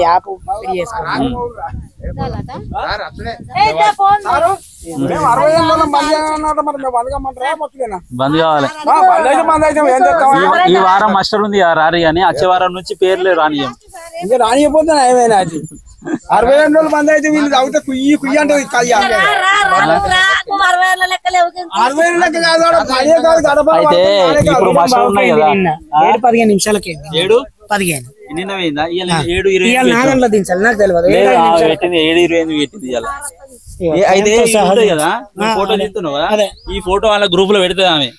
యాప్ చేసుకున్నాను బంద్ కావాలి ఈ వారం మాస్టర్ ఉంది రారి అని వచ్చే వారం నుంచి పేర్లే రానియం రానియపోతే ఏమైనా 62 రోజులు బంద్ అయితే వీళ్ళు తాగితే కుయ్యి కుయ్యి అంటే 60 అయితే ఇప్పుడు మాస్టర్ ఉన్నాయి కదా 7-15 నిమిషాలకి 7-15 నిన్న పోయిందా 7:20 నాదంలో దించాలి నాకు తెలియదు పెట్టింది 7:28 పెట్టింది ఇలా అయితే కదా ఫోటో తీస్తున్నావు కదా ఈ ఫోటో వాళ్ళ గ్రూప్ లో పెడుతుంది ఆమె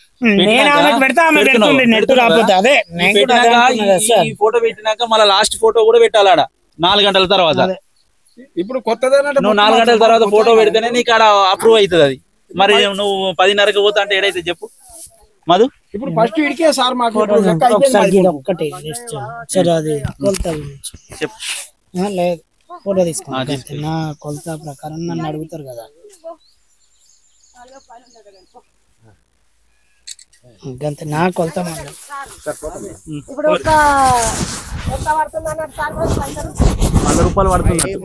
ఈ ఫోటో పెట్టినాక మళ్ళీ లాస్ట్ ఫోటో కూడా పెట్టాలి ఆడ 4 గంటల తర్వాత ఇప్పుడు కొత్తదేనంటే నువ్వు 4 గంటల తర్వాత ఫోటో పెడితేనే నీకు ఆడ అప్రూవ్ అవుతుంది అది మరి నువ్వు 10:30కి పోతా అంటే ఏడైతే చెప్పు మధు ఇప్పుడు ఫస్ట్ ఇడికే సార్ మాకు ఒక్కటే సరే అది చెప్పు లేదు ఫోటో తీసుకుంటా నా కొలత ప్రకారం నన్ను అడుగుతారు కదా గంతే నా కొలత ఇప్పుడు ఒక 100 రూపాయలు పడుతున్నట్టు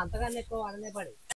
అంతకన్నా ఎక్కువ